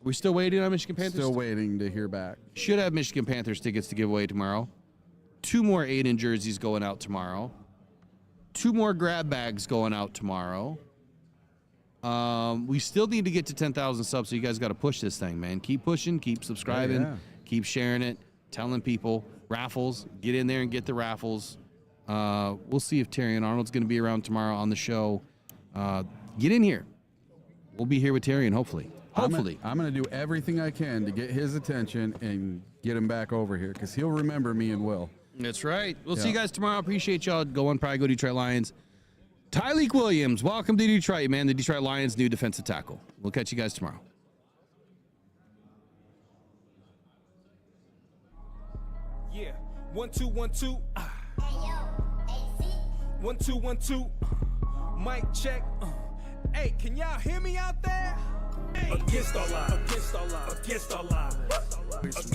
We're still waiting on Michigan Panthers. Still waiting to hear back. Should have Michigan Panthers tickets to give away tomorrow. 2 more Aiden jerseys going out tomorrow. 2 more grab bags going out tomorrow. We still need to get to 10,000 subs, so you guys got to push this thing, man. Keep pushing, keep subscribing, keep sharing it, telling people. Raffles, get in there and get the raffles. We'll see if Terry and Arnold's going to be around tomorrow on the show. Get in here. We'll be here with Terry, and hopefully. I'm going to do everything I can to get his attention and get him back over here because he'll remember me and Will. That's right. We'll see you guys tomorrow. Appreciate y'all. Go on, Pride, go Detroit Lions. Tyleek Williams, welcome to Detroit, man. The Detroit Lions' new defensive tackle. We'll catch you guys tomorrow. Yeah, 1 2 1 2. 1 2 1 2. Mic check. Hey, can y'all hear me out there? Against all odds. Against all odds. Against all odds.